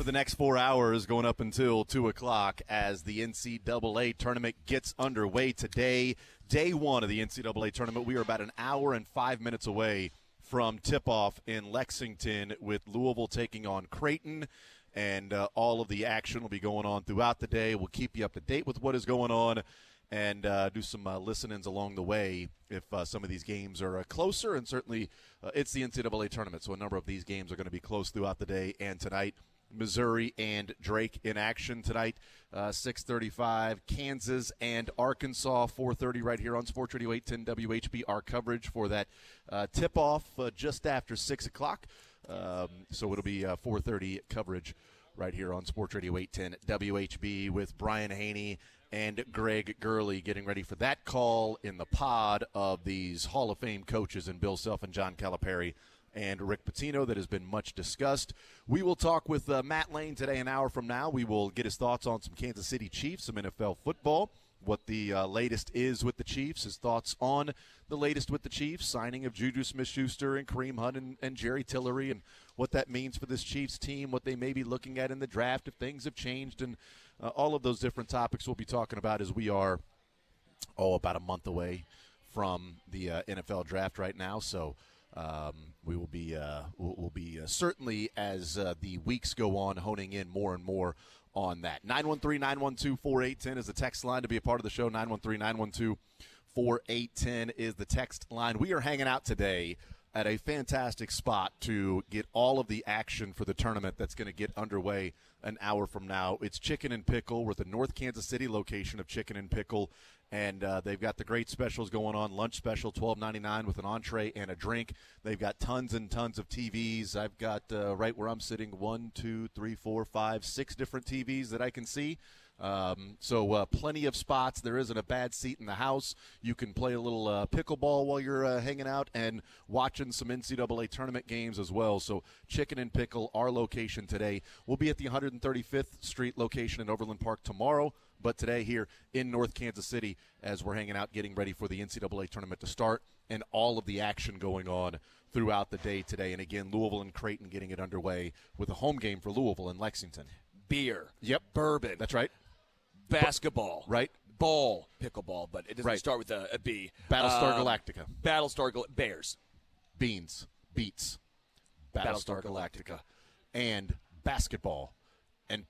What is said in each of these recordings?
for the next 4 hours going up until 2 o'clock as the NCAA tournament gets underway today. Day one of the NCAA tournament. We are about an hour and 5 minutes away from tip-off in Lexington with Louisville taking on Creighton. And all of the action will be going on throughout the day. We'll keep you up to date with what is going on and do some listen-ins along the way if some of these games are closer. And certainly it's the NCAA tournament, so a number of these games are going to be close throughout the day and tonight. Missouri and Drake in action tonight, 6:35. Kansas and Arkansas, 4:30 right here on Sports Radio 810 WHB. Our coverage for that tip-off just after 6 o'clock. So it'll be 4:30 coverage right here on Sports Radio 810 WHB with Brian Haney and Greg Gurley getting ready for that call in the pod of these Hall of Fame coaches in Bill Self and John Calipari and Rick Pitino that has been much discussed. We will talk with Matt Lane today an hour from now. We will get his thoughts on some Kansas City Chiefs, some NFL football, what the latest is with the Chiefs, his thoughts on the latest with the Chiefs, signing of Juju Smith-Schuster and Kareem Hunt and Jerry Tillery, and what that means for this Chiefs team, what they may be looking at in the draft, if things have changed, and all of those different topics we'll be talking about as we are, about a month away from the NFL draft right now. So we will be we'll be certainly as the weeks go on honing in more and more on that. 913-912-4810 is the text line to be a part of the show. 913-912-4810 is the text line. We are hanging out today at a fantastic spot to get all of the action for the tournament that's going to get underway an hour from now. It's Chicken N Pickle. We're at the North Kansas City location of Chicken N Pickle, and they've got the great specials going on. Lunch special, $12.99 with an entree and a drink. They've got tons and tons of TVs. I've got, right where I'm sitting, 1, 2, 3, 4, 5, 6 different TVs that I can see. So plenty of spots. There isn't a bad seat in the house. You can play a little pickleball while you're hanging out and watching some NCAA tournament games as well. So Chicken N Pickle, our location today. We'll be at the 135th Street location in Overland Park tomorrow, but today here in North Kansas City as we're hanging out getting ready for the NCAA tournament to start and all of the action going on throughout the day today. And again, Louisville and Creighton getting it underway with a home game for Louisville in Lexington. Beer. Yep. Bourbon. That's right. Basketball. Right. Ball. Pickleball, but it doesn't start with a B. Battlestar Galactica. Bears. Beans. Beets. Battlestar Galactica. And basketball. And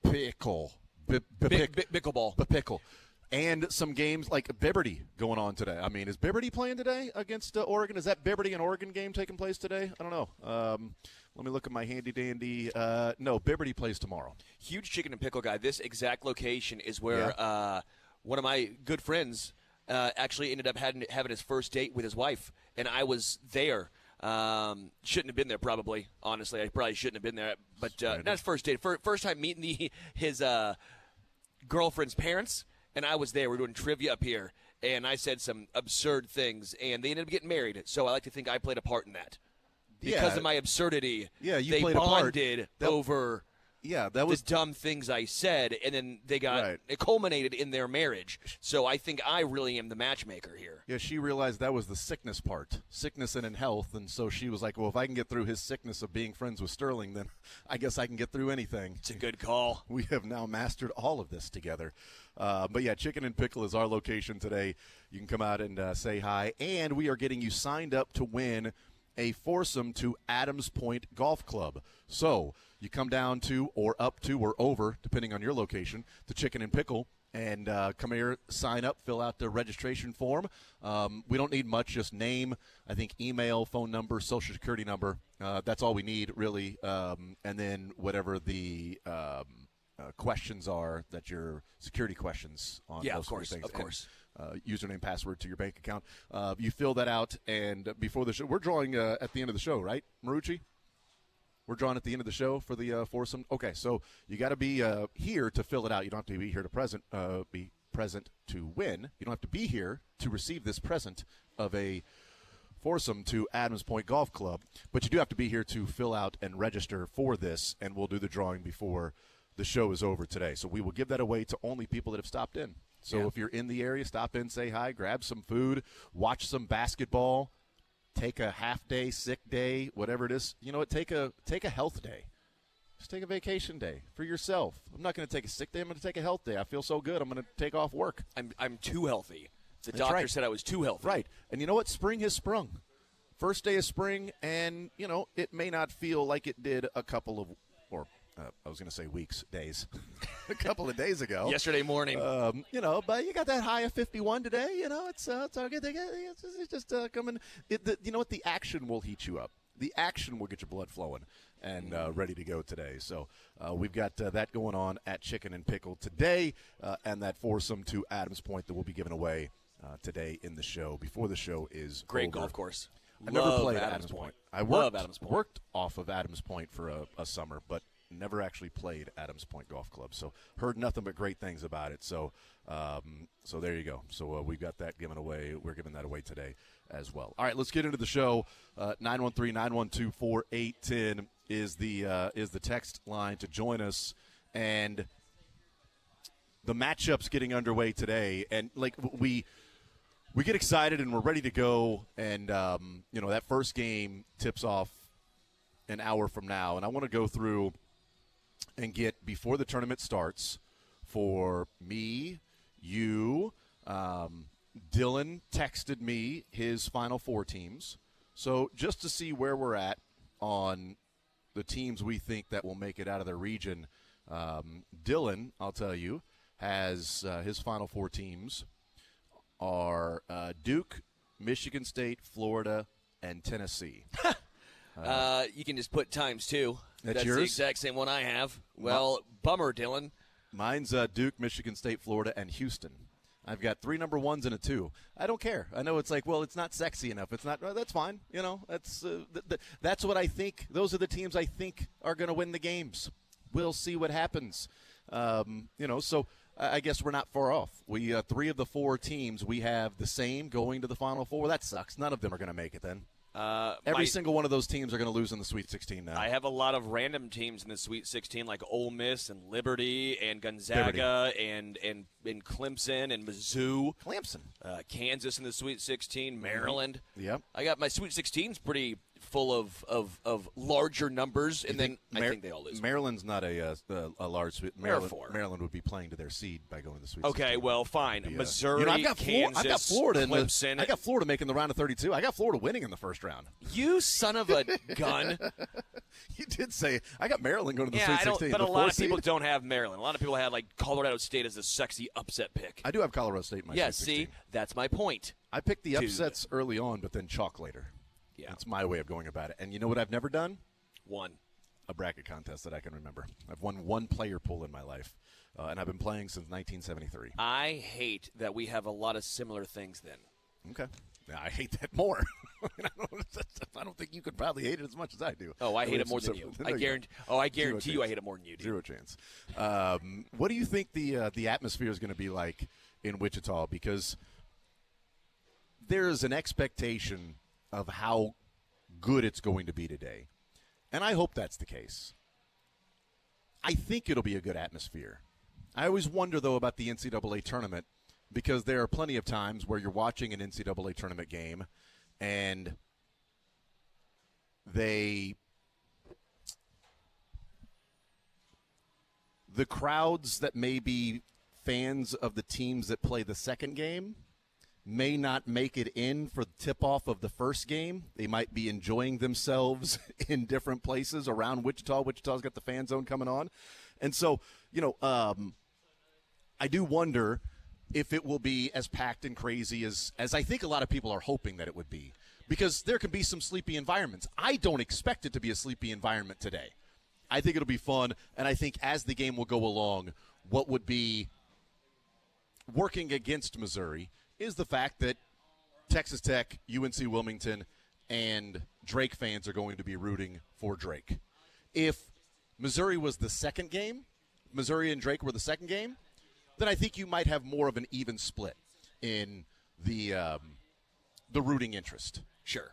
pickle. Pickleball. Pickle. And some games like Biberty going on today. I mean, is Biberty playing today against Oregon? Is that Biberty and Oregon game taking place today? I don't know. Let me look at my handy-dandy. No, Biberty plays tomorrow. Huge Chicken N Pickle guy. This exact location is where one of my good friends actually ended up having his first date with his wife, and I was there. Shouldn't have been there, probably. Honestly, I probably shouldn't have been there. But not his first date. First time meeting his girlfriend's parents, and I was there. We were doing trivia up here, and I said some absurd things, and they ended up getting married. So I like to think I played a part in that. Because of my absurdity, you they played bonded over that was the dumb things I said, and then they got it culminated in their marriage. So I think I really am the matchmaker here. Yeah, she realized that was the sickness part, sickness and in health, and so she was like, well, if I can get through his sickness of being friends with Sterling, then I guess I can get through anything. It's a good call. We have now mastered all of this together. But, yeah, Chicken N Pickle is our location today. You can come out and say hi, and we are getting you signed up to win a foursome to Adams Point Golf Club. So you come down to or up to or over, depending on your location, to Chicken N Pickle and come here, sign up, fill out the registration form. We don't need much, just name, I think email, phone number, social security number. That's all we need, really. And then whatever the questions are that your security questions on those things. Of course. Username, password to your bank account. You fill that out, and before the show, we're drawing at the end of the show, right, Marucci? We're drawing at the end of the show for the foursome. Okay, so you got to be here to fill it out. You don't have to be here to be present to win. You don't have to be here to receive this present of a foursome to Adams Point Golf Club, but you do have to be here to fill out and register for this, and we'll do the drawing before the show is over today. So we will give that away to only people that have stopped in. So if you're in the area, stop in, say hi, grab some food, watch some basketball, take a half day, sick day, whatever it is. You know what? Take a health day. Just take a vacation day for yourself. I'm not going to take a sick day. I'm going to take a health day. I feel so good. I'm going to take off work. I'm too healthy. The That's doctor right. said I was too healthy. Right. And you know what? Spring has sprung. First day of spring, and, it may not feel like it did a couple of, I was going to say weeks, days, a couple of days ago. Yesterday morning. But you got that high of 51 today. It's all good. It's just coming. You know what? The action will heat you up. The action will get your blood flowing and ready to go today. So we've got that going on at Chicken N Pickle today, and that foursome to Adams Point that will be given away today in the show before the show is Great over. golf course. I never played Adams Point. I love Adams Point. Worked off of Adams Point for a summer, but never actually played Adams Point Golf Club. So heard nothing but great things about it. So so there you go. So we've got that given away. We're giving that away today as well. All right, let's get into the show. 913-912-4810 is the text line to join us. And the matchup's getting underway today. And, we get excited and we're ready to go. And, that first game tips off an hour from now. And I want to go through and get, before the tournament starts, for me, you, Dylan texted me his Final Four teams. So just to see where we're at on the teams we think that will make it out of their region, Dylan, I'll tell you, has his Final Four teams are Duke, Michigan State, Florida, and Tennessee. You can just put times two. That's the yours? exact same one I have. Well, bummer, Dylan. Mine's Duke, Michigan State, Florida, and Houston. I've got 3 number ones and a 2. I don't care. I know it's it's not sexy enough. It's not. That's fine. That's what I think. Those are the teams I think are going to win the games. We'll see what happens. So I guess we're not far off. We 3 of the 4 teams we have the same going to the Final Four. That sucks. None of them are going to make it then. Every single one of those teams are going to lose in the Sweet 16 now. I have a lot of random teams in the Sweet 16, like Ole Miss and Liberty and Gonzaga and Clemson and Mizzou. Clemson. Kansas in the Sweet 16, Maryland. Yep. I got my Sweet 16's pretty full of larger numbers, and then I think they all lose. Maryland's not a large – Maryland would be playing to their seed by going to the Sweet 16. Okay, well, fine. Missouri, I've got Kansas, I've got Florida Clemson. I got Florida making the round of 32. I got Florida winning in the first round. You son of a gun. You did say I got Maryland going to the Sweet 16. But a lot of people don't have Maryland. A lot of people have Colorado State as a sexy upset pick. I do have Colorado State in my Sweet 16. See, that's my point. I picked the upsets early on, but then chalk later. Yeah. That's my way of going about it. And you know what I've never done? One. A bracket contest that I can remember. I've won one player pool in my life, and I've been playing since 1973. I hate that we have a lot of similar things then. Okay. Yeah, I hate that more. I don't think you could probably hate it as much as I do. Oh, I hate it more than you. I guarantee you I hate it more than you do. Zero chance. What do you think the atmosphere is going to be like in Wichita? Because there is an expectation of how good it's going to be today. And I hope that's the case. I think it'll be a good atmosphere. I always wonder, though, about the NCAA tournament, because there are plenty of times where you're watching an NCAA tournament game and the crowds that may be fans of the teams that play the second game may not make it in for the tip-off of the first game. They might be enjoying themselves in different places around Wichita. Wichita's got the fan zone coming on. And so, I do wonder if it will be as packed and crazy as I think a lot of people are hoping that it would be, because there can be some sleepy environments. I don't expect it to be a sleepy environment today. I think it'll be fun, and I think as the game will go along, what would be working against Missouri is the fact that Texas Tech, UNC Wilmington, and Drake fans are going to be rooting for Drake. If Missouri was the second game, Missouri and Drake were the second game, then I think you might have more of an even split in the rooting interest. Sure.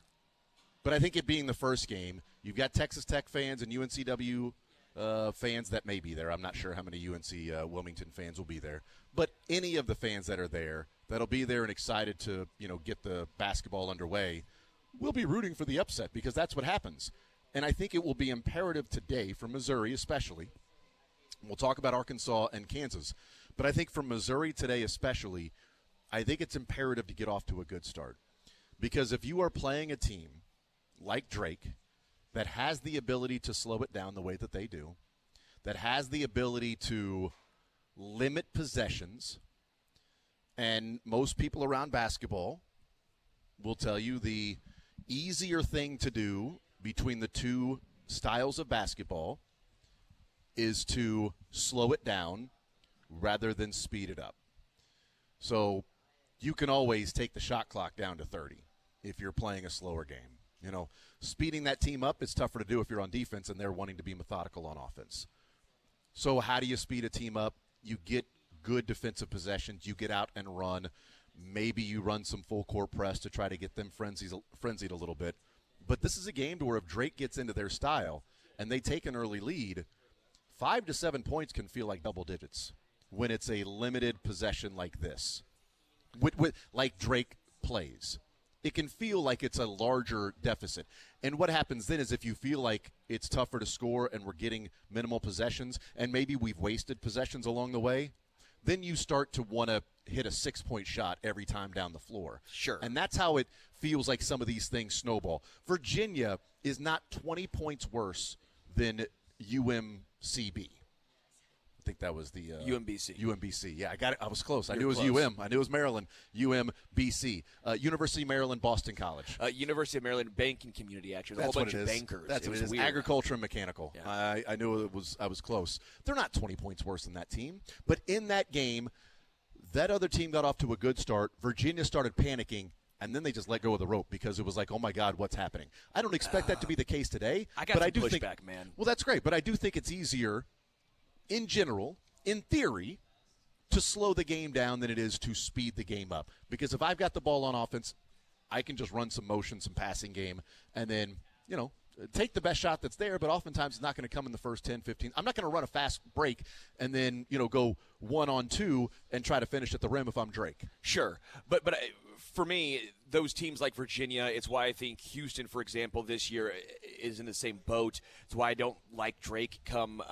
But I think it being the first game, you've got Texas Tech fans and UNCW fans that may be there. I'm not sure how many UNC Wilmington fans will be there. But any of the fans that are there that'll be there and excited to, get the basketball underway will be rooting for the upset, because that's what happens. And I think it will be imperative today for Missouri especially. We'll talk about Arkansas and Kansas. But I think for Missouri today especially, I think it's imperative to get off to a good start. Because if you are playing a team like Drake that has the ability to slow it down the way that they do, that has the ability to limit possessions, and most people around basketball will tell you the easier thing to do between the two styles of basketball is to slow it down rather than speed it up. So you can always take the shot clock down to 30 if you're playing a slower game. You know, speeding that team up is tougher to do if you're on defense and they're wanting to be methodical on offense. So how do you speed a team up? You get good defensive possessions. You get out and run. Maybe you run some full court press to try to get them frenzied a little bit. But this is a game to where if Drake gets into their style and they take an early lead, 5 to 7 points can feel like double digits when it's a limited possession like this. Like Drake plays. It can feel like it's a larger deficit. And what happens then is if you feel like it's tougher to score and we're getting minimal possessions and maybe we've wasted possessions along the way, then you start to want to hit a 6-point shot every time down the floor. Sure. And that's how it feels like some of these things snowball. Virginia is not 20 points worse than UMCB. I think that was the UMBC. UMBC. Yeah, I got it. I was close. I knew it was close. I knew it was Maryland. UMBC. University of Maryland, Boston College. University of Maryland banking community, actually. There's a whole bunch of bankers. That's what it is. Weird. Agriculture and mechanical. Yeah. I knew I was close. They're not 20 points worse than that team. But in that game, that other team got off to a good start. Virginia started panicking. And then they just let go of the rope because it was like, oh, my God, what's happening? I don't expect that to be the case today. I got but some I do pushback, think, man. Well, that's great. But I do think it's easier, in general, in theory, to slow the game down than it is to speed the game up. Because if I've got the ball on offense, I can just run some motion, some passing game, and then, take the best shot that's there, but oftentimes it's not going to come in the first 10, 15. I'm not going to run a fast break and then, go 1-on-2 and try to finish at the rim if I'm Drake. Sure. But for me, those teams like Virginia, it's why I think Houston, for example, this year is in the same boat. It's why I don't like Drake come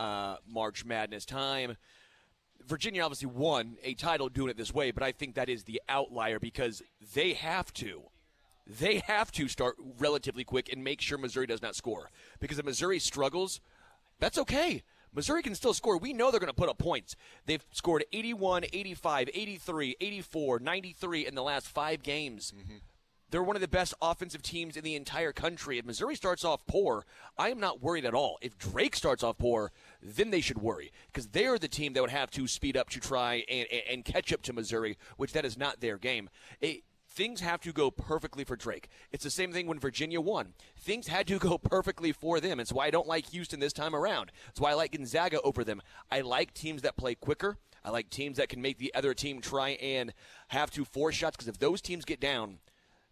March Madness time. Virginia obviously won a title doing it this way, but I think that is the outlier because they have to. They have to start relatively quick and make sure Missouri does not score. Because if Missouri struggles, that's okay. Missouri can still score. We know they're going to put up points. They've scored 81, 85, 83, 84, 93 in the last 5 games. Mm-hmm. They're one of the best offensive teams in the entire country. If Missouri starts off poor, I am not worried at all. If Drake starts off poor, then they should worry because they are the team that would have to speed up to try and catch up to Missouri, which that is not their game. Things have to go perfectly for Drake. It's the same thing when Virginia won. Things had to go perfectly for them. It's why I don't like Houston this time around. It's why I like Gonzaga over them. I like teams that play quicker. I like teams that can make the other team try and have to force shots because if those teams get down,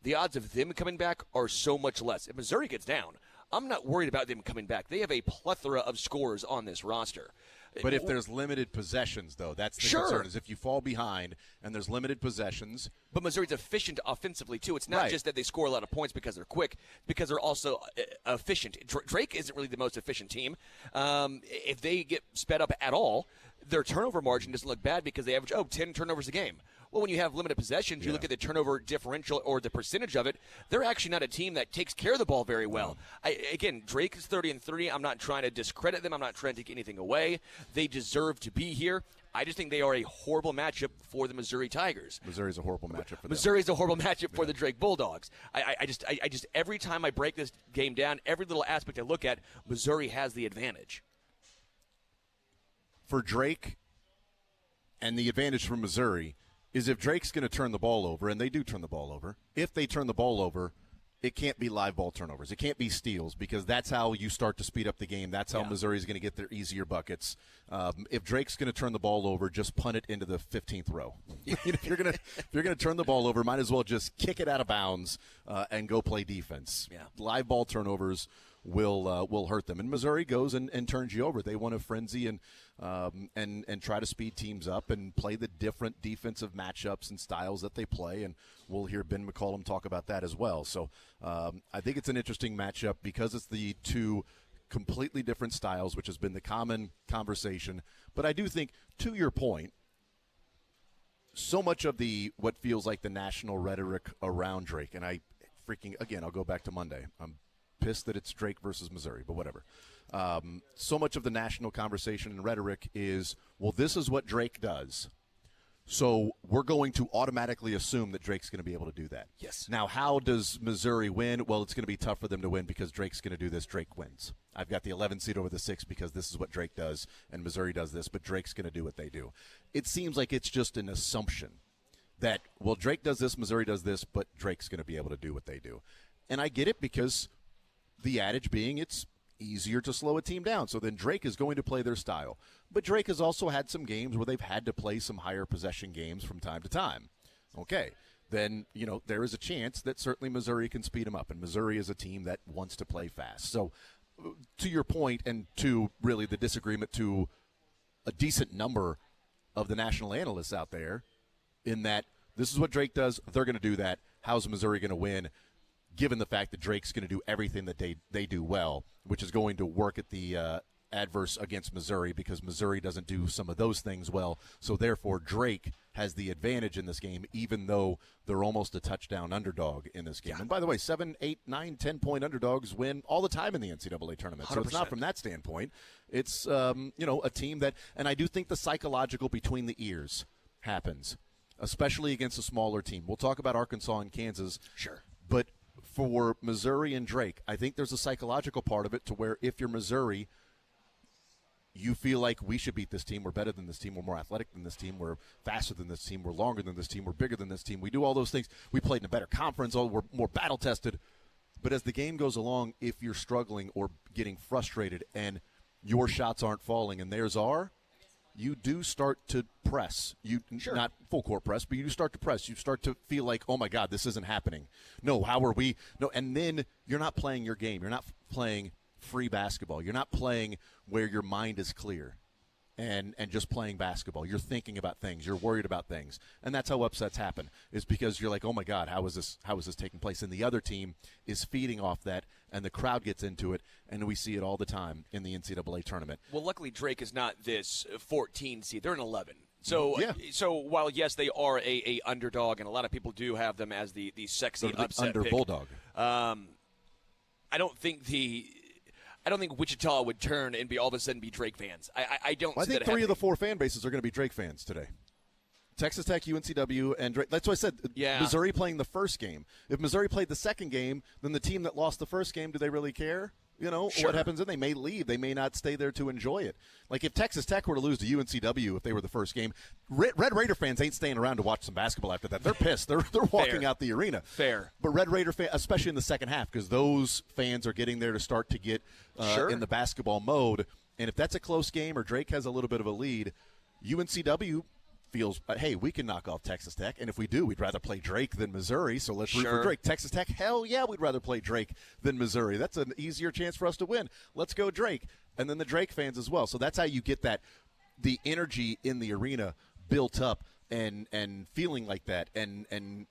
the odds of them coming back are so much less. If Missouri gets down, I'm not worried about them coming back. They have a plethora of scorers on this roster. But if there's limited possessions, though, that's the concern, is if you fall behind and there's limited possessions. But Missouri's efficient offensively, too. It's not just that they score a lot of points because they're quick, because they're also efficient. Drake isn't really the most efficient team. If they get sped up at all, their turnover margin doesn't look bad because they average, 10 turnovers a game. Well, when you have limited possessions, you look at the turnover differential or the percentage of it, they're actually not a team that takes care of the ball very well. Again, Drake is 30-3. I'm not trying to discredit them. I'm not trying to take anything away. They deserve to be here. I just think they are a horrible matchup for the Missouri Tigers. Missouri's a horrible matchup for them. Missouri's a horrible matchup for the Drake Bulldogs. I just every time I break this game down, every little aspect I look at, Missouri has the advantage. For Drake, and the advantage for Missouri is if Drake's going to turn the ball over, and they do turn the ball over, if they turn the ball over, it can't be live ball turnovers. It can't be steals because that's how you start to speed up the game. That's how Missouri's going to get their easier buckets. If Drake's going to turn the ball over, just punt it into the 15th row. If you're going to turn the ball over, might as well just kick it out of bounds and go play defense. Yeah. Live ball turnovers will hurt them. And Missouri goes and turns you over. They want to frenzy and and try to speed teams up and play the different defensive matchups and styles that they play. And we'll hear Ben McCollum talk about that as well. So I think it's an interesting matchup because it's the two completely different styles, which has been the common conversation. But I do think, to your point, so much of what feels like the national rhetoric around Drake, and I'll go back to Monday. I'm pissed that it's Drake versus Missouri, but whatever. So much of the national conversation and rhetoric is, well, this is what Drake does, so we're going to automatically assume that Drake's going to be able to do that. Yes. Now, how does Missouri win? Well, it's going to be tough for them to win because Drake's going to do this. Drake wins. I've got the 11 seed over the 6 because this is what Drake does, and Missouri does this, but Drake's going to do what they do. It seems like it's just an assumption that, well, Drake does this, Missouri does this, but Drake's going to be able to do what they do. And I get it because the adage being it's easier to slow a team down. So then Drake is going to play their style. But Drake has also had some games where they've had to play some higher possession games from time to time. Okay. Then, there is a chance that certainly Missouri can speed them up. And Missouri is a team that wants to play fast. So to your point, and to really the disagreement to a decent number of the national analysts out there, in that this is what Drake does, they're going to do that. How's Missouri going to win? Given the fact that Drake's going to do everything that they do well, which is going to work at the adverse against Missouri because Missouri doesn't do some of those things well. So, therefore, Drake has the advantage in this game, even though they're almost a touchdown underdog in this game. Yeah. And, by the way, 7, 8, 9, 10-point underdogs win all the time in the NCAA tournament. 100%. So it's not from that standpoint. It's, a team that – and I do think the psychological between the ears happens, especially against a smaller team. We'll talk about Arkansas and Kansas. Sure. But – for Missouri and Drake, I think there's a psychological part of it to where if you're Missouri, you feel like we should beat this team. We're better than this team. We're more athletic than this team. We're faster than this team. We're longer than this team. We're bigger than this team. We do all those things. We played in a better conference. We're more battle-tested. But as the game goes along, if you're struggling or getting frustrated and your shots aren't falling and theirs are, you do start to press. Sure. Not full court press, but you start to press. You start to feel like, oh, my God, this isn't happening. No, how are we? No, and then you're not playing your game. You're not playing free basketball. You're not playing where your mind is clear and just playing basketball. You're thinking about things. You're worried about things. And that's how upsets happen, is because you're like, oh, my God, how is this taking place? And the other team is feeding off that, and the crowd gets into it, and we see it all the time in the NCAA tournament. Well, luckily Drake is not this 14 seed. They're an 11. So, yeah. So while, yes, they are a underdog, and a lot of people do have them as the sexy upset under pick, bulldog. I don't think Wichita would turn and all of a sudden be Drake fans. I don't. Well, I see think that 3 of the happening. 4 fan bases are going to be Drake fans today. Texas Tech, UNCW, and Drake. That's what I said. Yeah. Missouri playing the first game. If Missouri played the second game, then the team that lost the first game, do they really care? Sure. What happens then? They may leave. They may not stay there to enjoy it. Like if Texas Tech were to lose to UNCW if they were the first game, Red Raider fans ain't staying around to watch some basketball after that. They're pissed. They're walking Fair. out the arena. Fair. But Red Raider fans, especially in the second half, because those fans are getting there to start to get Sure. in the basketball mode. And if that's a close game or Drake has a little bit of a lead, UNCW feels, hey, we can knock off Texas Tech, and if we do, we'd rather play Drake than Missouri, so let's root for Drake. Texas Tech, hell yeah, we'd rather play Drake than Missouri. That's an easier chance for us to win. Let's go Drake. And then the Drake fans as well. So that's how you get the energy in the arena built up and feeling like that and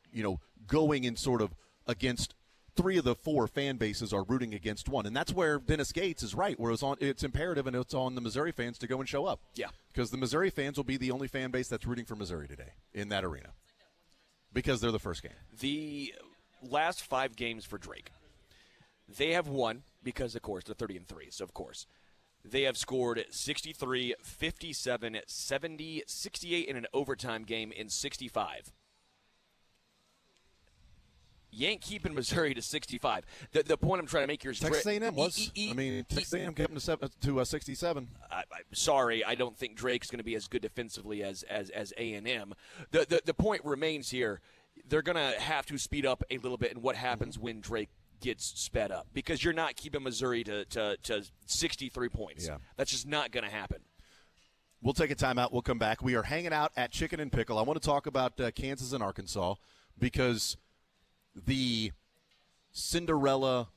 going in sort of against 3 of the 4 fan bases are rooting against one. And that's where Dennis Gates is right, where it's imperative and it's on the Missouri fans to go and show up. Yeah. Because the Missouri fans will be the only fan base that's rooting for Missouri today in that arena because they're the first game. The last 5 games for Drake, they have won because, of course, they're 30-3. So, of course, they have scored 63, 57, 70, 68 in an overtime game in 65. You ain't keeping Missouri to 65. The point I'm trying to make here is Texas A&M was. Texas A&M kept them to 67. I'm sorry, I don't think Drake's going to be as good defensively as A&M. The point remains here. They're going to have to speed up a little bit, and what happens when Drake gets sped up? Because you're not keeping Missouri to 63 points. Yeah. That's just not going to happen. We'll take a timeout. We'll come back. We are hanging out at Chicken N Pickle. I want to talk about Kansas and Arkansas because the Cinderella,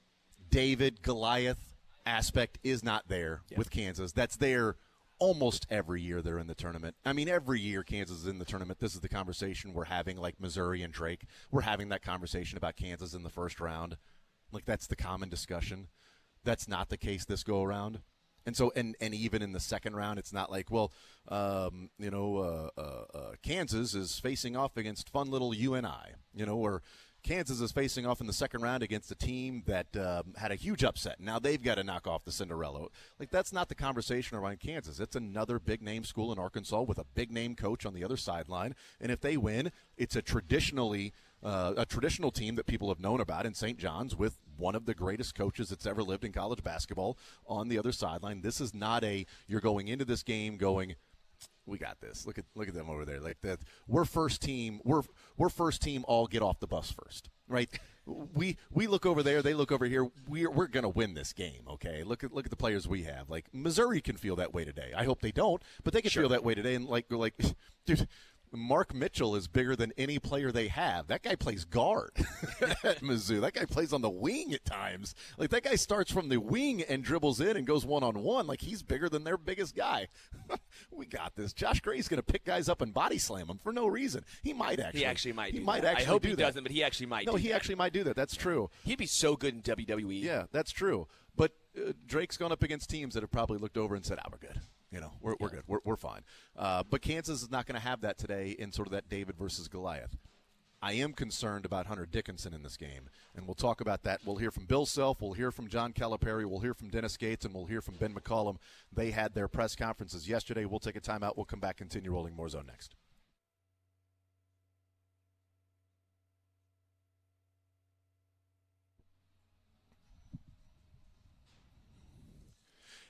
David, Goliath aspect is not there with Kansas. That's there almost every year they're in the tournament. I mean, every year Kansas is in the tournament. This is the conversation we're having, like Missouri and Drake. We're having that conversation about Kansas in the first round. Like, that's the common discussion. That's not the case this go around. And so, and even in the second round, it's not like, well, Kansas is facing off against fun little UNI, or Kansas is facing off in the second round against a team that had a huge upset. Now they've got to knock off the Cinderella. Like, that's not the conversation around Kansas. It's another big-name school in Arkansas with a big-name coach on the other sideline. And if they win, it's a traditional team that people have known about in St. John's with one of the greatest coaches that's ever lived in college basketball on the other sideline. This is not you're going into this game going, we got this. Look at them over there. Like that, we're first team. We're first team. All get off the bus first, right? We look over there. They look over here. We're gonna win this game. Okay. Look at the players we have. Like, Missouri can feel that way today. I hope they don't, but they can feel that way today. And like, dude. Mark Mitchell is bigger than any player they have. That guy plays guard at Mizzou. That guy plays on the wing at times. Like, that guy starts from the wing and dribbles in and goes one-on-one. Like, he's bigger than their biggest guy. We got this. Josh Gray's going to pick guys up and body slam them for no reason. He might actually. He actually might. I hope he doesn't, but he actually might. No, he actually might do that. That's true. He'd be so good in WWE. Yeah, that's true. But Drake's gone up against teams that have probably looked over and said, we're good. We're good. We're fine. But Kansas is not going to have that today in sort of that David versus Goliath. I am concerned about Hunter Dickinson in this game, and we'll talk about that. We'll hear from Bill Self, we'll hear from John Calipari, we'll hear from Dennis Gates, and we'll hear from Ben McCollum. They had their press conferences yesterday. We'll take a timeout. We'll come back, continue rolling more zone next.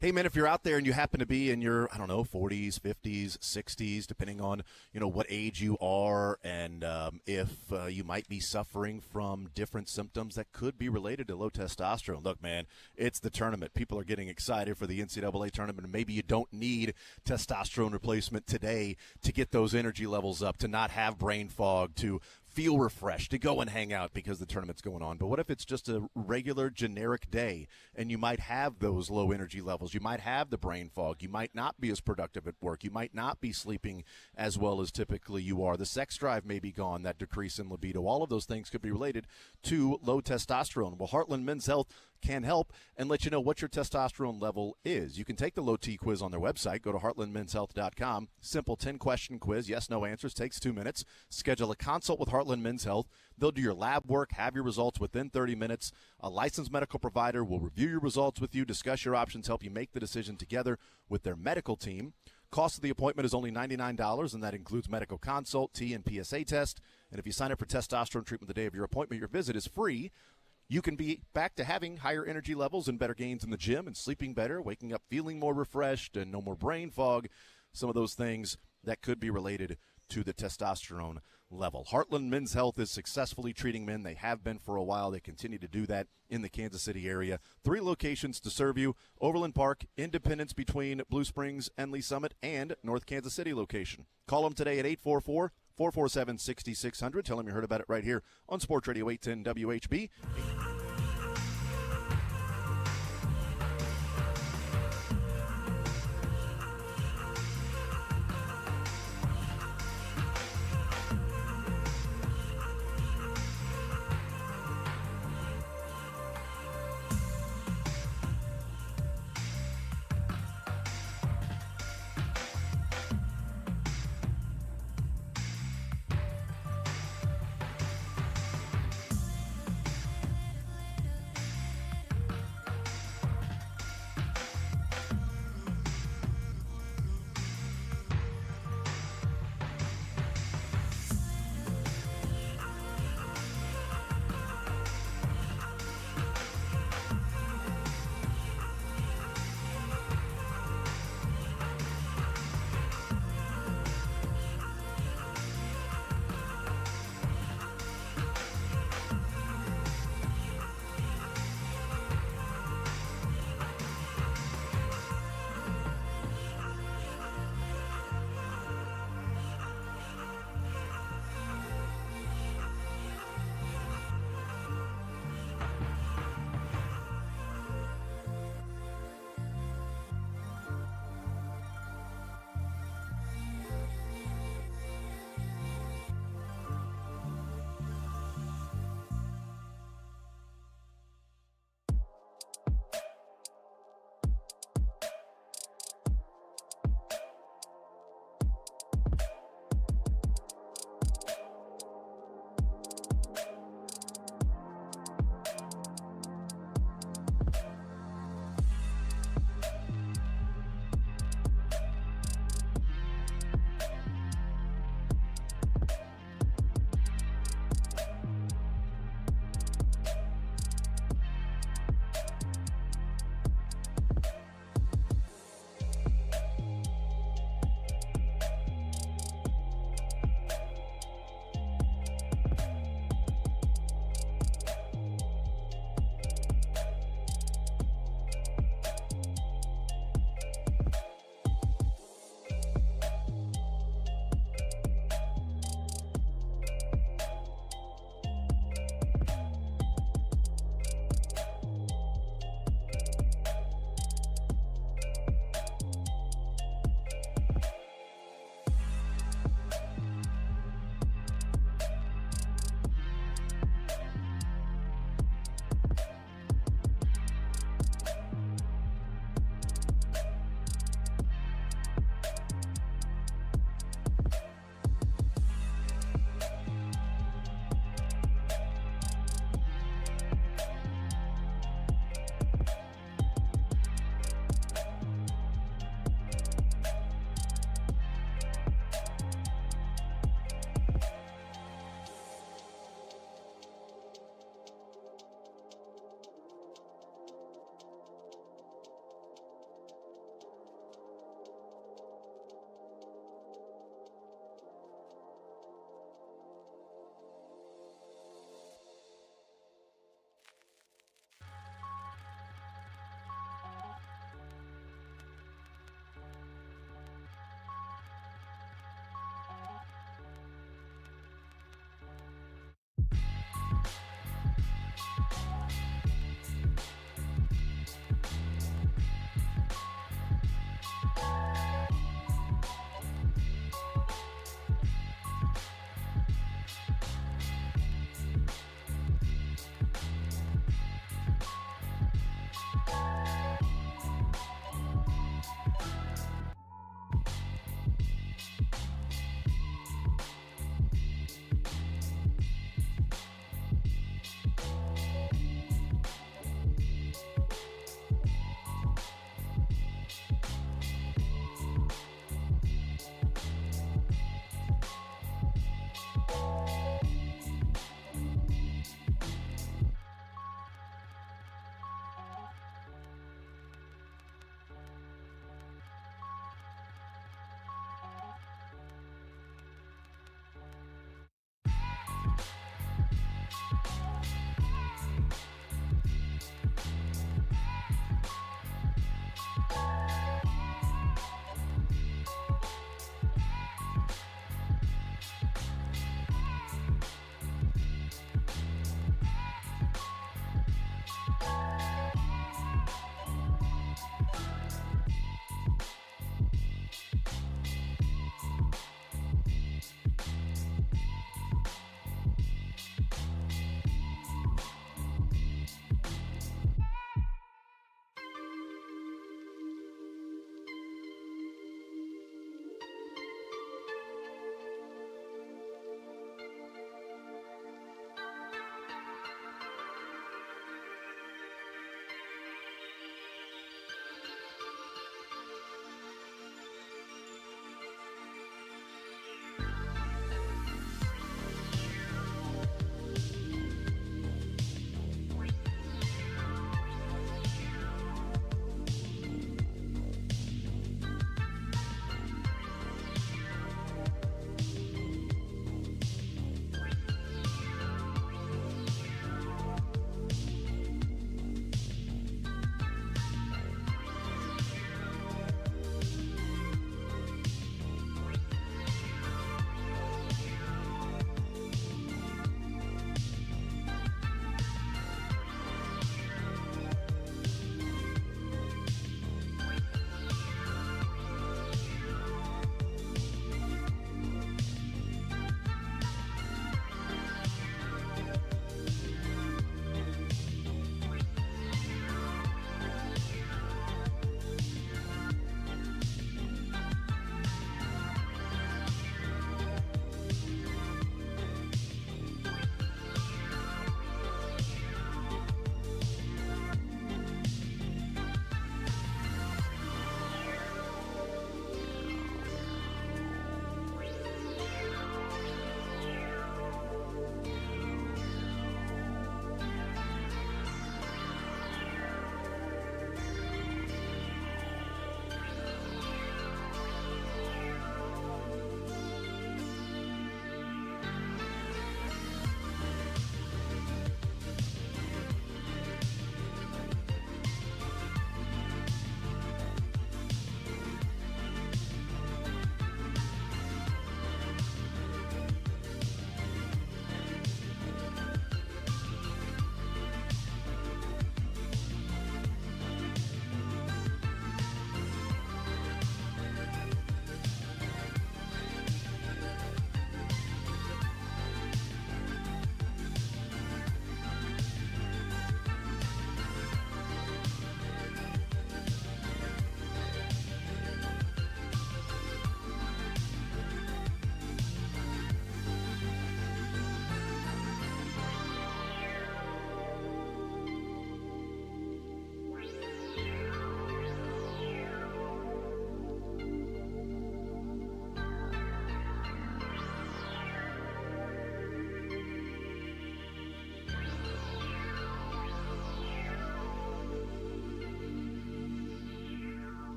Hey, man, if you're out there and you happen to be in your, 40s, 50s, 60s, depending on, what age you are, and if you might be suffering from different symptoms that could be related to low testosterone. Look, man, it's the tournament. People are getting excited for the NCAA tournament, and maybe you don't need testosterone replacement today to get those energy levels up, to not have brain fog, to feel refreshed, to go and hang out because the tournament's going on. But what if it's just a regular generic day and you might have those low energy levels? You might have the brain fog. You might not be as productive at work. You might not be sleeping as well as typically you are. The sex drive may be gone, that decrease in libido. All of those things could be related to low testosterone. Well, Heartland Men's Health can help and let you know what your testosterone level is. You can take the low T quiz on their website. Go to heartlandmenshealth.com. Simple 10-question quiz. Yes, no answers. Takes 2 minutes. Schedule a consult with Heartland Men's Health. They'll do your lab work, have your results within 30 minutes. A licensed medical provider will review your results with you, discuss your options, help you make the decision together with their medical team. Cost of the appointment is only $99, and that includes medical consult, T, and PSA test. And if you sign up for testosterone treatment the day of your appointment, your visit is free. You can be back to having higher energy levels and better gains in the gym and sleeping better, waking up feeling more refreshed and no more brain fog, some of those things that could be related to the testosterone level. Heartland Men's Health is successfully treating men. They have been for a while. They continue to do that in the Kansas City area. 3 locations to serve you: Overland Park, Independence between Blue Springs and Lee Summit, and North Kansas City location. Call them today at 844-447-6600. Tell them you heard about it right here on Sports Radio 810 WHB.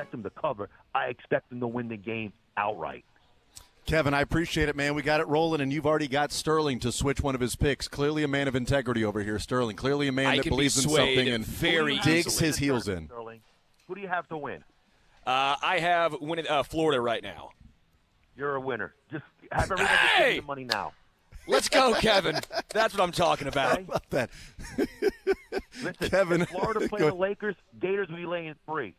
expect them to cover. I expect them to win the game outright. Kevin, I appreciate it, man. We got it rolling, and you've already got Sterling to switch one of his picks. Clearly a man of integrity over here, Sterling. Clearly a man that believes in something and digs his heels in. Sterling, who do you have to win? I have winning Florida right now. You're a winner. Just have everybody give you the money now. Let's go, Kevin. That's what I'm talking about. How about that? Listen, Kevin, if Florida play the Lakers, Gators will be laying 3.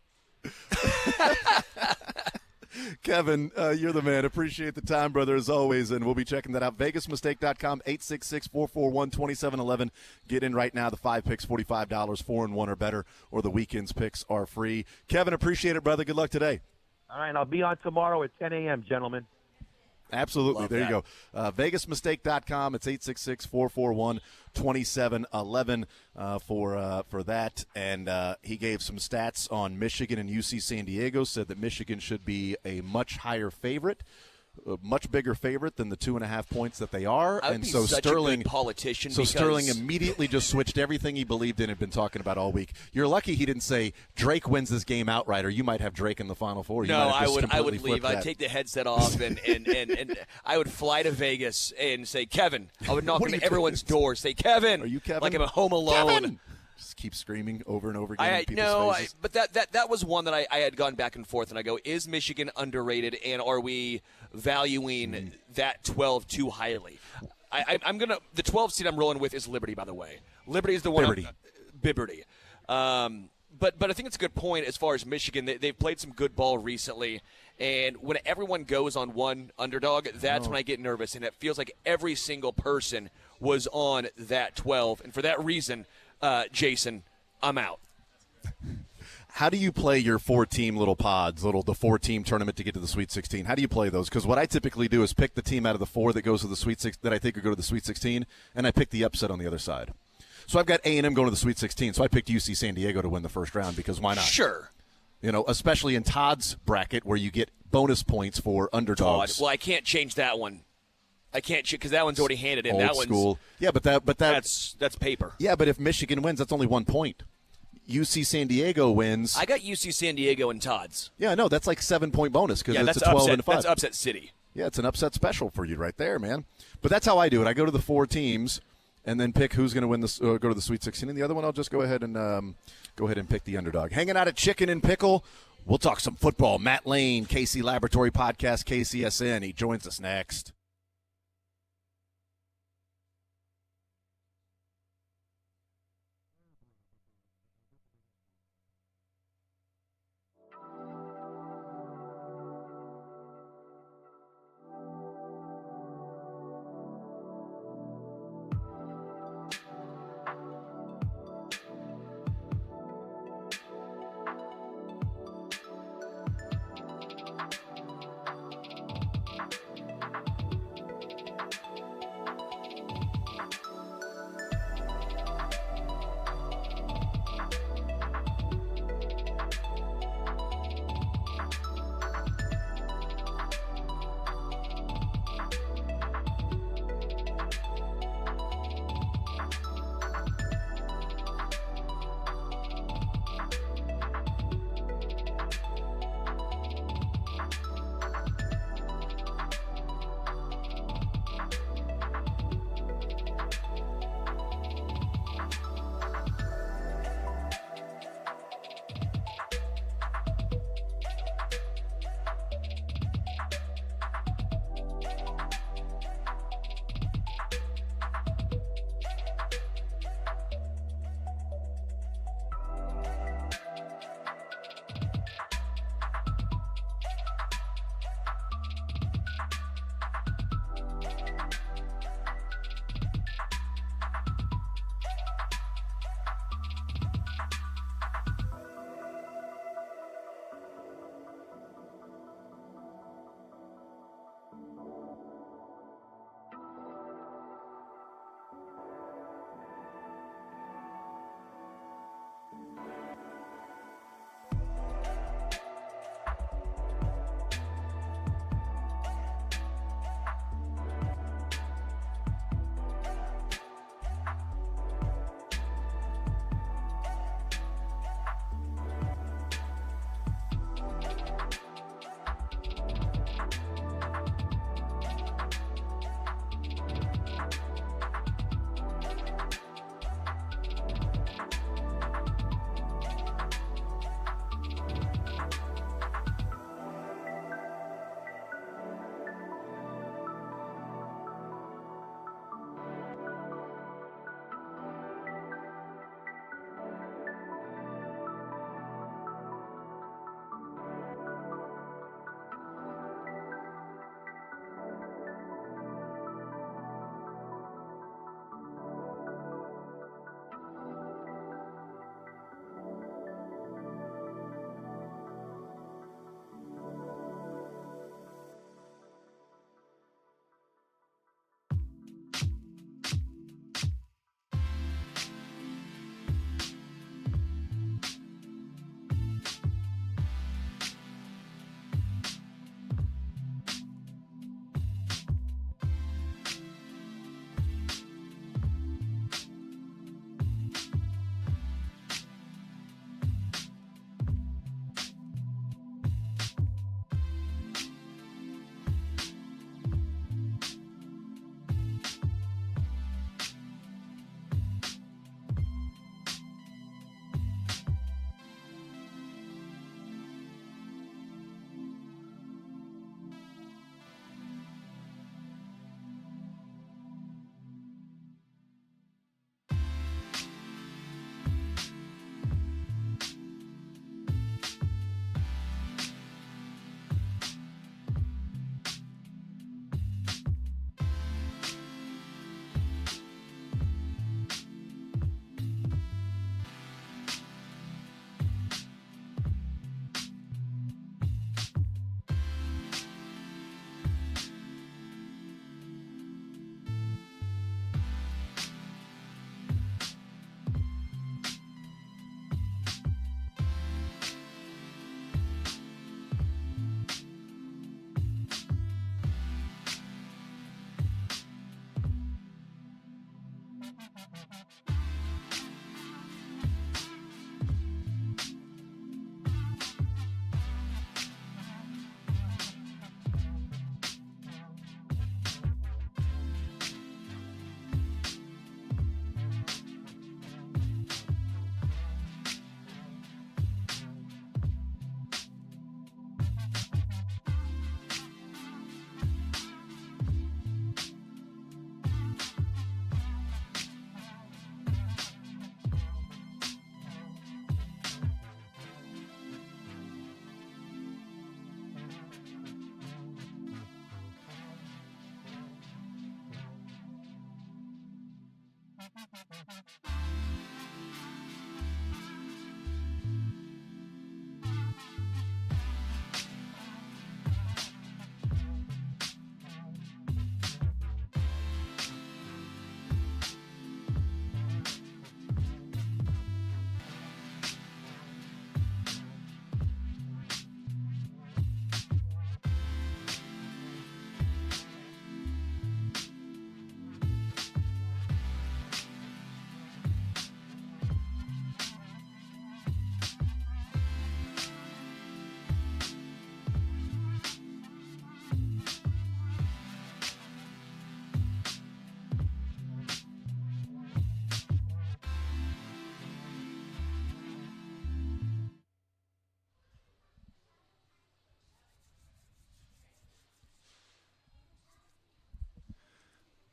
Kevin, you're the man. Appreciate the time, brother, as always, and we'll be checking that out. VegasMistake.com, 866-441-2711. Get in right now. The 5 picks, $45, 4-1 or better, or the weekend's picks are free. Kevin, appreciate it, brother. Good luck today. All right, I'll be on tomorrow at 10 a.m., gentlemen. Absolutely. There you go. VegasMistake.com. It's 866-441-2711 for that. And he gave some stats on Michigan and UC San Diego, said that Michigan should be a much higher favorite. A much bigger favorite than the 2.5 points that they are. I would and be so such Sterling, a good politician. So because Sterling immediately just switched everything he believed in and been talking about all week. You're lucky he didn't say Drake wins this game outright, or you might have Drake in the Final Four. No, I would leave. I'd take the headset off and I would fly to Vegas and say, Kevin. I would knock on everyone's door, say, Kevin. Are you Kevin? Like I'm at home alone. Kevin! Just keep screaming over and over again in people's faces. But that was one that I had gone back and forth, and I go, is Michigan underrated, and are we valuing that 12 too highly? I'm going to – the 12 seed I'm rolling with is Liberty, by the way. Liberty is the one – Liberty. But I think it's a good point as far as Michigan. They've played some good ball recently, and when everyone goes on one underdog, that's when I get nervous, and it feels like every single person was on that 12. And for that reason – Jason, I'm out. How do you play your 4-team little pods, the 4-team tournament to get to the Sweet 16? How do you play those? Because what I typically do is pick the team out of the 4 that goes to the Sweet 16 that I think will go to the Sweet 16, and I pick the upset on the other side. So I've got A&M going to the Sweet 16, so I picked UC San Diego to win the first round because why not? Sure. You know, especially in Todd's bracket where you get bonus points for underdogs. Todd. Well, I can't change that one. I can't because that one's already handed in. Old that school. One's yeah, but that's paper. Yeah, but if Michigan wins, that's only 1 point. UC San Diego wins. I got UC San Diego and Todd's. Yeah, no, that's like 7-point bonus because it's that's a 12 upset, and a 5. That's upset city. Yeah, it's an upset special for you right there, man. But that's how I do it. I go to the 4 teams and then pick who's going to win this. Go to the Sweet 16, and the other one I'll just go ahead and pick the underdog. Hanging out at Chicken N Pickle. We'll talk some football. Matt Lane, KC Laboratory Podcast, KCSN. He joins us next.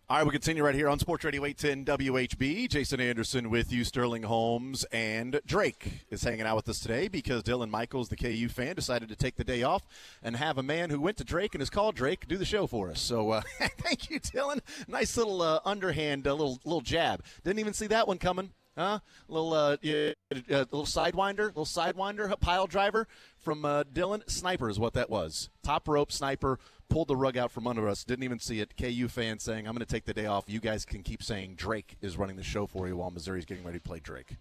All right, we continue right here on Sports Radio 810 WHB. Jason Anderson with you, Sterling Holmes, and Drake is hanging out with us today because Dylan Michaels, the KU fan, decided to take the day off and have a man who went to Drake and is called Drake do the show for us. So thank you, Dylan. Nice little underhand, little jab. Didn't even see that one coming. Huh? Little sidewinder, pile driver from Dylan. Sniper is what that was. Top rope sniper, pulled the rug out from under us. Didn't even see it. KU fan saying, I'm going to take the day off. You guys can keep saying Drake is running the show for you while Missouri's getting ready to play Drake.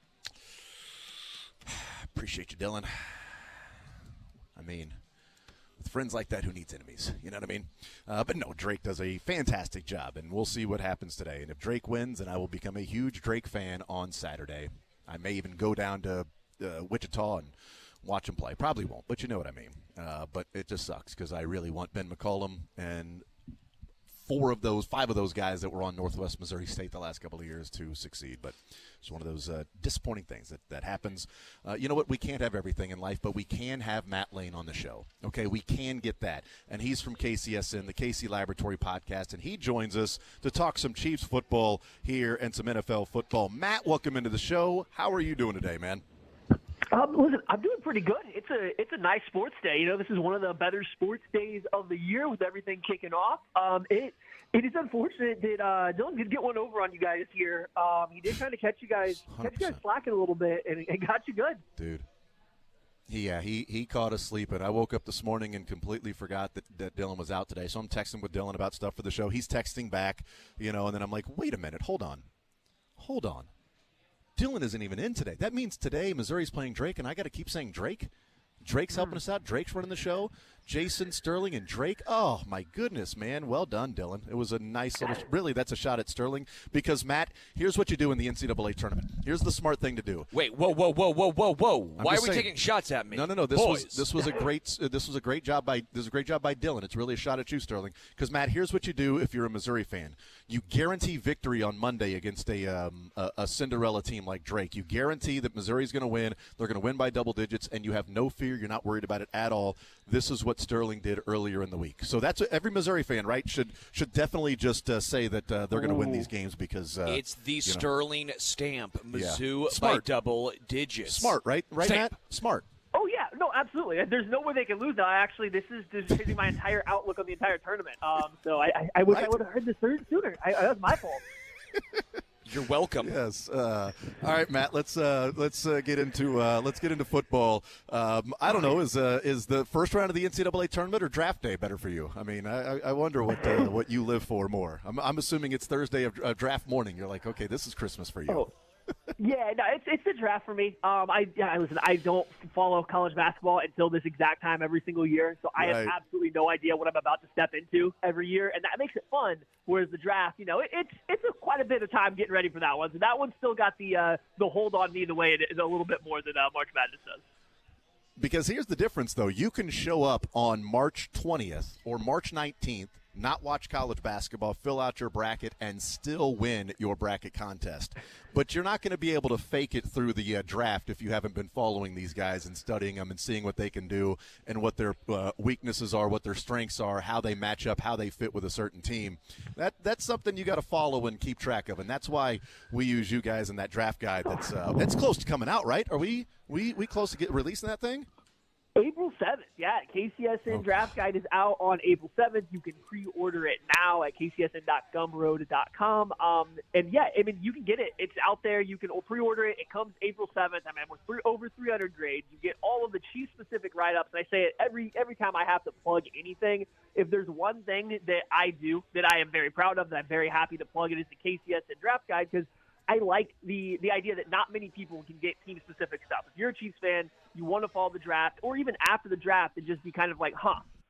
Appreciate you, Dylan. I mean, with friends like that, who needs enemies? You know what I mean? But no, Drake does a fantastic job, and we'll see what happens today. And if Drake wins, then I will become a huge Drake fan on Saturday. I may even go down to Wichita and watch him play. Probably won't, but you know what I mean. But it just sucks because I really want Ben McCollum and 5 of those guys that were on Northwest Missouri State the last couple of years to succeed. But it's one of those disappointing things that happens. You know what? We can't have everything in life, but we can have Matt Lane on the show. Okay, we can get that. And he's from KCSN, the KC Laboratory Podcast, and he joins us to talk some Chiefs football here and some NFL football. Matt, welcome into the show. How are you doing today, man? Listen, I'm doing pretty good. It's a nice sports day. You know, this is one of the better sports days of the year with everything kicking off. It is unfortunate that Dylan did get one over on you guys here. He did kind of catch you guys slacking a little bit and got you good, dude. He caught us sleeping. I woke up this morning and completely forgot that Dylan was out today. So I'm texting with Dylan about stuff for the show. He's texting back, and then I'm like, wait a minute, hold on. Dylan isn't even in today. That means today Missouri's playing Drake, and I got to keep saying Drake? Drake's helping us out. Drake's running the show. Jason, Sterling, and Drake. Oh, my goodness, man. Well done, Dylan. It was a nice little – really, that's a shot at Sterling because, Matt, here's what you do in the NCAA tournament. Here's the smart thing to do. Wait, whoa. Why are we taking shots at me? No. This was a great job by Dylan. It's really a shot at you, Sterling. Because, Matt, here's what you do if you're a Missouri fan. You guarantee victory on Monday against a Cinderella team like Drake. You guarantee that Missouri's going to win. They're going to win by double digits, and you have no fear. You're not worried about it at all. This is what Sterling did earlier in the week. So that's what every Missouri fan, right, should definitely just say that they're going to win these games because it's the Sterling stamp. Mizzou by by double digits. Smart, right? Right, Stamp. Matt? Smart. Oh, yeah. No, absolutely. There's no way they can lose now. Actually, this is changing my entire outlook on the entire tournament. So I wish I would have heard this sooner. That was my fault. You're welcome. Yes. All right, Matt. Let's get into football. I don't know. Is the first round of the NCAA tournament or draft day better for you? I mean, I wonder what you live for more. I'm assuming it's Thursday of draft morning. You're like, okay, this is Christmas for you. Oh. Yeah, no, it's the draft for me. Listen, I don't follow college basketball until this exact time every single year, so I have absolutely no idea what I'm about to step into every year, and that makes it fun. Whereas the draft, it's quite a bit of time getting ready for that one. So that one's still got the hold on me the way it is a little bit more than March Madness does. Because here's the difference, though. You can show up on March 20th or March 19th, not watch college basketball, fill out your bracket, and still win your bracket contest. But you're not going to be able to fake it through the draft if you haven't been following these guys and studying them and seeing what they can do and what their weaknesses are, what their strengths are, how they match up, how they fit with a certain team. That's something you got to follow and keep track of, and that's why we use you guys in that draft guide. That's close to coming out, right? Are we close to releasing that thing? April 7th, yeah. KCSN Draft Guide is out on April 7th. You can pre-order it now at kcsn.gumroad.com. And, yeah, I mean, you can get it. It's out there. You can pre-order it. It comes April 7th. I mean, we're over 300 grades. You get all of the Chiefs-specific write-ups. And I say it every time I have to plug anything. If there's one thing that I do that I am very proud of, that I'm very happy to plug, it is the KCSN Draft Guide because I like the idea that not many people can get team-specific stuff. If you're a Chiefs fan, you want to follow the draft, or even after the draft, and just be kind of like,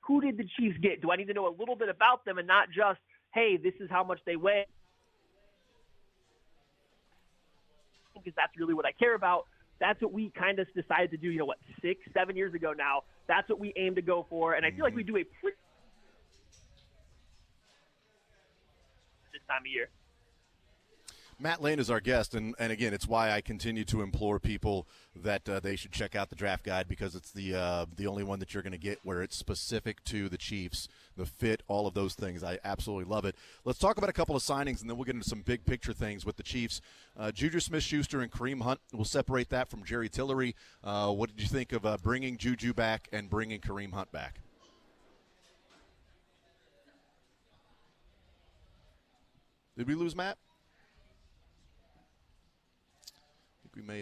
who did the Chiefs get? Do I need to know a little bit about them and not just, hey, this is how much they weigh? Because that's really what I care about. That's what we kind of decided to do, 6-7 years ago now. That's what we aim to go for, and I feel like we do a pretty this time of year. Matt Lane is our guest, and again, it's why I continue to implore people that they should check out the draft guide, because it's the only one that you're going to get where it's specific to the Chiefs, the fit, all of those things. I absolutely love it. Let's talk about a couple of signings, and then we'll get into some big picture things with the Chiefs. Juju Smith-Schuster and Kareem Hunt, we'll separate that from Jerry Tillery. What did you think of bringing Juju back and bringing Kareem Hunt back? Did we lose Matt? We may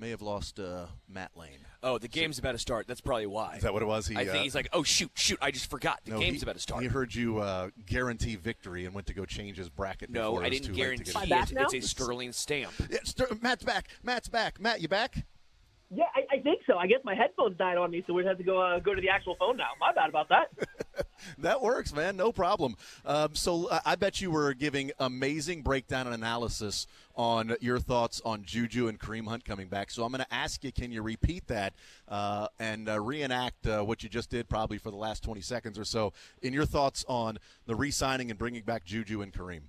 have lost Matt Lane. Oh, the game's about to start. That's probably why. Is that what it was? I think he's like, oh, shoot, I just forgot. The game's about to start. He heard you guarantee victory and went to go change his bracket. No, I didn't guarantee it. It's a sterling stamp. Yeah, Matt's back. Matt, you back? Yeah, I think so. I guess my headphones died on me, so we'd have to go to the actual phone now. My bad about that. That works, man. No problem. So I bet you were giving amazing breakdown and analysis on your thoughts on Juju and Kareem Hunt coming back. So I'm going to ask you, can you repeat that and reenact what you just did probably for the last 20 seconds or so in your thoughts on the re-signing and bringing back Juju and Kareem?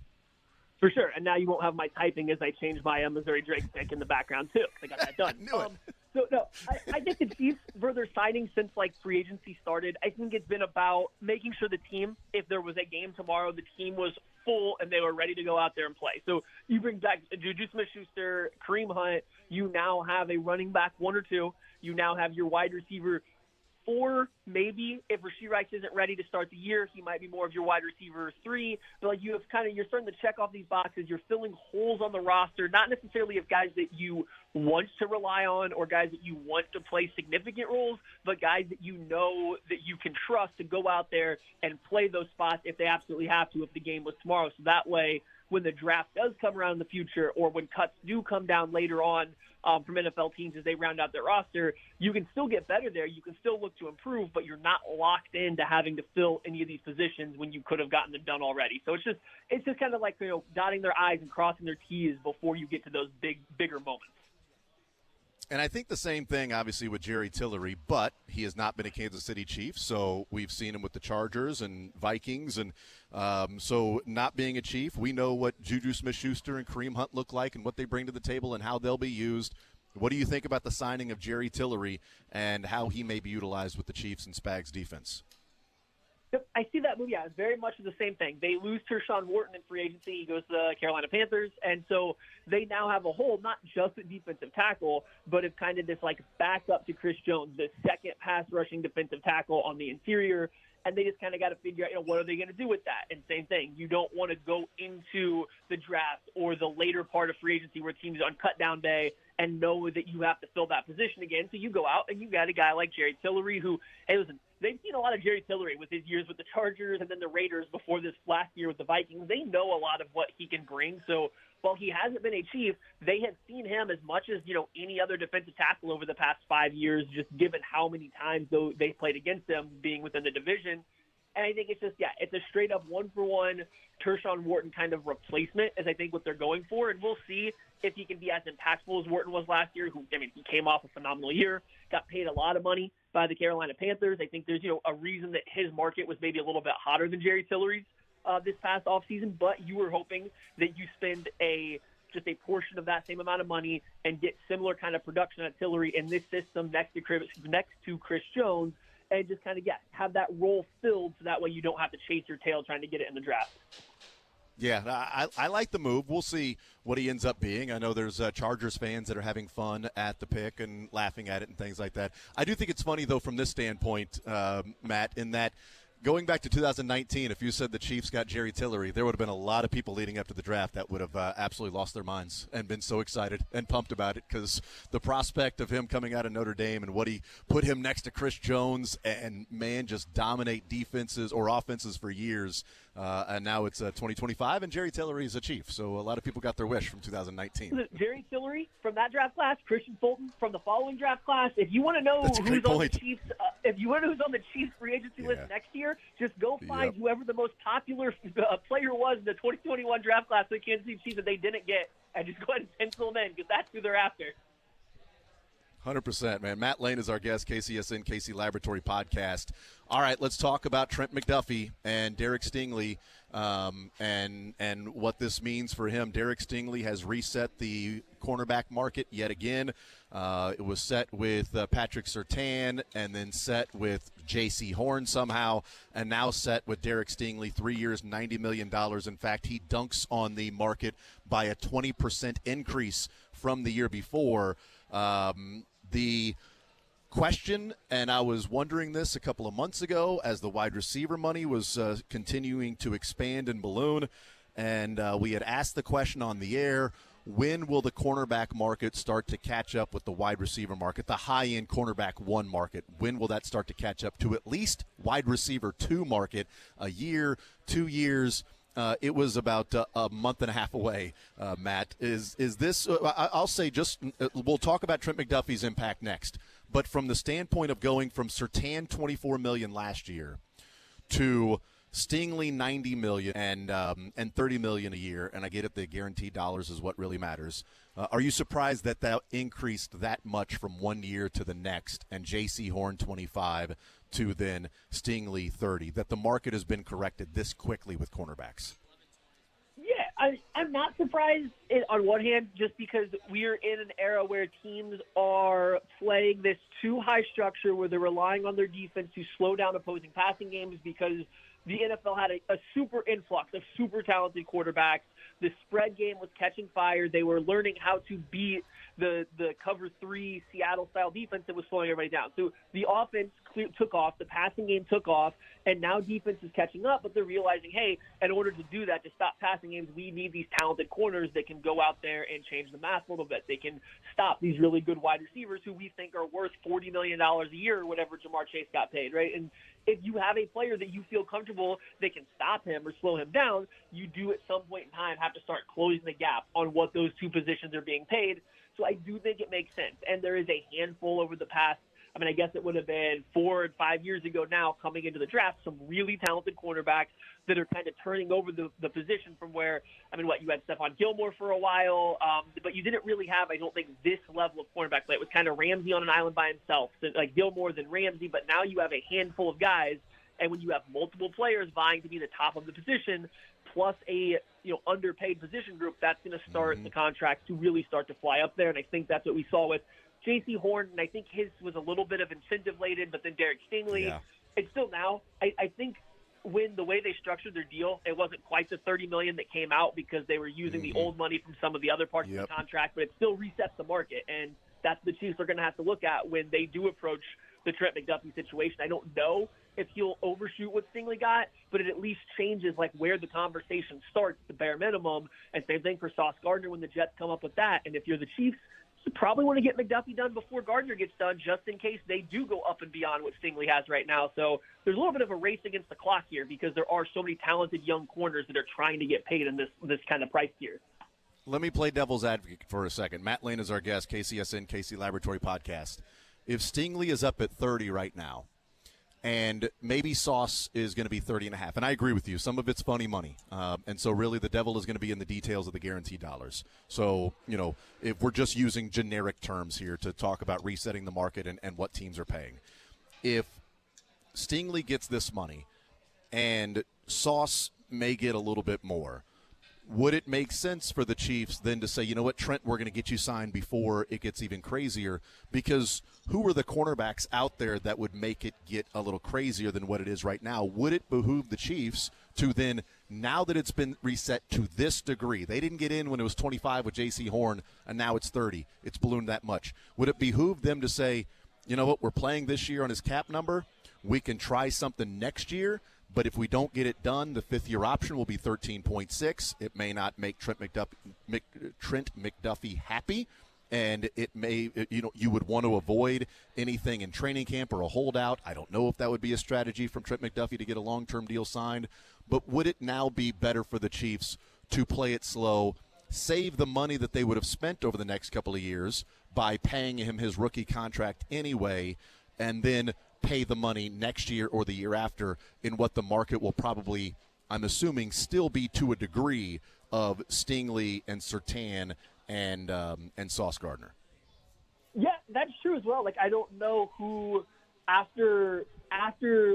For sure. And now you won't have my typing as I change my Missouri Drake pick in the background, too. I got that done. Knew it. So, no, I think the Chiefs, for their signing since, free agency started, I think it's been about making sure the team, if there was a game tomorrow, the team was full and they were ready to go out there and play. So you bring back Juju Smith-Schuster, Kareem Hunt. You now have a running back 1 or 2. You now have your wide receiver 4, maybe. If Rashee Rice isn't ready to start the year, he might be more of your wide receiver 3. But you're starting to check off these boxes. You're filling holes on the roster, not necessarily of guys that you want to rely on or guys that you want to play significant roles, but guys that you know that you can trust to go out there and play those spots if they absolutely have to, if the game was tomorrow. So that way, when the draft does come around in the future, or when cuts do come down later on from NFL teams as they round out their roster, you can still get better there. You can still look to improve, but you're not locked into having to fill any of these positions when you could have gotten them done already. So it's just kind of like, dotting their I's and crossing their T's before you get to those bigger moments. And I think the same thing, obviously, with Jerry Tillery, but he has not been a Kansas City Chief, so we've seen him with the Chargers and Vikings, and so not being a Chief, we know what Juju Smith-Schuster and Kareem Hunt look like and what they bring to the table and how they'll be used. What do you think about the signing of Jerry Tillery and how he may be utilized with the Chiefs and Spags' defense? I see that move. Yeah, it's very much the same thing. They lose Tershawn Wharton in free agency. He goes to the Carolina Panthers, and so they now have a hole, not just at defensive tackle, but it's kind of this backup to Chris Jones, the second pass rushing defensive tackle on the interior. And they just kind of got to figure out, what are they going to do with that? And same thing, you don't want to go into the draft or the later part of free agency where teams are on cut down day and know that you have to fill that position again. So you go out and you got a guy like Jerry Tillery who, hey, listen, they've seen a lot of Jerry Tillery with his years with the Chargers and then the Raiders before this last year with the Vikings. They know a lot of what he can bring. So while he hasn't been a Chief, they have seen him as much as, any other defensive tackle over the past 5 years, just given how many times they played against him being within the division. And I think it's just, it's a straight up 1-for-1 Tershawn Wharton kind of replacement is I think what they're going for. And we'll see if he can be as impactful as Wharton was last year, he came off a phenomenal year, got paid a lot of money by the Carolina Panthers. I think there's, a reason that his market was maybe a little bit hotter than Jerry Tillery's this past offseason, but you were hoping that you spend just a portion of that same amount of money and get similar kind of production at Tillery in this system next to Chris Jones, and just kind of, have that role filled so that way you don't have to chase your tail trying to get it in the draft. Yeah, I like the move. We'll see what he ends up being. I know there's Chargers fans that are having fun at the pick and laughing at it and things like that. I do think it's funny, though, from this standpoint, Matt, in that going back to 2019, if you said the Chiefs got Jerry Tillery, there would have been a lot of people leading up to the draft that would have absolutely lost their minds and been so excited and pumped about it, because the prospect of him coming out of Notre Dame and what he put him next to Chris Jones and, man, just dominate defenses or offenses for years. And now it's 2025, and Jerry Tillery is a Chief. So a lot of people got their wish from 2019. Jerry Tillery from that draft class, Christian Fulton from the following draft class. If you want to know who's on the Chiefs, free agency list next year, just go find whoever the most popular player was in the 2021 draft class for the Kansas City Chiefs that they didn't get, and just go ahead and pencil them in, because that's who they're after. 100%, man. Matt Lane is our guest, KCSN, KC Laboratory Podcast. All right, let's talk about Trent McDuffie and Derek Stingley and what this means for him. Derek Stingley has reset the cornerback market yet again. It was set with Patrick Surtain, and then set with J.C. Horn somehow, and now set with Derek Stingley, 3 years, $90 million. In fact, he dunks on the market by a 20% increase from the year before. The question, and I was wondering this a couple of months ago as the wide receiver money was continuing to expand and balloon, and we had asked the question on the air, when will the cornerback market start to catch up with the wide receiver market, the high-end cornerback 1 market? When will that start to catch up to at least wide receiver 2 market? A year, 2 years? It was about a month and a half away, Matt. Is this I'll say just we'll talk about Trent McDuffie's impact next. But from the standpoint of going from Surtain $24 million last year to Stingley $90 million and $30 million a year, and I get it, the guaranteed dollars is what really matters. Are you surprised that increased that much from 1 year to the next, and J.C. Horn 25 to then Stingley 30? That the market has been corrected this quickly with cornerbacks? Yeah, I'm not surprised on one hand, just because we are in an era where teams are playing this too high structure where they're relying on their defense to slow down opposing passing games, because the NFL had a super influx of super talented quarterbacks. The spread game was catching fire. They were learning how to beat the cover 3 Seattle-style defense that was slowing everybody down. So the offense took off, the passing game took off, and now defense is catching up, but they're realizing, hey, in order to do that, to stop passing games, we need these talented corners that can go out there and change the math a little bit. They can stop these really good wide receivers who we think are worth $40 million a year or whatever Jamar Chase got paid, right? And if you have a player that you feel comfortable that can stop him or slow him down, you do at some point in time have to start closing the gap on what those two positions are being paid. So I do think it makes sense. And there is a handful over the past, I guess it would have been 4 and 5 years ago now, coming into the draft, some really talented cornerbacks that are kind of turning over the position from where, you had Stephon Gilmore for a while, but you didn't really have, I don't think, this level of cornerback play. It was kind of Ramsey on an island by himself, so like Gilmore then Ramsey, but now you have a handful of guys, and when you have multiple players vying to be the top of the position, plus a underpaid position group, that's going to start the contracts to really start to fly up there, and I think that's what we saw with J.C. Horn, and I think his was a little bit of incentive-laden, but then Derek Stingley, it's still now. I think when the way they structured their deal, it wasn't quite the $30 million that came out because they were using the old money from some of the other parts of the contract, but it still resets the market, and that's the Chiefs are going to have to look at when they do approach the Trent McDuffie situation. I don't know if he'll overshoot what Stingley got, but it at least changes like where the conversation starts, the bare minimum, and same thing for Sauce Gardner when the Jets come up with that. And if you're the Chiefs, you probably want to get McDuffie done before Gardner gets done, just in case they do go up and beyond what Stingley has right now. So there's a little bit of a race against the clock here because there are so many talented young corners that are trying to get paid in this kind of price tier. Let me play devil's advocate for a second. Matt Lane is our guest, KCSN, KC Laboratory Podcast. If Stingley is up at 30 right now, and maybe Sauce is going to be 30 and a half. And I agree with you. Some of it's funny money. And so really the devil is going to be in the details of the guaranteed dollars. So, if we're just using generic terms here to talk about resetting the market and what teams are paying. If Stingley gets this money and Sauce may get a little bit more, would it make sense for the Chiefs then to say, you know what, Trent, we're going to get you signed before it gets even crazier? Because who are the cornerbacks out there that would make it get a little crazier than what it is right now? Would it behoove the Chiefs to then, now that it's been reset to this degree, they didn't get in when it was 25 with J.C. Horn, and now it's 30. It's ballooned that much. Would it behoove them to say, you know what, we're playing this year on his cap number. We can try something next year. But if we don't get it done, the fifth-year option will be 13.6. It may not make Trent McDuffie happy, and it may, you would want to avoid anything in training camp or a holdout. I don't know if that would be a strategy from Trent McDuffie to get a long-term deal signed. But would it now be better for the Chiefs to play it slow, save the money that they would have spent over the next couple of years by paying him his rookie contract anyway, and then pay the money next year or the year after in what the market will probably, I'm assuming, still be to a degree of Stingley and Surtain and Sauce Gardner? Yeah, that's true as well. Like, I don't know who after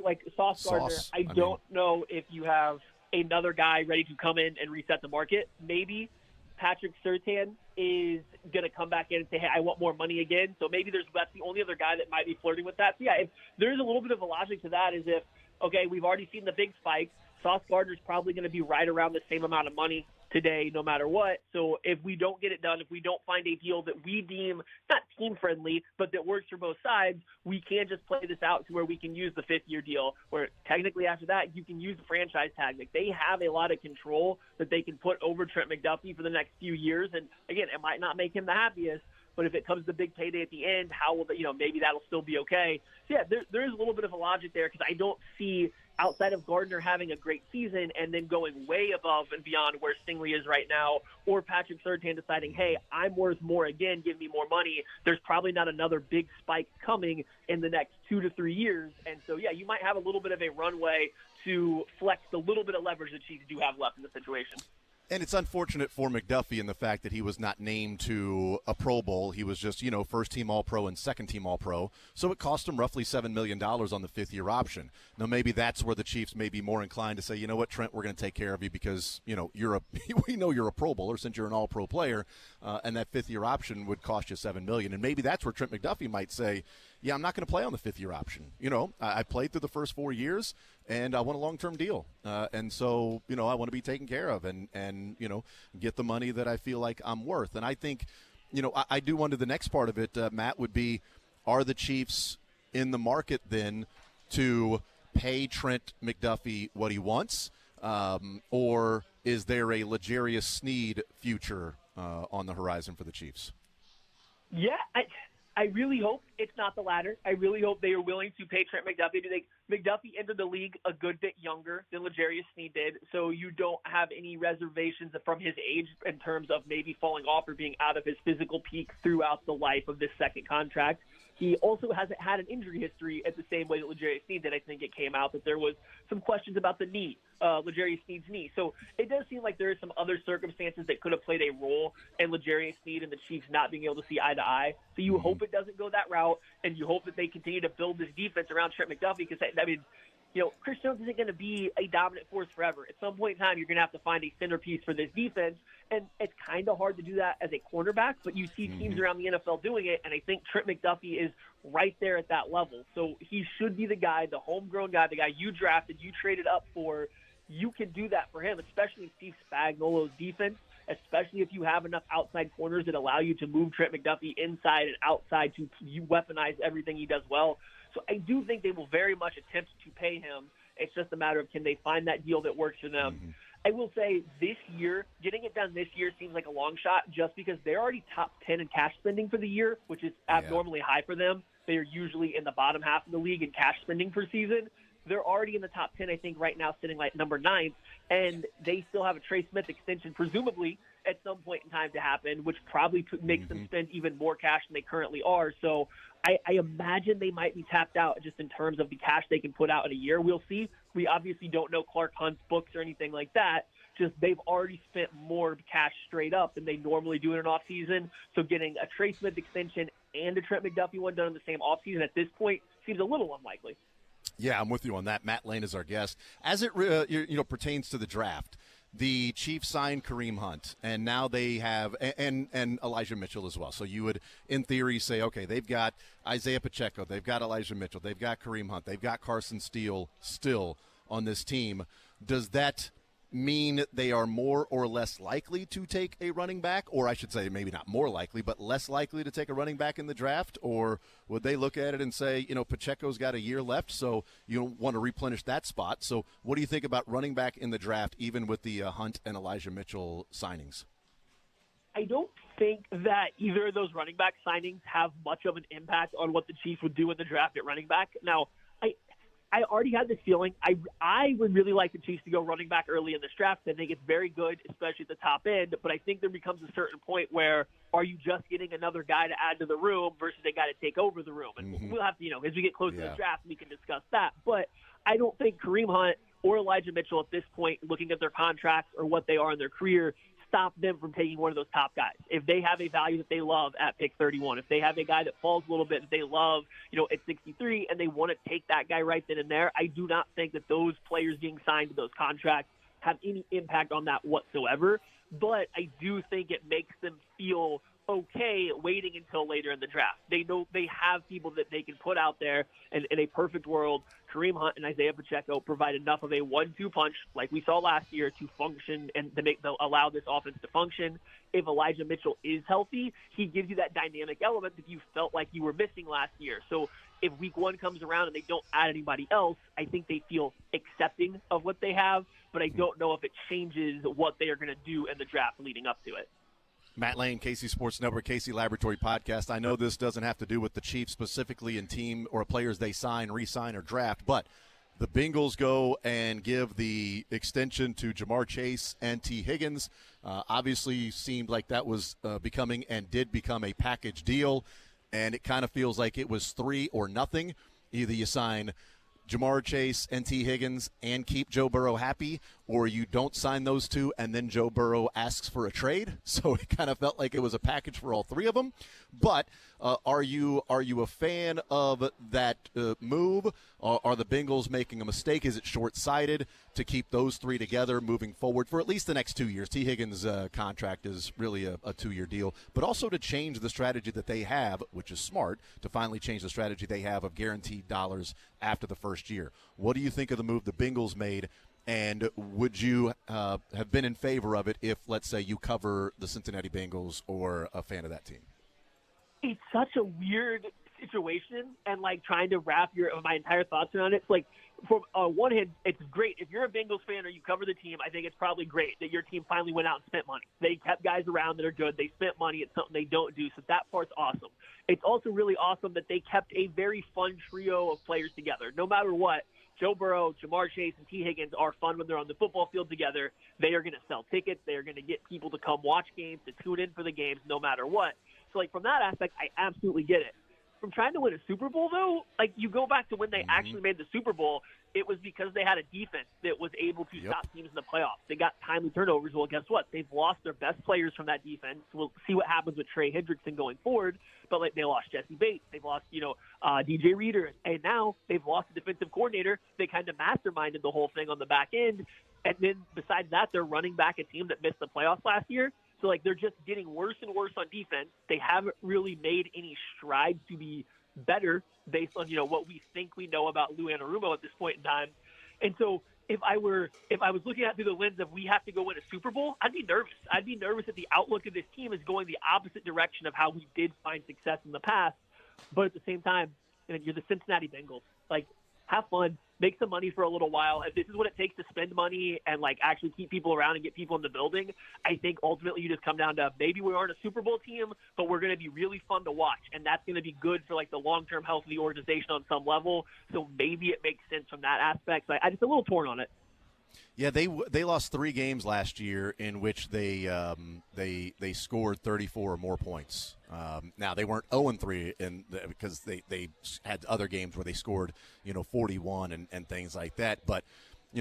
like Sauce Gardner. I don't know if you have another guy ready to come in and reset the market. Maybe Patrick Surtain is going to come back in and say, hey, I want more money again. So maybe that's the only other guy that might be flirting with that. So, yeah, if there's a little bit of a logic to that is if, okay, we've already seen the big spike. Sauce Gardner's probably going to be right around the same amount of money today no matter what. So if we don't get it done, if we don't find a deal that we deem not team-friendly, but that works for both sides, we can just play this out to where we can use the fifth-year deal, where technically after that you can use the franchise tag. Like, they have a lot of control that they can put over Trent McDuffie for the next few years. And, again, it might not make him the happiest, but if it comes to the big payday at the end, how will maybe that'll still be okay. So, yeah, there is a little bit of a logic there because I don't see, outside of Gardner having a great season and then going way above and beyond where Stingley is right now, or Patrick Surtain deciding, hey, I'm worth more again, give me more money, there's probably not another big spike coming in the next 2 to 3 years. And so, yeah, you might have a little bit of a runway to flex the little bit of leverage that Chiefs do have left in the situation. And it's unfortunate for McDuffie in the fact that he was not named to a Pro Bowl. He was just, first-team All-Pro and second-team All-Pro. So it cost him roughly $7 million on the fifth-year option. Now, maybe that's where the Chiefs may be more inclined to say, you know what, Trent, we're going to take care of you because, we know you're a Pro Bowler since you're an All-Pro player, and that fifth-year option would cost you $7 million. And maybe that's where Trent McDuffie might say, yeah, I'm not going to play on the fifth-year option. I played through the first 4 years, and I want a long-term deal. And so, I want to be taken care of and get the money that I feel like I'm worth. And I think, I do wonder the next part of it, Matt, would be, are the Chiefs in the market then to pay Trent McDuffie what he wants? Or is there a L'Jarius Sneed future on the horizon for the Chiefs? Yeah, I really hope it's not the latter. I really hope they are willing to pay Trent McDuffie. McDuffie entered the league a good bit younger than L'Jarius Sneed did, so you don't have any reservations from his age in terms of maybe falling off or being out of his physical peak throughout the life of this second contract. He also hasn't had an injury history at the same way that L'Jarius Sneed did. I think it came out that there was some questions about the knee, L'Jarius Sneed's knee. So it does seem like there are some other circumstances that could have played a role in L'Jarius Sneed and the Chiefs not being able to see eye to eye. So you hope it doesn't go that route, and you hope that they continue to build this defense around Trent McDuffie because, Chris Jones isn't going to be a dominant force forever. At some point in time, you're going to have to find a centerpiece for this defense, and it's kind of hard to do that as a cornerback, but you see teams around the NFL doing it, and I think Trent McDuffie is right there at that level. So he should be the guy, the homegrown guy, the guy you drafted, you traded up for. You can do that for him, especially in Steve Spagnuolo's defense, especially if you have enough outside corners that allow you to move Trent McDuffie inside and outside to weaponize everything he does well. So I do think they will very much attempt to pay him. It's just a matter of can they find that deal that works for them. I will say this year, getting it done this year seems like a long shot just because they're already top 10 in cash spending for the year, which is abnormally high for them. They are usually in the bottom half of the league in cash spending per season. They're already in the top 10, I think, right now, sitting like number 9, and they still have a Trey Smith extension, presumably, at some point in time to happen, which probably makes them spend even more cash than they currently are. So I imagine they might be tapped out just in terms of the cash they can put out in a year. We'll see. We obviously don't know Clark Hunt's books or anything like that. Just they've already spent more cash straight up than they normally do in an offseason. So getting a Trey Smith extension and a Trent McDuffie one done in the same offseason at this point seems a little unlikely. Yeah, I'm with you on that. Matt Lane is our guest. As it pertains to the draft, the Chiefs signed Kareem Hunt, and now they have and Elijah Mitchell as well. So you would, in theory, say, okay, they've got Isaiah Pacheco, they've got Elijah Mitchell, they've got Kareem Hunt, they've got Carson Steele still on this team. Does that mean they are more or less likely to take a running back? Or I should say maybe not more likely, but less likely to take a running back in the draft? Or would they look at it and say, Pacheco's got a year left, so you don't want to replenish that spot. So what do you think about running back in the draft, even with the Hunt and Elijah Mitchell signings? I don't think that either of those running back signings have much of an impact on what the Chiefs would do in the draft at running back. Now, I already had this feeling. I would really like the Chiefs to go running back early in this draft. I think it's very good, especially at the top end. But I think there becomes a certain point where are you just getting another guy to add to the room versus a guy to take over the room? And we'll have to, as we get closer to the draft, we can discuss that. But I don't think Kareem Hunt or Elijah Mitchell at this point, looking at their contracts or what they are in their career, stop them from taking one of those top guys. If they have a value that they love at pick 31, if they have a guy that falls a little bit that they love, at 63, and they want to take that guy right then and there, I do not think that those players being signed to those contracts have any impact on that whatsoever. But I do think it makes them feel okay waiting until later in the draft. They know they have people that they can put out there, and in a perfect world, Kareem Hunt and Isaiah Pacheco provide enough of a 1-2 punch like we saw last year to function and to allow this offense to function. If Elijah Mitchell is healthy, he gives you that dynamic element that you felt like you were missing last year. So if week 1 comes around and they don't add anybody else, I think they feel accepting of what they have, but I don't know if it changes what they are going to do in the draft leading up to it. Matt Lane, KC Sports Network, KC Laboratory Podcast. I know this doesn't have to do with the Chiefs specifically in team or players they sign, re-sign, or draft, but the Bengals go and give the extension to Jamar Chase and T. Higgins. Obviously seemed like that was becoming and did become a package deal, and it kind of feels like it was 3 or nothing. Either you sign Jamar Chase and T. Higgins and keep Joe Burrow happy, or you don't sign those two and then Joe Burrow asks for a trade. So it kind of felt like it was a package for all 3 of them. But are you a fan of that move? Are the Bengals making a mistake? Is it short-sighted to keep those 3 together moving forward for at least the next 2 years? T. Higgins' contract is really a 2-year deal, but also to change the strategy that they have, which is smart, to finally change the strategy they have of guaranteed dollars after the first year. What do you think of the move the Bengals made, and would you have been in favor of it if, let's say, you cover the Cincinnati Bengals or a fan of that team? It's such a weird situation, and like trying to wrap my entire thoughts around it. It's like, from one hand, it's great. If you're a Bengals fan or you cover the team, I think it's probably great that your team finally went out and spent money. They kept guys around that are good. They spent money. It's something they don't do, so that part's awesome. It's also really awesome that they kept a very fun trio of players together. No matter what, Joe Burrow, Jamar Chase, and T. Higgins are fun when they're on the football field together. They are going to sell tickets. They are going to get people to come watch games, to tune in for the games no matter what. So, like, from that aspect, I absolutely get it. From trying to win a Super Bowl, though, like, you go back to when they actually made the Super Bowl, it was because they had a defense that was able to stop teams in the playoffs. They got timely turnovers. Well, guess what? They've lost their best players from that defense. We'll see what happens with Trey Hendrickson going forward. But, like, they lost Jesse Bates. They've lost, DJ Reader. And now they've lost a defensive coordinator. They kind of masterminded the whole thing on the back end. And then besides that, they're running back a team that missed the playoffs last year. So, like, they're just getting worse and worse on defense. They haven't really made any strides to be better based on, what we think we know about Lou Anarumo at this point in time. And so if I was looking at through the lens of we have to go win a Super Bowl, I'd be nervous. I'd be nervous that the outlook of this team is going the opposite direction of how we did find success in the past. But at the same time, you're the Cincinnati Bengals. Like, have fun, make some money for a little while. If this is what it takes to spend money and, like, actually keep people around and get people in the building, I think ultimately you just come down to maybe we aren't a Super Bowl team, but we're going to be really fun to watch, and that's going to be good for, like, the long-term health of the organization on some level. So maybe it makes sense from that aspect. So I'm just a little torn on it. Yeah, they lost 3 games last year in which they scored 34 or more points. Now they weren't 0-3 because they had other games where they scored 41 and things like that. But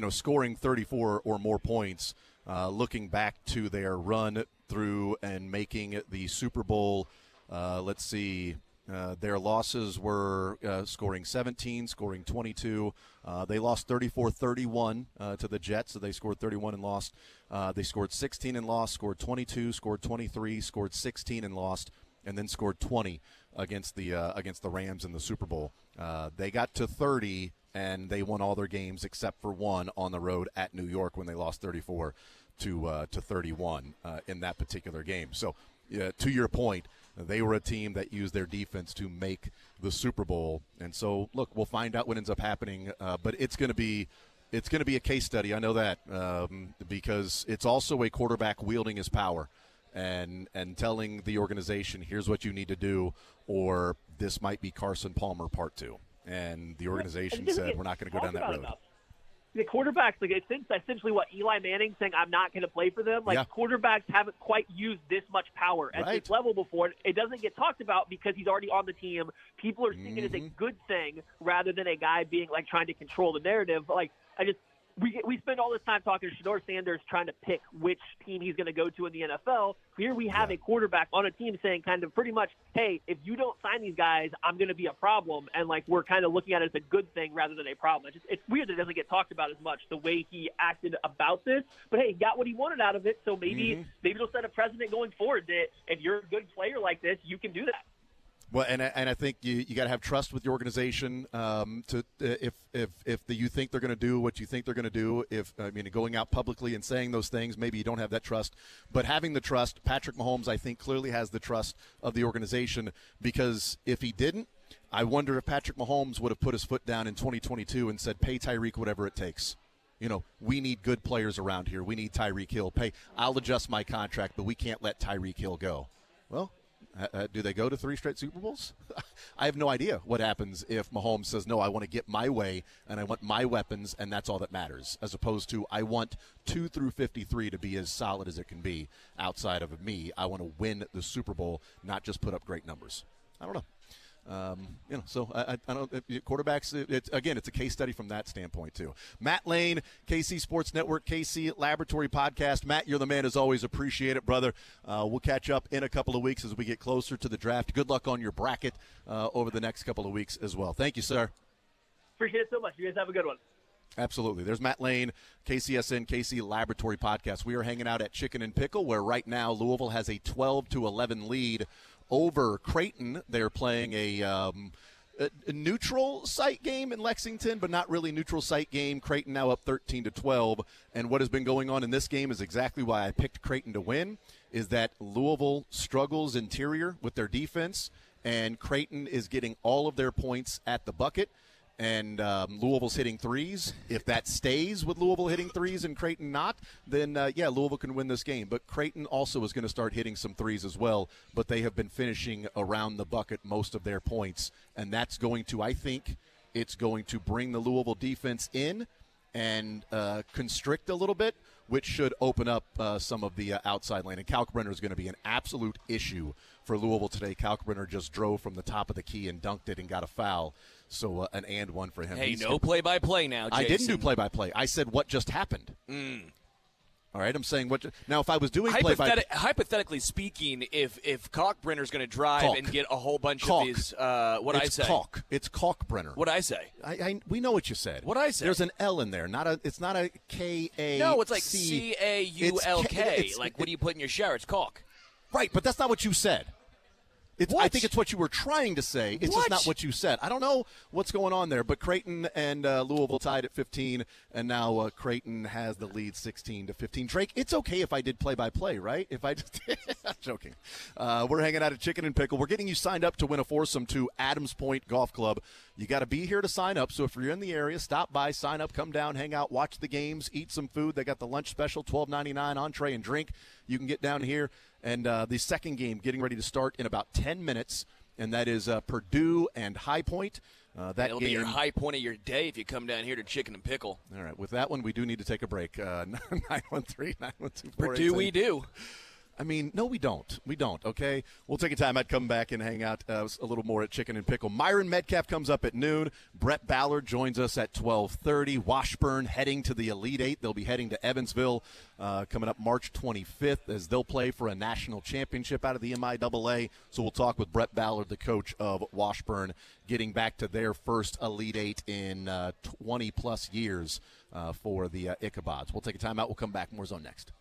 scoring 34 or more points, looking back to their run through and making the Super Bowl. Let's see. Their losses were scoring 17, scoring 22. They lost 34-31 to the Jets, so they scored 31 and lost. They scored 16 and lost, scored 22, scored 23, scored 16 and lost, and then scored 20 against the Rams in the Super Bowl. They got to 30, and they won all their games except for one on the road at New York when they lost 34 to 31 in that particular game. So, to your point, they were a team that used their defense to make the Super Bowl. And so, look, we'll find out what ends up happening. But it's going to be a case study. I know that because it's also a quarterback wielding his power and telling the organization, here's what you need to do, or this might be Carson Palmer Part 2. And the organization said, we're not going to go down that road. The quarterbacks, like, it's essentially what Eli Manning saying, I'm not going to play for them. Like, quarterbacks haven't quite used this much power at this level before. It doesn't get talked about because he's already on the team. People are seeing it as a good thing rather than a guy being, like, trying to control the narrative. Like, we spend all this time talking to Shedeur Sanders trying to pick which team he's going to go to in the NFL. Here we have a quarterback on a team saying kind of pretty much, hey, if you don't sign these guys, I'm going to be a problem. And, like, we're kind of looking at it as a good thing rather than a problem. It's weird that it doesn't get talked about as much, the way he acted about this. But, hey, he got what he wanted out of it, so maybe it'll set a precedent going forward that if you're a good player like this, you can do that. Well, and I think you got to have trust with the organization. If you think they're going to do what you think they're going to do, going out publicly and saying those things, maybe you don't have that trust. But having the trust, Patrick Mahomes, I think, clearly has the trust of the organization, because if he didn't, I wonder if Patrick Mahomes would have put his foot down in 2022 and said, "Pay Tyreek whatever it takes. We need good players around here. We need Tyreek Hill. I'll adjust my contract, but we can't let Tyreek Hill go." Well. Do they go to 3 straight Super Bowls? I have no idea what happens if Mahomes says, no, I want to get my way and I want my weapons, and that's all that matters, as opposed to I want 2 through 53 to be as solid as it can be outside of me. I want to win the Super Bowl, not just put up great numbers. I don't know. So I don't. Quarterbacks. It's a case study from that standpoint too. Matt Lane, KC Sports Network, KC Laboratory Podcast. Matt, you're the man as always. Appreciate it, brother. We'll catch up in a couple of weeks as we get closer to the draft. Good luck on your bracket over the next couple of weeks as well. Thank you, sir. Appreciate it so much. You guys have a good one. Absolutely. There's Matt Lane, KCSN, KC Laboratory Podcast. We are hanging out at Chicken N Pickle, where right now Louisville has a 12-11 lead over Creighton. They're playing a neutral site game in Lexington, but not really neutral site game. Creighton now up 13-12. And what has been going on in this game is exactly why I picked Creighton to win, is that Louisville struggles interior with their defense, and Creighton is getting all of their points at the bucket. And Louisville's hitting threes. If that stays with Louisville hitting threes and Creighton not, then, Louisville can win this game. But Creighton also is going to start hitting some threes as well. But they have been finishing around the bucket most of their points. And that's going to, I think, it's going to bring the Louisville defense in and constrict a little bit, which should open up some of the outside lane. And Kalkbrenner is going to be an absolute issue for Louisville today. Kalkbrenner just drove from the top of the key and dunked it and got a foul. So an and one for him. Hey, no play-by-play now, Jason. I didn't do play-by-play. I said what just happened. All right, I'm saying what. Now, if I was doing play-by-play. Hypothetically speaking, if Kalkbrenner's going to drive and get a whole bunch of these, I say? It's Kalkbrenner. What'd I say? We know what you said. What'd I say? There's an L in there. It's not a K-A-C. No, it's like C-A-U-L-K. Like, what do you put in your shower? It's caulk. Right, but that's not what you said. I think it's what you were trying to say. It's just not what you said. I don't know what's going on there, but Creighton and Louisville tied at 15, and now Creighton has the lead 16-15. Drake, it's okay if I did play-by-play, right? If I just – I'm joking. We're hanging out at Chicken N Pickle. We're getting you signed up to win a foursome to Adams Point Golf Club. You got to be here to sign up, so if you're in the area, stop by, sign up, come down, hang out, watch the games, eat some food. They got the lunch special, $12.99 entree and drink. You can get down here. And the second game getting ready to start in about 10 minutes, and that is Purdue and High Point. It'll be your high point of your day if you come down here to Chicken N Pickle. All right, with that one, we do need to take a break. 913-912-48. Purdue, we do. I mean, no, we don't. We don't, okay? We'll take a time. I'd come back and hang out a little more at Chicken N Pickle. Myron Metcalf comes up at noon. Brett Ballard joins us at 12:30. Washburn heading to the Elite Eight. They'll be heading to Evansville coming up March 25th as they'll play for a national championship out of the MIAA. So we'll talk with Brett Ballard, the coach of Washburn, getting back to their first Elite Eight in 20-plus years for the Ichabods. We'll take a time out. We'll come back. More Zone next.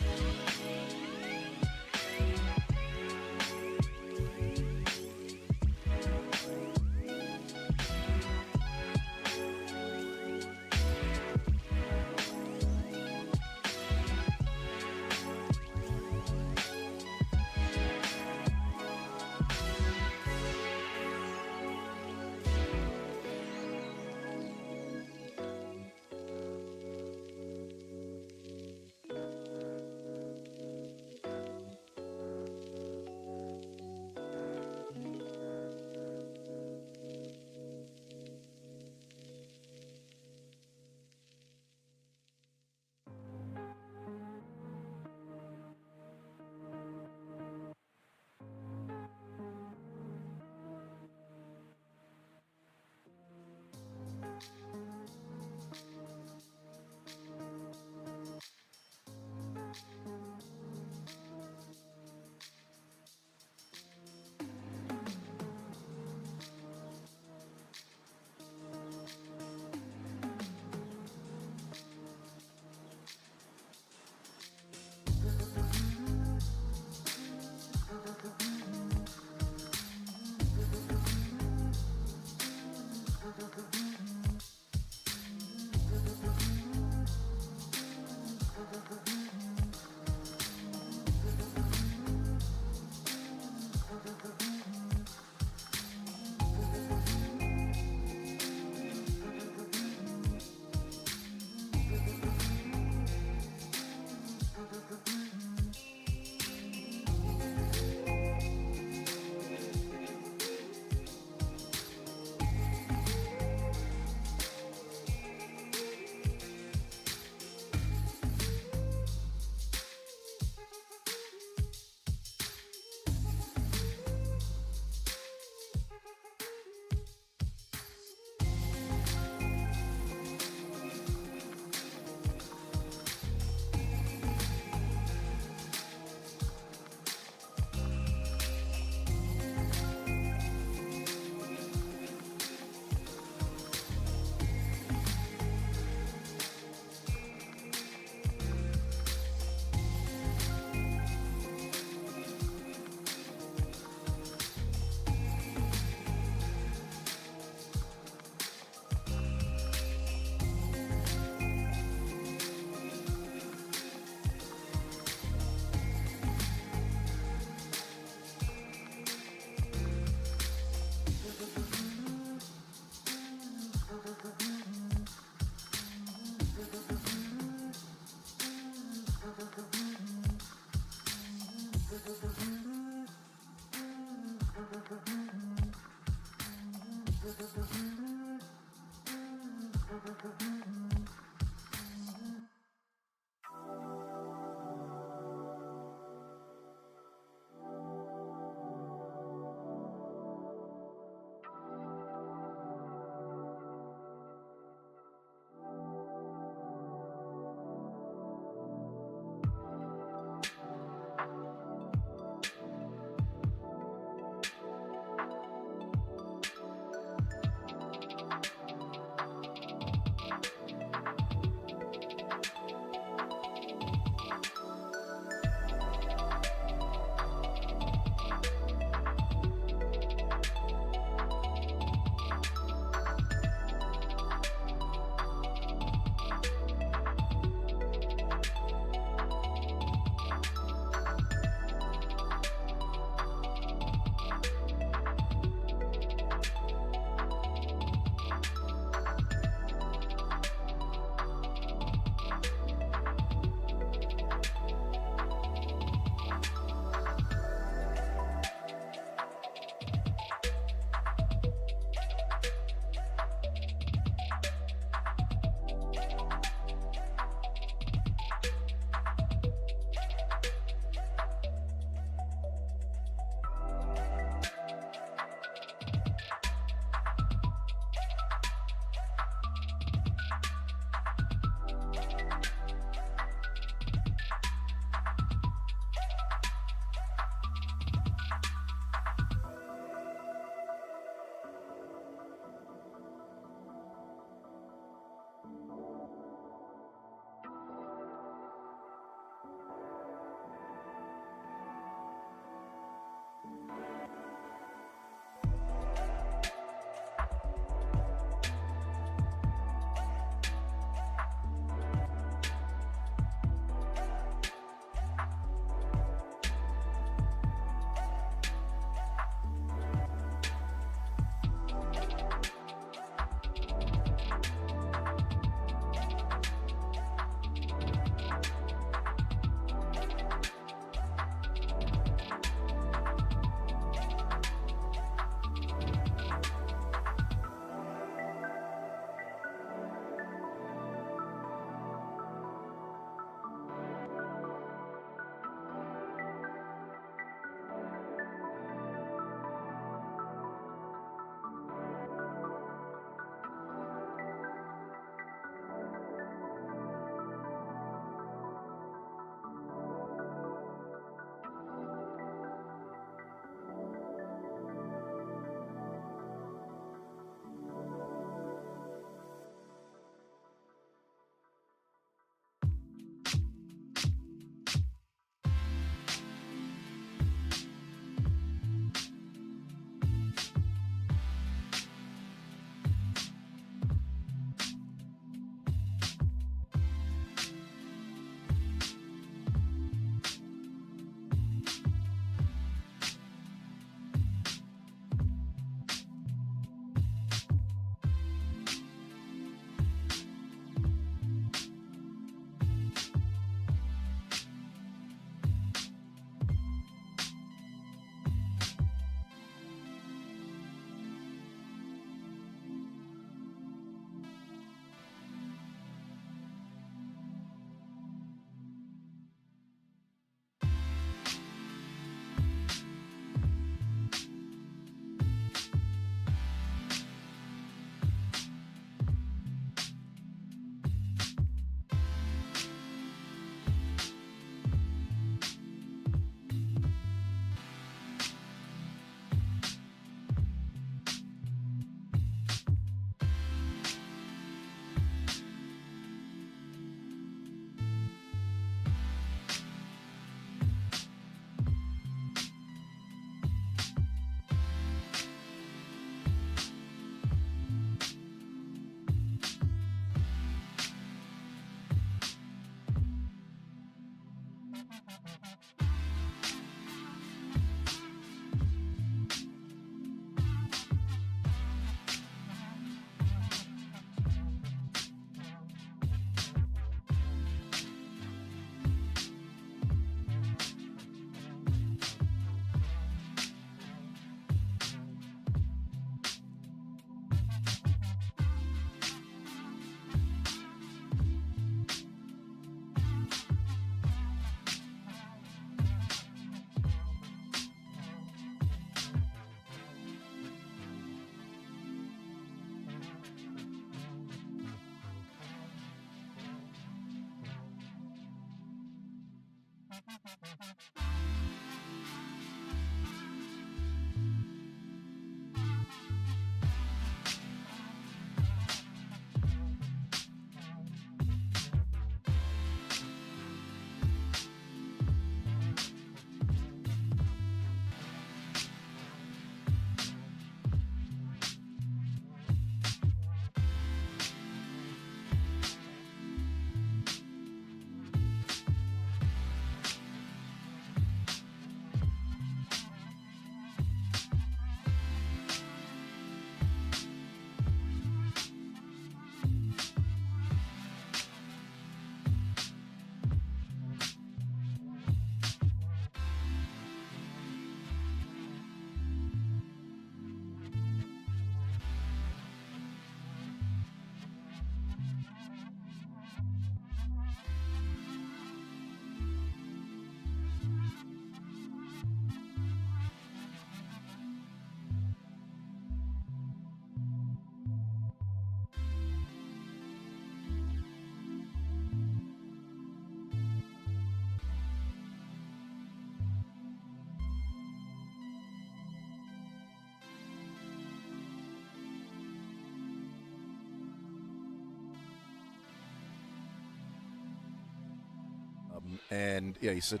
And yeah, he said,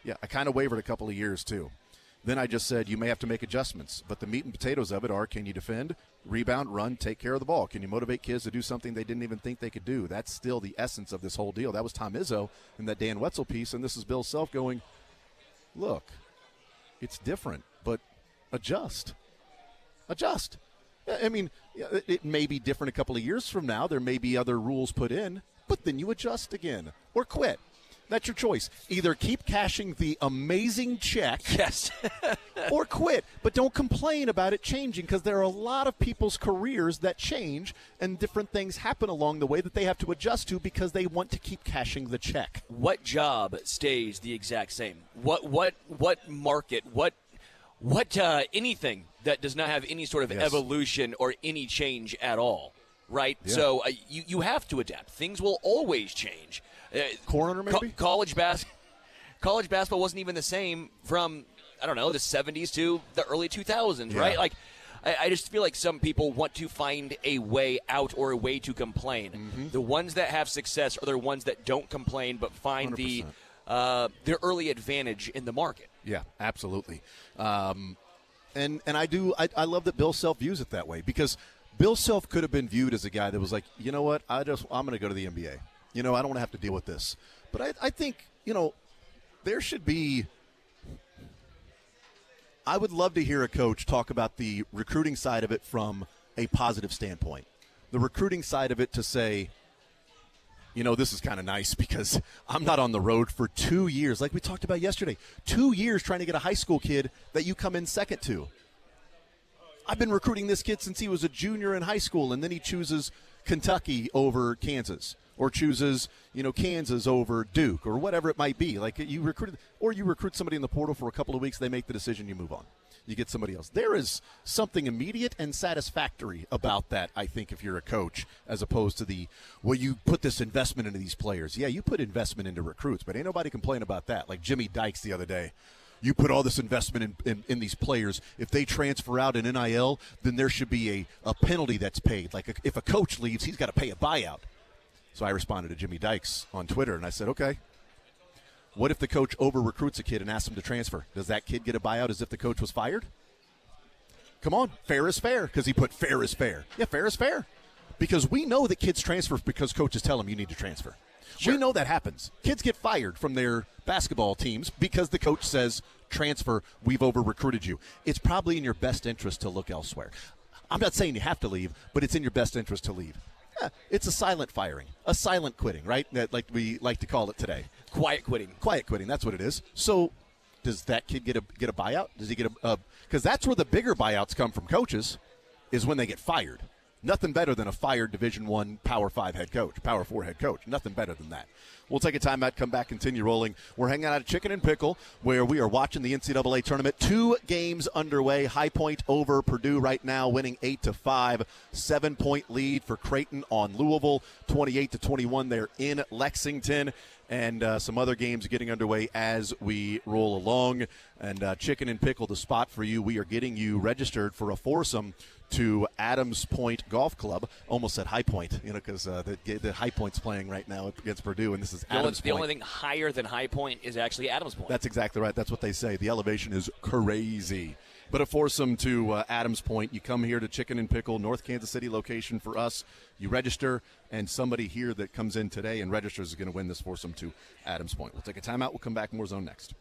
yeah, I kind of wavered a couple of years too. Then I just said, you may have to make adjustments, but the meat and potatoes of it are, can you defend, rebound, run, take care of the ball? Can you motivate kids to do something they didn't even think they could do? That's still the essence of this whole deal. That was Tom Izzo in that Dan Wetzel piece, and this is Bill Self going, look, it's different, but adjust. Adjust. I mean, it may be different a couple of years from now. There may be other rules put in, but then you adjust again or quit. That's your choice. Either keep cashing the amazing check Yes. or quit. But don't complain about it changing, because there are a lot of people's careers that change and different things happen along the way that they have to adjust to because they want to keep cashing the check. What job stays the exact same? What market? What anything that does not have any sort of evolution or any change at all, right? Yeah. So you have to adapt. Things will always change. Coroner, maybe? College basketball wasn't even the same from, I don't know, the 70s to the early 2000s, right? Like, I just feel like some people want to find a way out or a way to complain. Mm-hmm. The ones that have success are the ones that don't complain but find 100%. Their early advantage in the market. Yeah, absolutely. And I love that Bill Self views it that way, because Bill Self could have been viewed as a guy that was like, you know what, I'm going to go to the NBA. I don't want to have to deal with this. But I think, there should be – I would love to hear a coach talk about the recruiting side of it from a positive standpoint. The recruiting side of it to say, this is kind of nice because I'm not on the road for 2 years, like we talked about yesterday. 2 years trying to get a high school kid that you come in second to. I've been recruiting this kid since he was a junior in high school, and then he chooses Kentucky over Kansas, or chooses, Kansas over Duke, or whatever it might be. Like you recruit somebody in the portal for a couple of weeks, they make the decision, you move on. You get somebody else. There is something immediate and satisfactory about that, I think, if you're a coach, as opposed to you put this investment into these players. Yeah, you put investment into recruits, but ain't nobody complain about that. Like Jimmy Dykes the other day. You put all this investment in these players. If they transfer out in NIL, then there should be a penalty that's paid. Like if a coach leaves, he's got to pay a buyout. So I responded to Jimmy Dykes on Twitter, and I said, okay, what if the coach over-recruits a kid and asks him to transfer? Does that kid get a buyout as if the coach was fired? Come on, fair is fair, because he put fair is fair. Yeah, fair is fair. Because we know that kids transfer because coaches tell them you need to transfer. Sure. We know that happens. Kids get fired from their basketball teams because the coach says, transfer, we've over-recruited you. It's probably in your best interest to look elsewhere. I'm not saying you have to leave, but it's in your best interest to leave. Yeah, it's a silent firing, a silent quitting, right? Like we like to call it today. Quiet quitting. Quiet quitting, that's what it is. So does that kid get a buyout? Does he get because that's where the bigger buyouts come from coaches, is when they get fired. Nothing better than a fired Division I Power 5 head coach, Power 4 head coach. Nothing better than that. We'll take a timeout, come back, continue rolling. We're hanging out at Chicken N Pickle, where we are watching the NCAA tournament. 2 games underway. High Point over Purdue right now, winning 8-5. 7-point lead for Creighton on Louisville. 28-21 there in Lexington. And some other games getting underway as we roll along. And Chicken N Pickle, the spot for you. We are getting you registered for a foursome to Adams Point Golf Club. Almost said High Point, because the High Point's playing right now against Purdue, and this is Adams Point. The only thing higher than High Point is actually Adams Point. That's exactly right. That's what they say. The elevation is crazy. But a foursome to Adams Point. You come here to Chicken N Pickle, North Kansas City location for us. You register, and somebody here that comes in today and registers is going to win this foursome to Adams Point. We'll take a timeout. We'll come back. More Zone next.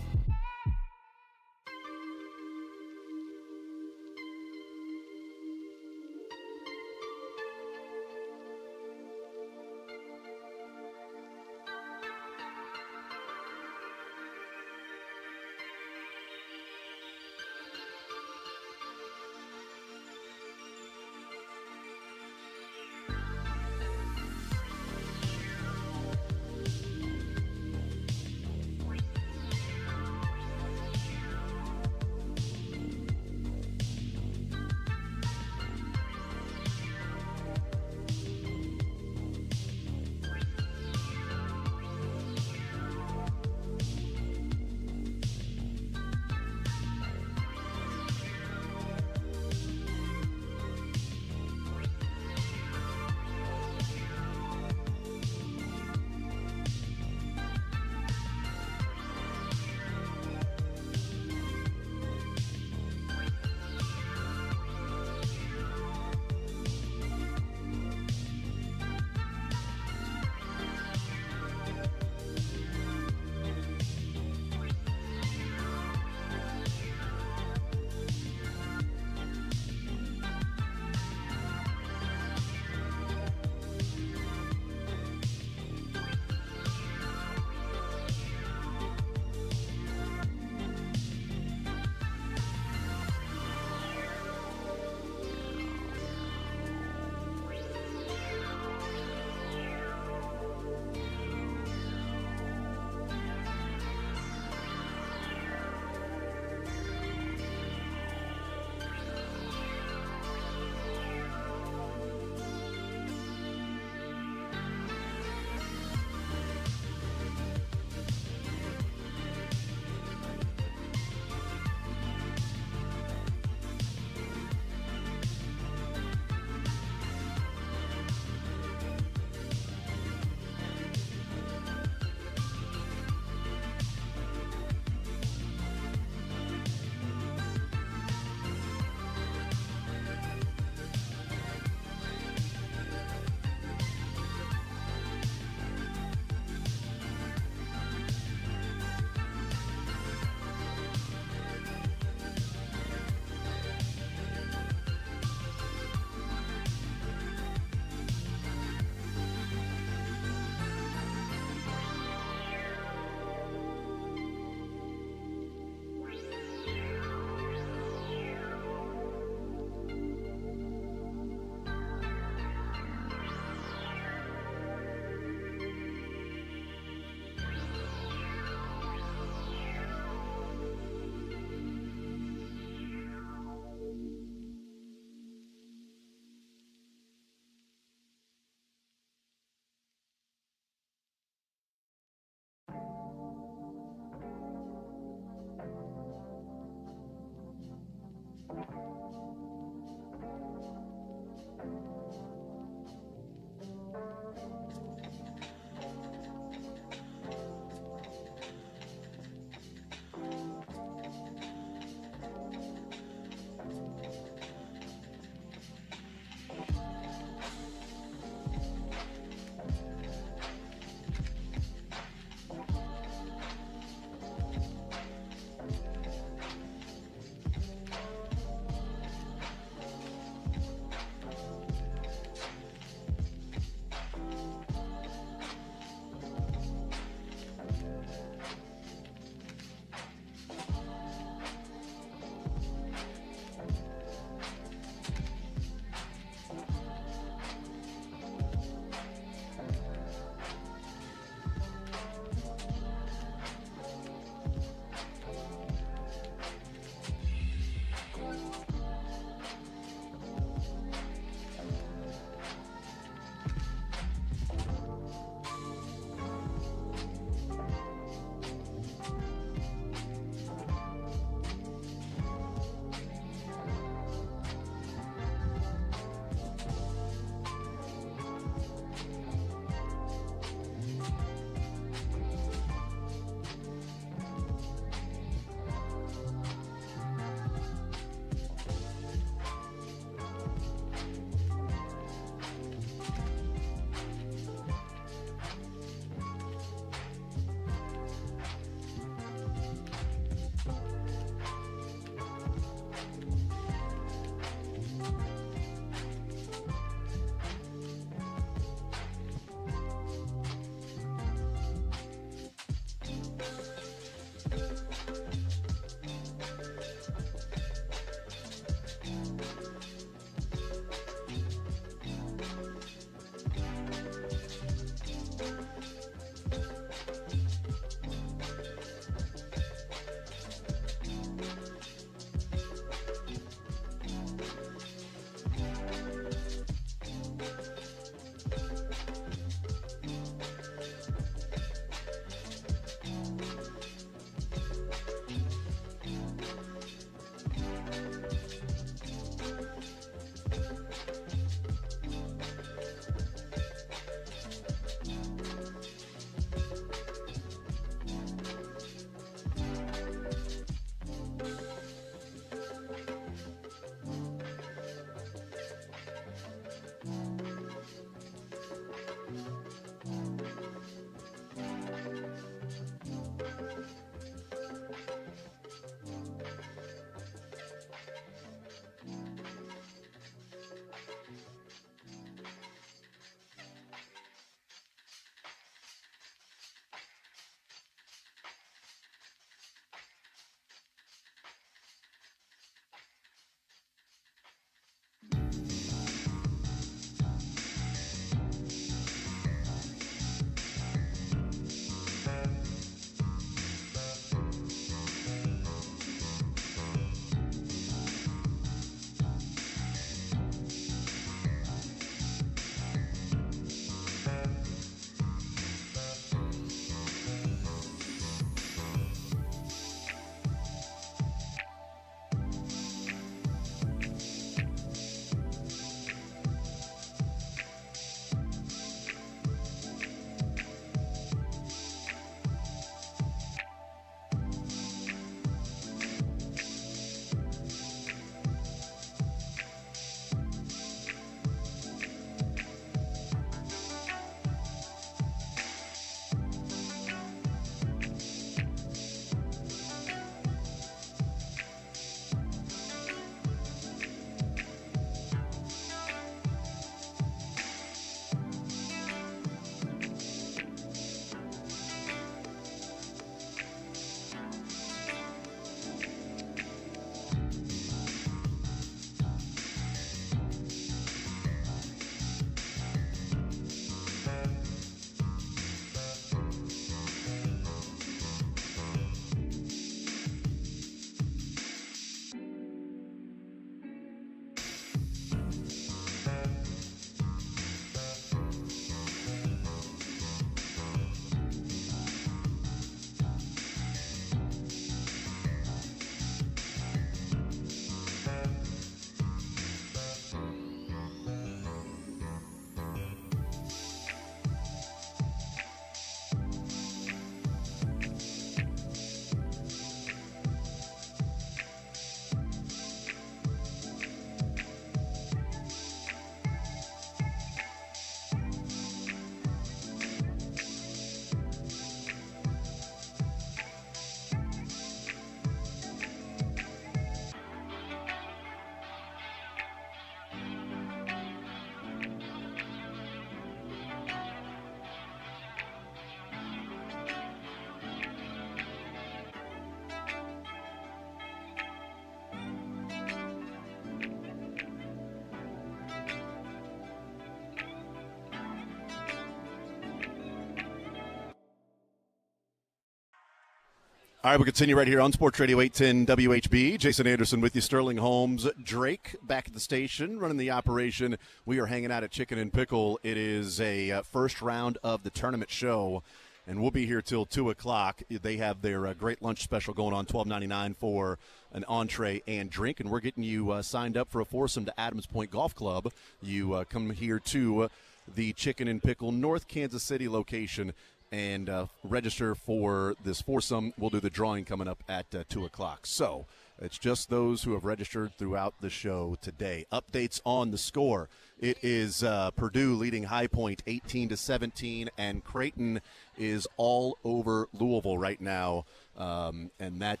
All right, we'll continue right here on Sports Radio 810 WHB. Jason Anderson with you, Sterling Holmes, Drake back at the station, running the operation. We are hanging out at Chicken N Pickle. It is a first round of the tournament show, and we'll be here till 2 o'clock. They have their great lunch special going on, $12.99 for an entree and drink, and we're getting you signed up for a foursome to Adams Point Golf Club. You come here to the Chicken N Pickle North Kansas City location and register for this foursome. We'll do the drawing coming up at 2 o'clock. So it's just those who have registered throughout the show today. Updates on the score. It is Purdue leading High Point 18-17, and Creighton is all over Louisville right now. And that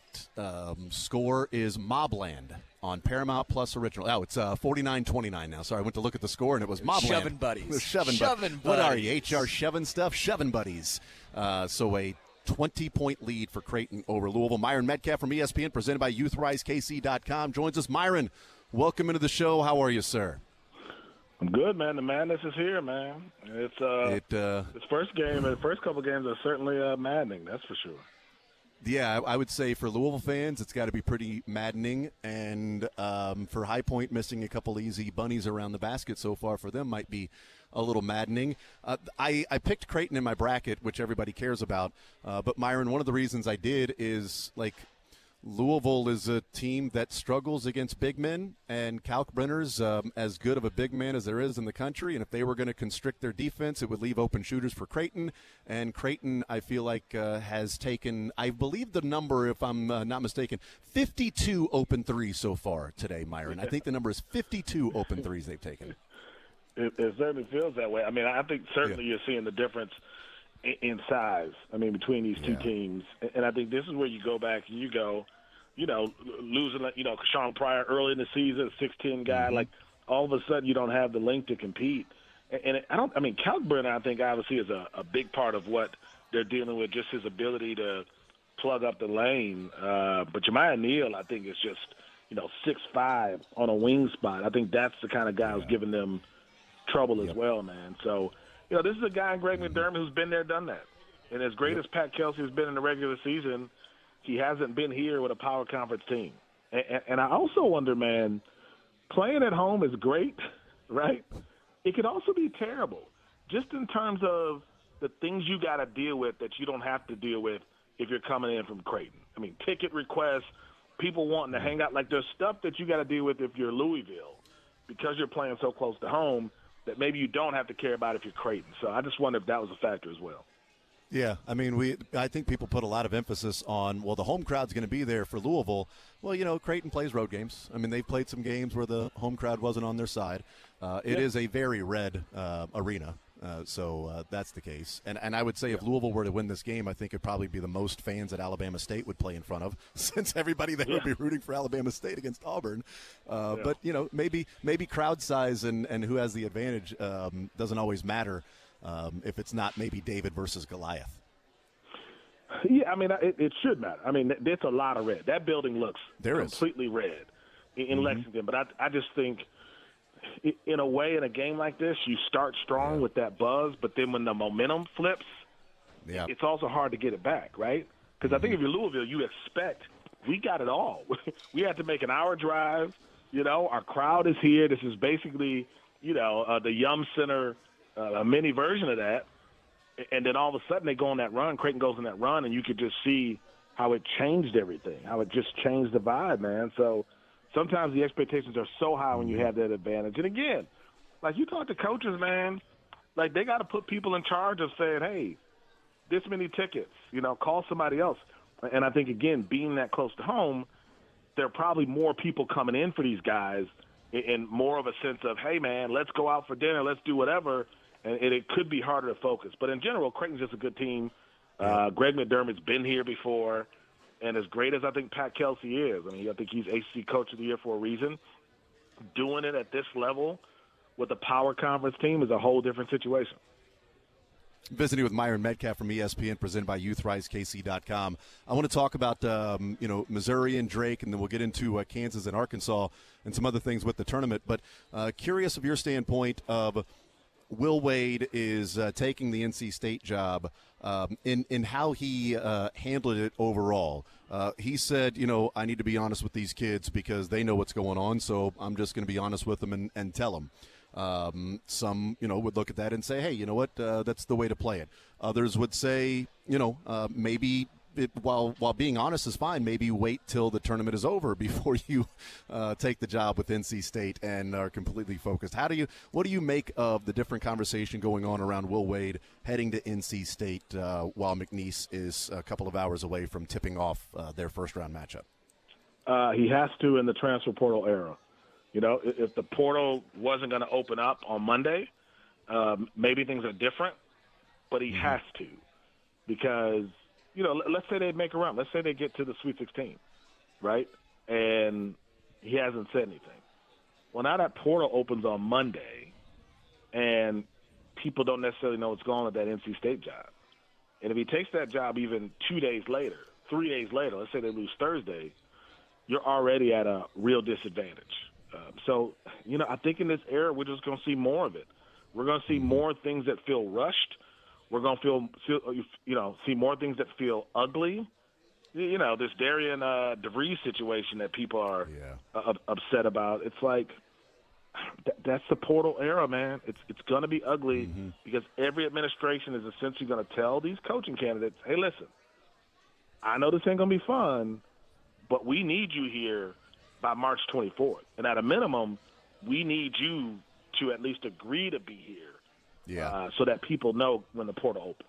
score is Mobland on Paramount Plus Original. Oh, it's 49-29 now. Sorry, I went to look at the score, and it was Mobland. Shovin' buddies. Shovin' buddies. What are you, HR Shovin' stuff? Shovin' buddies. So a 20-point lead for Creighton over Louisville. Myron Metcalf from ESPN, presented by YouthRiseKC.com, joins us. Myron, welcome into the show. How are you, sir? I'm good, man. The madness is here, man. It's this first game, the first couple games are certainly maddening. That's for sure. Yeah, I would say for Louisville fans, it's got to be pretty maddening. And for High Point, missing a couple easy bunnies around the basket so far for them might be a little maddening. I picked Creighton in my bracket, which everybody cares about. But, Myron, one of the reasons I did is, like, Louisville is a team that struggles against big men, and Kalkbrenner's as good of a big man as there is in the country. And if they were going to constrict their defense, it would leave open shooters for Creighton. And Creighton, I feel like, has taken, I believe the number, if I'm not mistaken, 52 open threes so far today, Myron. I think the number is 52 open threes they've taken. It certainly feels that way. I mean, I think certainly you're seeing the difference in size, between these two teams. And I think this is where you go back and you go, losing, Sean Pryor early in the season, a 6'10" guy, like all of a sudden you don't have the length to compete. And Kalkbrenner, I think, obviously is a big part of what they're dealing with, just his ability to plug up the lane. But Jemiah Neal, I think, is just, 6'5" on a wing spot. I think that's the kind of guy who's giving them trouble as well, man. So, this is a guy in Greg McDermott who's been there, done that. And as great as Pat Kelsey has been in the regular season, he hasn't been here with a power conference team. And I also wonder, man, playing at home is great, right? It could also be terrible, just in terms of the things you got to deal with that you don't have to deal with if you're coming in from Creighton. I mean, ticket requests, people wanting to hang out. Like, there's stuff that you got to deal with if you're Louisville because you're playing so close to home that maybe you don't have to care about if you're Creighton. So I just wonder if that was a factor as well. Yeah, I think people put a lot of emphasis on, well, the home crowd's going to be there for Louisville. Well, Creighton plays road games. I mean, they've played some games where the home crowd wasn't on their side. It is a very red arena, so that's the case. And I would say if Louisville were to win this game, I think it'd probably be the most fans that Alabama State would play in front of, since everybody there would be rooting for Alabama State against Auburn. But, maybe crowd size and who has the advantage doesn't always matter. If it's not maybe David versus Goliath. Yeah, it should matter. It's a lot of red. That building looks completely red in Lexington. But I just think, in a way, in a game like this, you start strong with that buzz, but then when the momentum flips, it's also hard to get it back, right? Because I think if you're Louisville, you expect we got it all. We had to make an hour drive. Our crowd is here. This is basically, the Yum Center a mini version of that, and then all of a sudden they go on that run. Creighton goes on that run, and you could just see how it changed everything, how it just changed the vibe, man. So sometimes the expectations are so high when you have that advantage. And again, like you talk to coaches, man, like they got to put people in charge of saying, hey, this many tickets, call somebody else. And I think, again, being that close to home, there are probably more people coming in for these guys in more of a sense of, hey, man, let's go out for dinner, let's do whatever. And it could be harder to focus. But in general, Creighton's just a good team. Greg McDermott's been here before. And as great as I think Pat Kelsey is, I think he's ACC Coach of the Year for a reason. Doing it at this level with a power conference team is a whole different situation. Visiting with Myron Metcalf from ESPN, presented by YouthRiseKC.com. I want to talk about, Missouri and Drake, and then we'll get into Kansas and Arkansas and some other things with the tournament. But curious of your standpoint of Will Wade is taking the NC State job, in how he handled it overall. He said, I need to be honest with these kids because they know what's going on, so I'm just going to be honest with them and tell them. Some, would look at that and say, hey, you know what, that's the way to play it. Others would say, maybe while being honest is fine, maybe wait till the tournament is over before you take the job with NC State and are completely focused. What do you make of the different conversation going on around Will Wade heading to NC State while McNeese is a couple of hours away from tipping off their first-round matchup? He has to in the transfer portal era. If the portal wasn't going to open up on Monday, maybe things are different, but he has to because, let's say they make a run. Let's say they get to the Sweet 16, right? And he hasn't said anything. Well, now that portal opens on Monday and people don't necessarily know what's going on with that NC State job. And if he takes that job even 2 days later, 3 days later, let's say they lose Thursday, you're already at a real disadvantage. So, I think in this era, we're just going to see more of it. We're going to see more things that feel rushed. We're going to see more things that feel ugly. This Darian DeVries situation that people are upset about. It's like that's the portal era, man. It's going to be ugly because every administration is essentially going to tell these coaching candidates, hey, listen, I know this ain't going to be fun, but we need you here by March 24th. And at a minimum, we need you to at least agree to be here so that people know when the portal opens.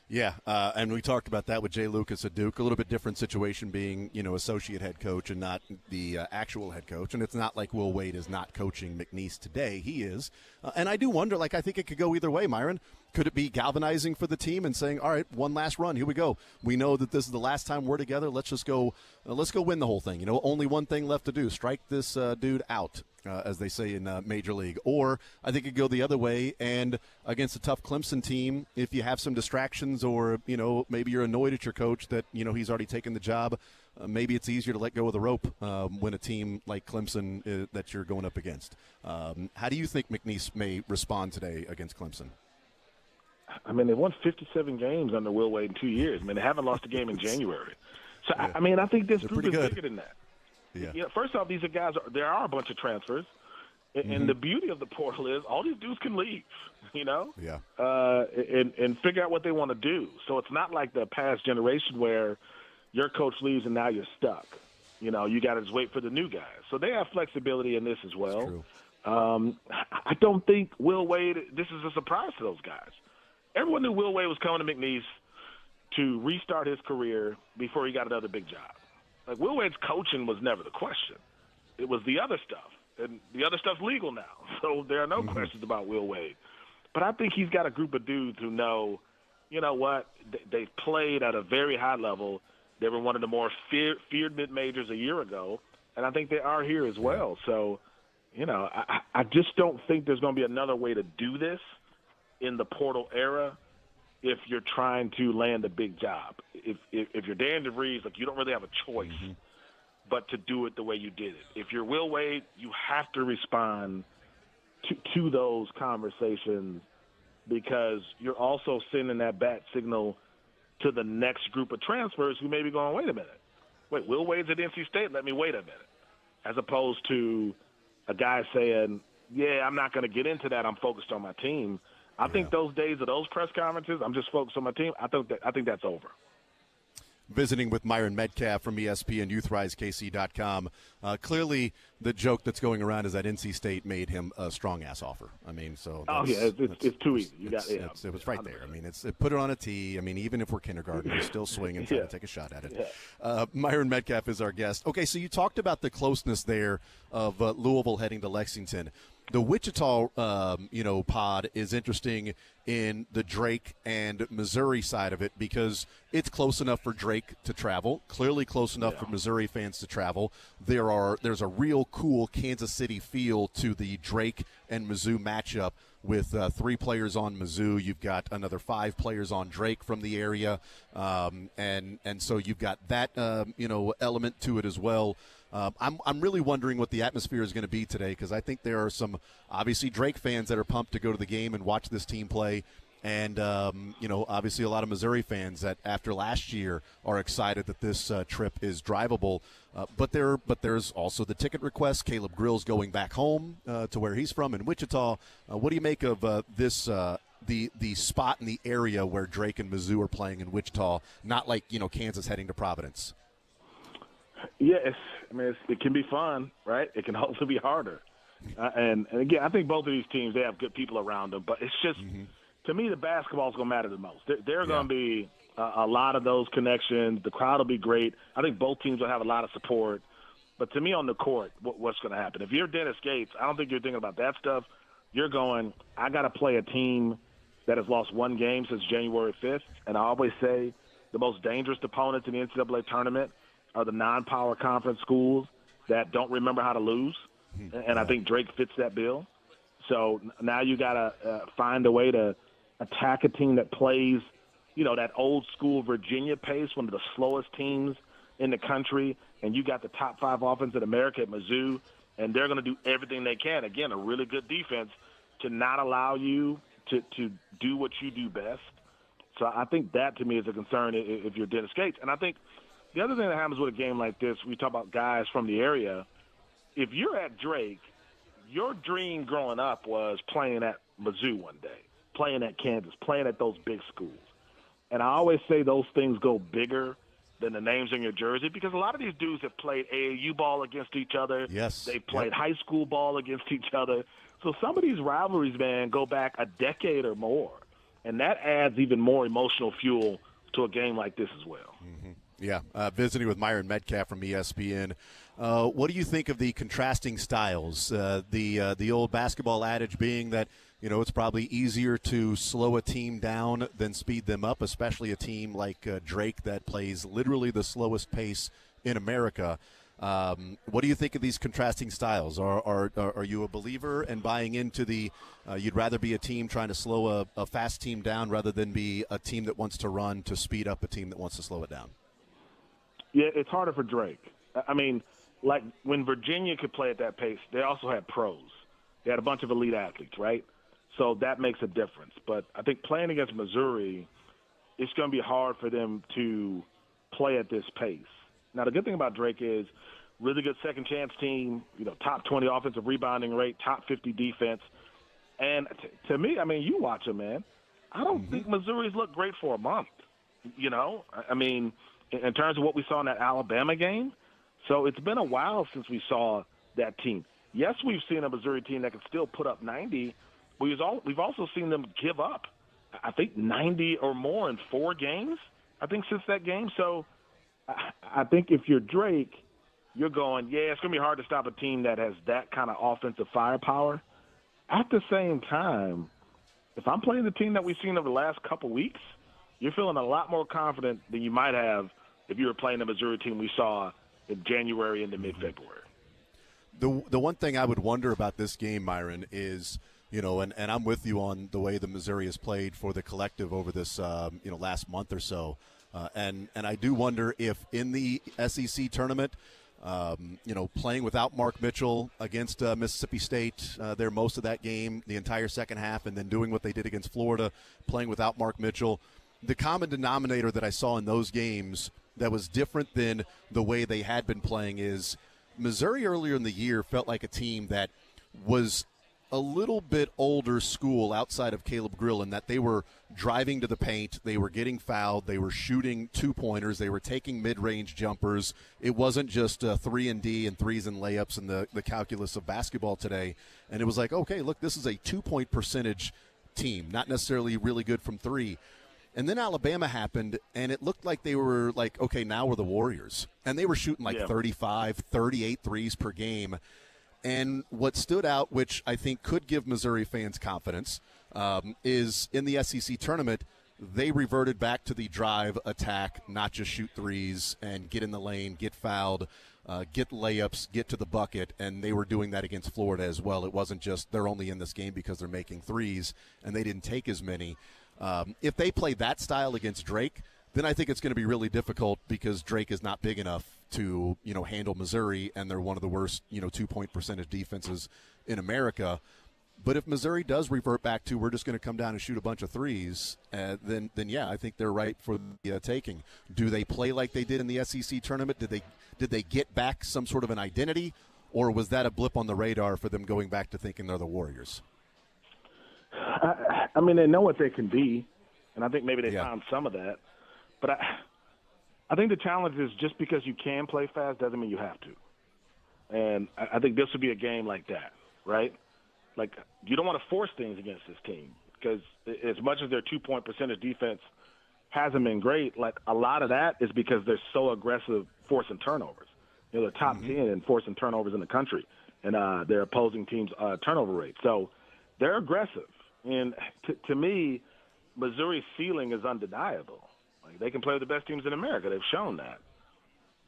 Yeah, and we talked about that with Jay Lucas at Duke. A little bit different situation being, associate head coach and not the actual head coach. And it's not like Will Wade is not coaching McNeese today. He is. And I do wonder, I think it could go either way, Myron. Could it be galvanizing for the team and saying, all right, one last run, here we go. We know that this is the last time we're together. Let's just go win the whole thing. Only one thing left to do, strike this dude out, as they say in Major League. Or I think it could go the other way, and against a tough Clemson team, if you have some distractions or, maybe you're annoyed at your coach that, he's already taken the job, maybe it's easier to let go of the rope when a team like Clemson that you're going up against. How do you think McNeese may respond today against Clemson? I mean, they won 57 games under Will Wade in 2 years. I mean, they haven't lost a game in January. So, I think this group is bigger than that. Yeah. First off, these are guys. There are a bunch of transfers, and the beauty of the portal is all these dudes can leave. And figure out what they want to do. So it's not like the past generation where your coach leaves and now you're stuck. You got to just wait for the new guys. So they have flexibility in this as well. I don't think Will Wade. This is a surprise to those guys. Everyone knew Will Wade was coming to McNeese to restart his career before he got another big job. Like, Will Wade's coaching was never the question. It was the other stuff. And the other stuff's legal now. So there are no questions about Will Wade. But I think he's got a group of dudes who know, what, they've played at a very high level. They were one of the more feared mid-majors a year ago. And I think they are here as well. So, I just don't think there's going to be another way to do this in the portal era if you're trying to land a big job. If you're Dan DeVries, you don't really have a choice but to do it the way you did it. If you're Will Wade, you have to respond to those conversations because you're also sending that bat signal to the next group of transfers who may be going, wait a minute. Wait, Will Wade's at NC State? Let me wait a minute. As opposed to a guy saying, yeah, I'm not going to get into that. I'm focused on my team. I think those days of those press conferences, I'm just focused on my team, I think that's over. Visiting with Myron Metcalf from ESPN, YouthRiseKC.com. Clearly, the joke that's going around is that NC State made him a strong-ass offer. I mean, so it's too easy. It was right there. I mean, put it on a tee. I mean, even if we're kindergarten, we're still swinging, trying to take a shot at it. Yeah. Myron Metcalf is our guest. Okay, so you talked about the closeness there of Louisville heading to Lexington. The Wichita, pod is interesting in the Drake and Missouri side of it because it's close enough for Drake to travel, clearly close enough for Missouri fans to travel. There's a real cool Kansas City feel to the Drake and Mizzou matchup with 3 players on Mizzou. You've got another 5 players on Drake from the area, and so you've got that element to it as well. I'm really wondering what the atmosphere is going to be today, because I think there are some obviously Drake fans that are pumped to go to the game and watch this team play. And, obviously a lot of Missouri fans that after last year are excited that this trip is drivable. But there's also the ticket request. Caleb Grill's going back home to where he's from in Wichita. What do you make of this the spot in the area where Drake and Mizzou are playing in Wichita, not like, Kansas heading to Providence? Yeah, it can be fun, right? It can also be harder. And again, I think both of these teams, they have good people around them. But it's just to me, the basketball is going to matter the most. There are going to be a lot of those connections. The crowd will be great. I think both teams will have a lot of support. But to me on the court, what's going to happen? If you're Dennis Gates, I don't think you're thinking about that stuff. You're going, I got to play a team that has lost one game since January 5th. And I always say the most dangerous opponents in the NCAA tournament are the non-power conference schools that don't remember how to lose. And I think Drake fits that bill. So now you got to find a way to attack a team that plays, that old school Virginia pace, one of the slowest teams in the country, and you got the top 5 offense in America at Mizzou, and they're going to do everything they can. Again, a really good defense to not allow you to do what you do best. So I think that to me is a concern if you're Dennis Gates. And I think the other thing that happens with a game like this, we talk about guys from the area. If you're at Drake, your dream growing up was playing at Mizzou one day, playing at Kansas, playing at those big schools. And I always say those things go bigger than the names on your jersey, because a lot of these dudes have played AAU ball against each other. Yes. They played high school ball against each other. So some of these rivalries, man, go back a decade or more. And that adds even more emotional fuel to a game like this as well. Mm-hmm. Yeah, visiting with Myron Metcalf from ESPN. What do you think of the contrasting styles? The old basketball adage being that, it's probably easier to slow a team down than speed them up, especially a team like Drake that plays literally the slowest pace in America. What do you think of these contrasting styles? Are you a believer in buying into the you'd rather be a team trying to slow a fast team down rather than be a team that wants to run to speed up a team that wants to slow it down? Yeah, it's harder for Drake. I mean, like when Virginia could play at that pace, they also had pros. They had a bunch of elite athletes, right? So that makes a difference. But I think playing against Missouri, it's going to be hard for them to play at this pace. Now, the good thing about Drake is really good second chance team, top 20 offensive rebounding rate, top 50 defense. And to me, I mean, you watch them, man. I don't think Missouri's looked great for a month. I mean, in terms of what we saw in that Alabama game. So it's been a while since we saw that team. Yes, we've seen a Missouri team that can still put up 90. We've also seen them give up, I think, 90 or more in 4 games, I think, since that game. So I think if you're Drake, you're going, yeah, it's going to be hard to stop a team that has that kind of offensive firepower. At the same time, if I'm playing the team that we've seen over the last couple weeks, you're feeling a lot more confident than you might have if you were playing the Missouri team we saw in January into mid-February. The one thing I would wonder about this game, Myron, is, and I'm with you on the way the Missouri has played for the collective over this, last month or so. And I do wonder if in the SEC tournament, playing without Mark Mitchell against Mississippi State there most of that game, the entire second half, and then doing what they did against Florida, playing without Mark Mitchell, the common denominator that I saw in those games that was different than the way they had been playing is Missouri earlier in the year felt like a team that was a little bit older school outside of Caleb Grill in that they were driving to the paint, they were getting fouled, they were shooting 2-pointers, they were taking mid-range jumpers. It wasn't just 3-and-D and threes and layups and the calculus of basketball today. And it was like, okay, look, this is a 2-point percentage team, not necessarily really good from 3. And then Alabama happened, and it looked like they were like, okay, now we're the Warriors. And they were shooting 35, 38 threes per game. And what stood out, which I think could give Missouri fans confidence, is in the SEC tournament, they reverted back to the drive attack, not just shoot threes and get in the lane, get fouled, get layups, get to the bucket, and they were doing that against Florida as well. It wasn't just they're only in this game because they're making threes, and they didn't take as many. If they play that style against Drake, then I think it's going to be really difficult because Drake is not big enough to, handle Missouri, and they're one of the worst, 2-point percentage defenses in America. But if Missouri does revert back to we're just going to come down and shoot a bunch of threes, then yeah, I think they're right for the taking. Do they play like they did in the SEC tournament? Did they get back some sort of an identity, or was that a blip on the radar for them going back to thinking they're the Warriors? I mean, they know what they can be, and I think maybe they found some of that. But I think the challenge is just because you can play fast doesn't mean you have to. And I think this would be a game like that, right? Like, you don't want to force things against this team because as much as their 2-point percentage defense hasn't been great, like a lot of that is because they're so aggressive forcing turnovers. They're top 10 in forcing turnovers in the country, and their opposing team's turnover rate. So they're aggressive. And to me, Missouri's ceiling is undeniable. Like, they can play with the best teams in America. They've shown that.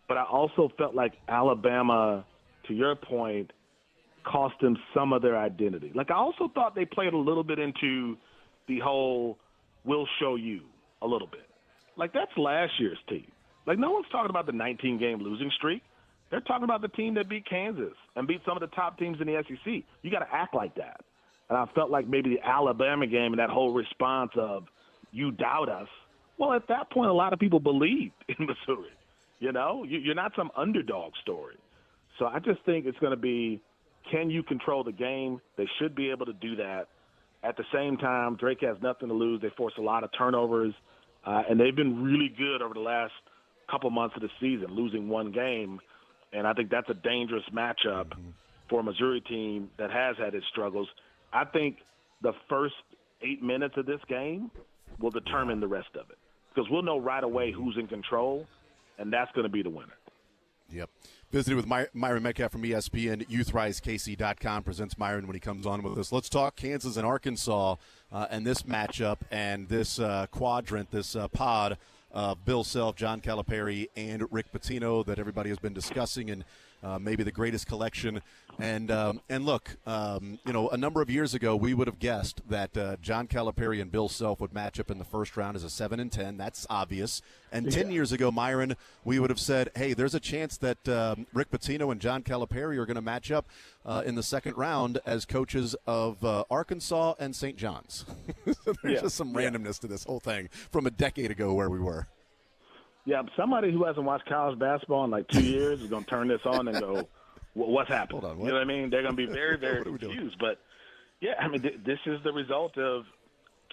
But I also felt like Alabama, to your point, cost them some of their identity. Like, I also thought they played a little bit into the whole we'll show you a little bit. Like, that's last year's team. Like, no one's talking about the 19-game losing streak. They're talking about the team that beat Kansas and beat some of the top teams in the SEC. You got to act like that. And I felt like maybe the Alabama game and that whole response of you doubt us, well, at that point, a lot of people believed in Missouri. You're not some underdog story. So I just think it's going to be, can you control the game? They should be able to do that. At the same time, Drake has nothing to lose. They force a lot of turnovers, and they've been really good over the last couple months of the season, losing one game. And I think that's a dangerous matchup for a Missouri team that has had its struggles. I think the first 8 minutes of this game will determine the rest of it because we'll know right away who's in control, and that's going to be the winner. Yep. Visited with Myron Metcalf from ESPN. YouthRiseKC.com presents Myron when he comes on with us. Let's talk Kansas and Arkansas and this matchup and this quadrant, this pod of Bill Self, John Calipari, and Rick Pitino that everybody has been discussing, and maybe the greatest collection. And look, a number of years ago, we would have guessed that John Calipari and Bill Self would match up in the first round as a 7-10. That's obvious. And 10 years ago, Myron, we would have said, hey, there's a chance that Rick Pitino and John Calipari are going to match up in the second round as coaches of Arkansas and St. John's. There's just some randomness to this whole thing from a decade ago where we were. Yeah, somebody who hasn't watched college basketball in like 2 years is going to turn this on and go, what's happening? Hold on, what? You know what I mean? They're going to be very, very confused. But, yeah, I mean, this is the result of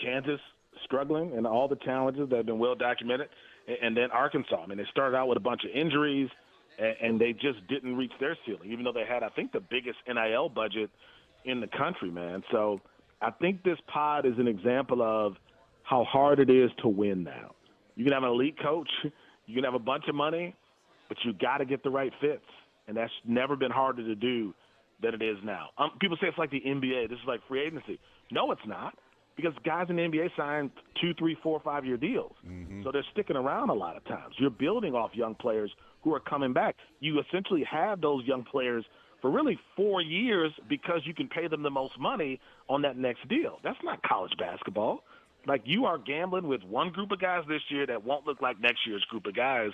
Kansas struggling and all the challenges that have been well documented. And then Arkansas. I mean, they started out with a bunch of injuries, and they just didn't reach their ceiling, even though they had, I think, the biggest NIL budget in the country, man. So I think this pod is an example of how hard it is to win now. You can have an elite coach, you can have a bunch of money, but you got to get the right fits, and that's never been harder to do than it is now. People say it's like the NBA. This is like free agency. No, it's not, because guys in the NBA sign 2, 3, 4, 5-year deals. So they're sticking around a lot of times. You're building off young players who are coming back. You essentially have those young players for really 4 years because you can pay them the most money on that next deal. That's not college basketball. Like, you are gambling with one group of guys this year that won't look like next year's group of guys.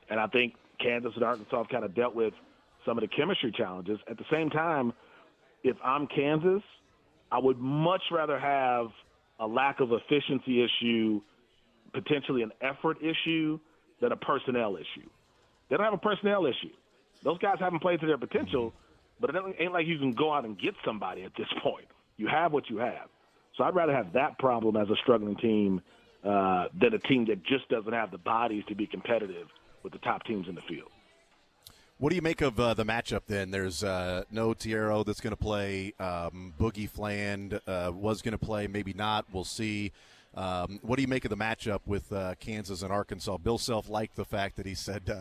And I think Kansas and Arkansas have kind of dealt with some of the chemistry challenges. At the same time, if I'm Kansas, I would much rather have a lack of efficiency issue, potentially an effort issue, than a personnel issue. They don't have a personnel issue. Those guys haven't played to their potential, but it ain't like you can go out and get somebody at this point. You have what you have. So I'd rather have that problem as a struggling team than a team that just doesn't have the bodies to be competitive with the top teams in the field. What do you make of the matchup then? There's no Tiero that's going to play. Boogie Fland was going to play, maybe not. We'll see. What do you make of the matchup with Kansas and Arkansas? Bill Self liked the fact that he said,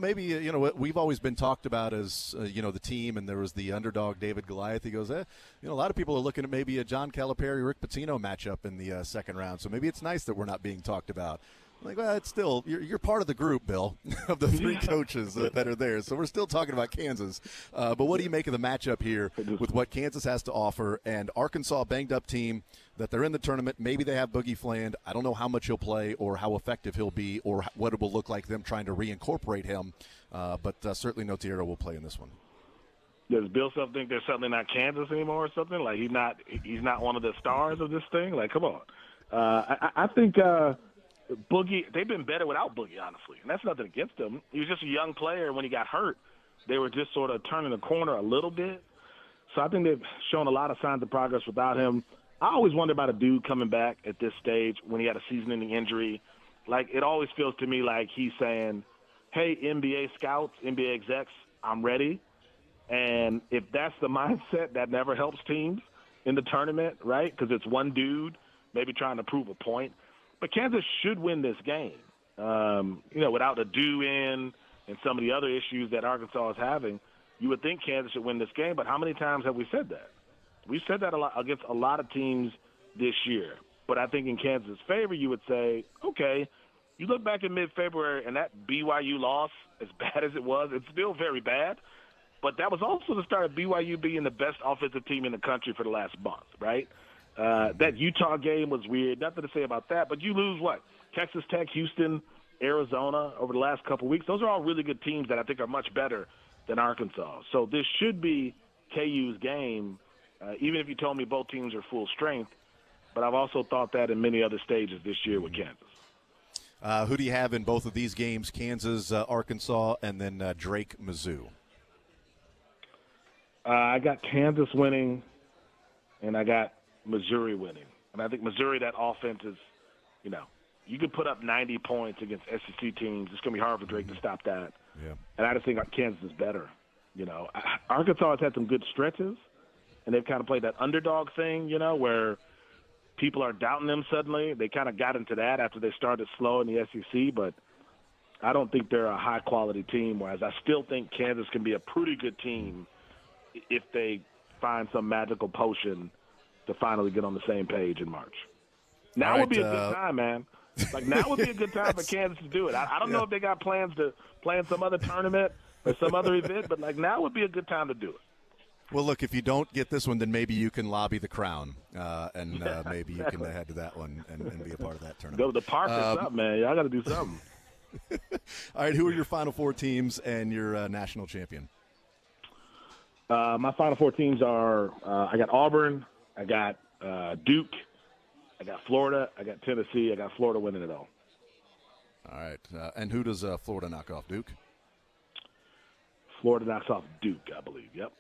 maybe, we've always been talked about as, the team, and there was the underdog David Goliath. He goes, a lot of people are looking at maybe a John Calipari, Rick Pitino matchup in the second round. So maybe it's nice that we're not being talked about. Like, well, it's still you're part of the group, Bill, of the three coaches that are there. So we're still talking about Kansas. But what do you make of the matchup here with what Kansas has to offer and Arkansas, a banged-up team that they're in the tournament? Maybe they have Boogie Fland. I don't know how much he'll play or how effective he'll be or what it will look like them trying to reincorporate him. But certainly no Tierra will play in this one. Does Bill still think they're suddenly not Kansas anymore or something? Like he's not one of the stars of this thing? Like, come on. I think Boogie, they've been better without Boogie, honestly. And that's nothing against him. He was just a young player. When he got hurt, they were just sort of turning the corner a little bit. So I think they've shown a lot of signs of progress without him. I always wonder about a dude coming back at this stage when he had a season-ending injury. Like, it always feels to me like he's saying, hey, NBA scouts, NBA execs, I'm ready. And if that's the mindset, that never helps teams in the tournament, right? Because it's one dude maybe trying to prove a point. But Kansas should win this game. Without a due in and some of the other issues that Arkansas is having, you would think Kansas should win this game. But how many times have we said that? We've said that a lot against a lot of teams this year. But I think in Kansas' favor, you would say, okay, you look back in mid-February and that BYU loss, as bad as it was, it's still very bad. But that was also the start of BYU being the best offensive team in the country for the last month, right? That Utah game was weird. Nothing to say about that. But you lose what? Texas Tech, Houston, Arizona over the last couple of weeks. Those are all really good teams that I think are much better than Arkansas. So this should be KU's game, even if you told me both teams are full strength. But I've also thought that in many other stages this year with Kansas. Who do you have in both of these games, Kansas, Arkansas, and then Drake, Mizzou? I got Kansas winning, and I got Missouri winning. And I think Missouri, that offense is, you can put up 90 points against SEC teams. It's going to be hard for Drake to stop that. Yeah. And I just think Kansas is better. Arkansas has had some good stretches, and they've kind of played that underdog thing, where people are doubting them suddenly. They kind of got into that after they started slow in the SEC, but I don't think they're a high-quality team, whereas I still think Kansas can be a pretty good team if they find some magical potion to finally get on the same page in March. Now would be a good time, man. Like, now would be a good time for Kansas to do it. I don't know if they got plans to play in some other tournament or some other event, but, now would be a good time to do it. Well, look, if you don't get this one, then maybe you can lobby the Crown, and maybe you can head to that one and be a part of that tournament. Go to the park or something, man. Y'all got to do something. All right, who are your Final Four teams and your national champion? My Final Four teams are I got Auburn, I got Duke, I got Florida, I got Tennessee, I got Florida winning it all. All right. And who does Florida knock off, Duke? Florida knocks off Duke, I believe. Yep.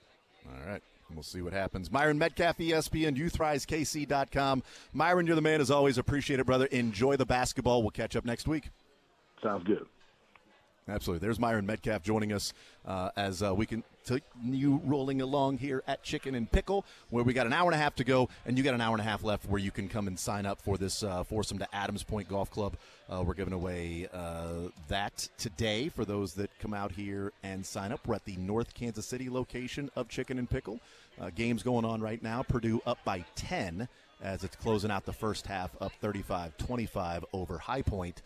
All right. We'll see what happens. Myron Metcalf, ESPN, YouthRiseKC.com. Myron, you're the man as always. Appreciate it, brother. Enjoy the basketball. We'll catch up next week. Sounds good. Absolutely. There's Myron Metcalf joining us as we continue rolling along here at Chicken N Pickle, where we got an hour and a half to go, and you got an hour and a half left where you can come and sign up for this foursome to Adams Point Golf Club. We're giving away that today for those that come out here and sign up. We're at the North Kansas City location of Chicken N Pickle. Game's going on right now. Purdue up by 10 as it's closing out the first half, up 35-25 over High Point.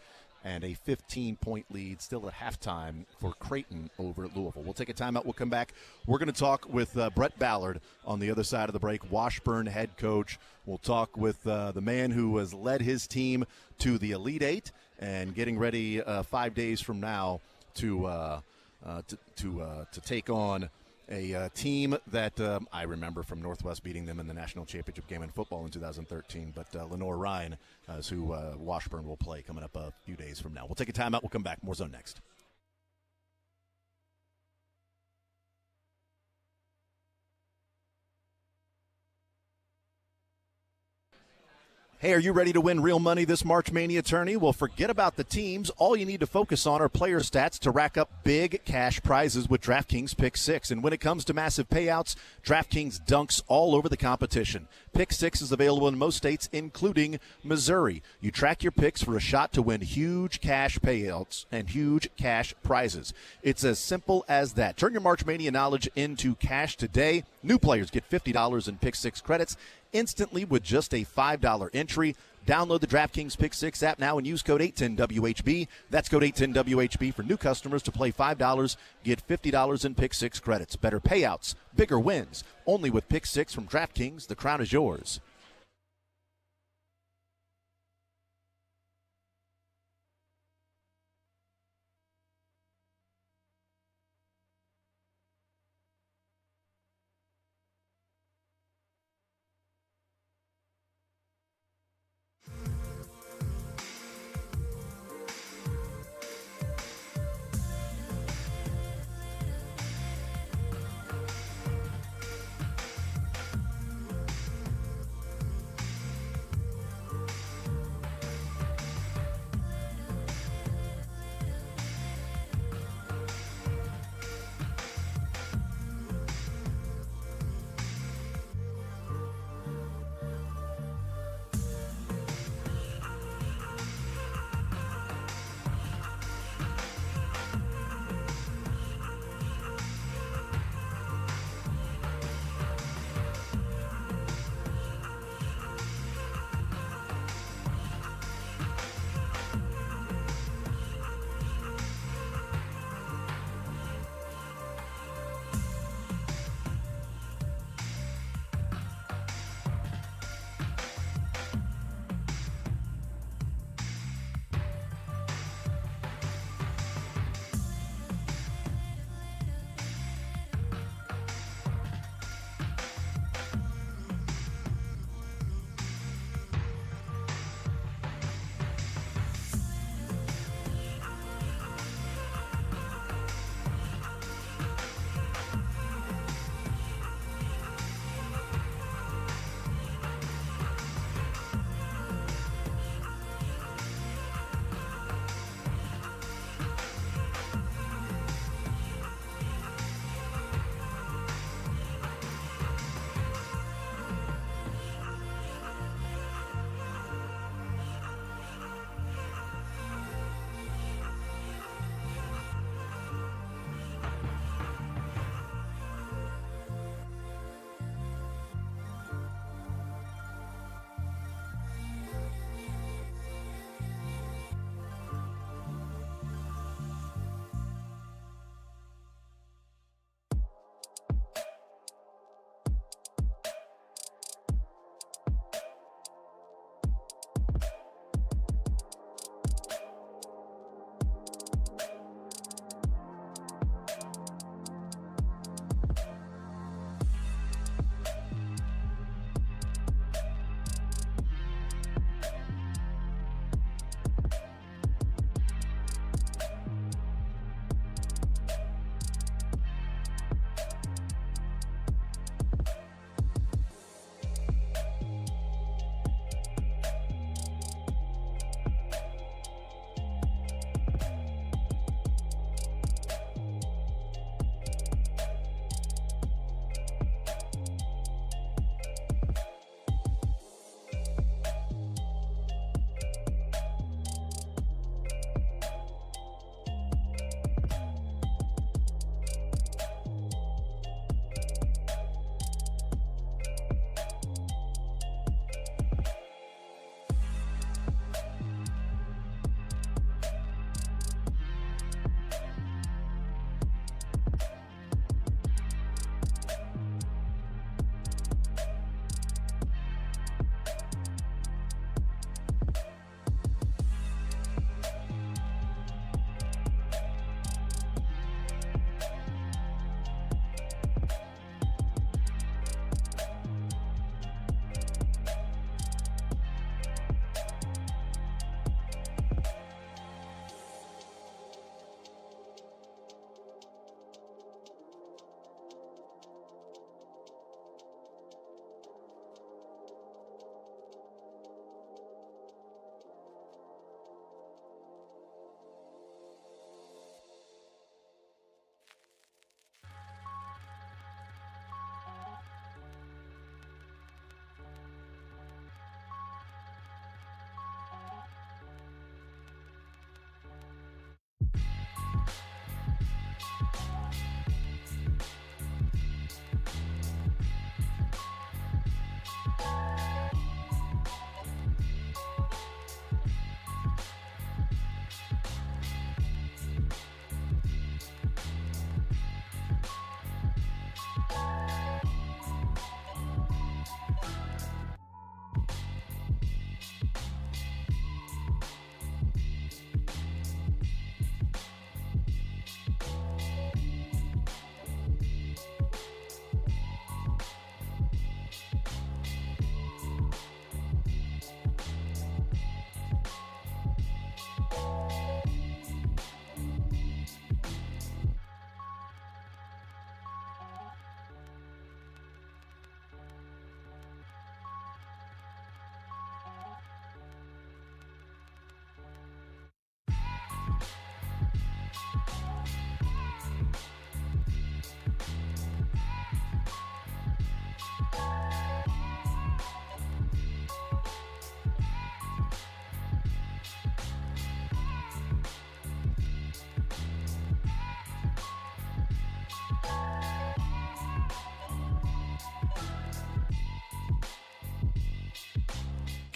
And a 15-point lead still at halftime for Creighton over Louisville. We'll take a timeout. We'll come back. We're going to talk with Brett Ballard on the other side of the break, Washburn head coach. We'll talk with the man who has led his team to the Elite Eight and getting ready 5 days from now to take on a team that I remember from Northwest beating them in the national championship game in football in 2013. But Lenore Ryan is who Washburn will play coming up a few days from now. We'll take a timeout. We'll come back. More Zone next. Hey, are you ready to win real money this March Mania tourney? Well, forget about the teams. All you need to focus on are player stats to rack up big cash prizes with DraftKings Pick 6. And when it comes to massive payouts, DraftKings dunks all over the competition. Pick 6 is available in most states, including Missouri. You track your picks for a shot to win huge cash payouts and huge cash prizes. It's as simple as that. Turn your March Mania knowledge into cash today. New players get $50 in Pick 6 credits instantly with just a $5 entry. Download the DraftKings Pick 6 app now and use code 810WHB. That's code 810WHB for new customers to play $5, get $50 in Pick 6 credits. Better payouts, bigger wins. Only with Pick 6 from DraftKings, the crown is yours.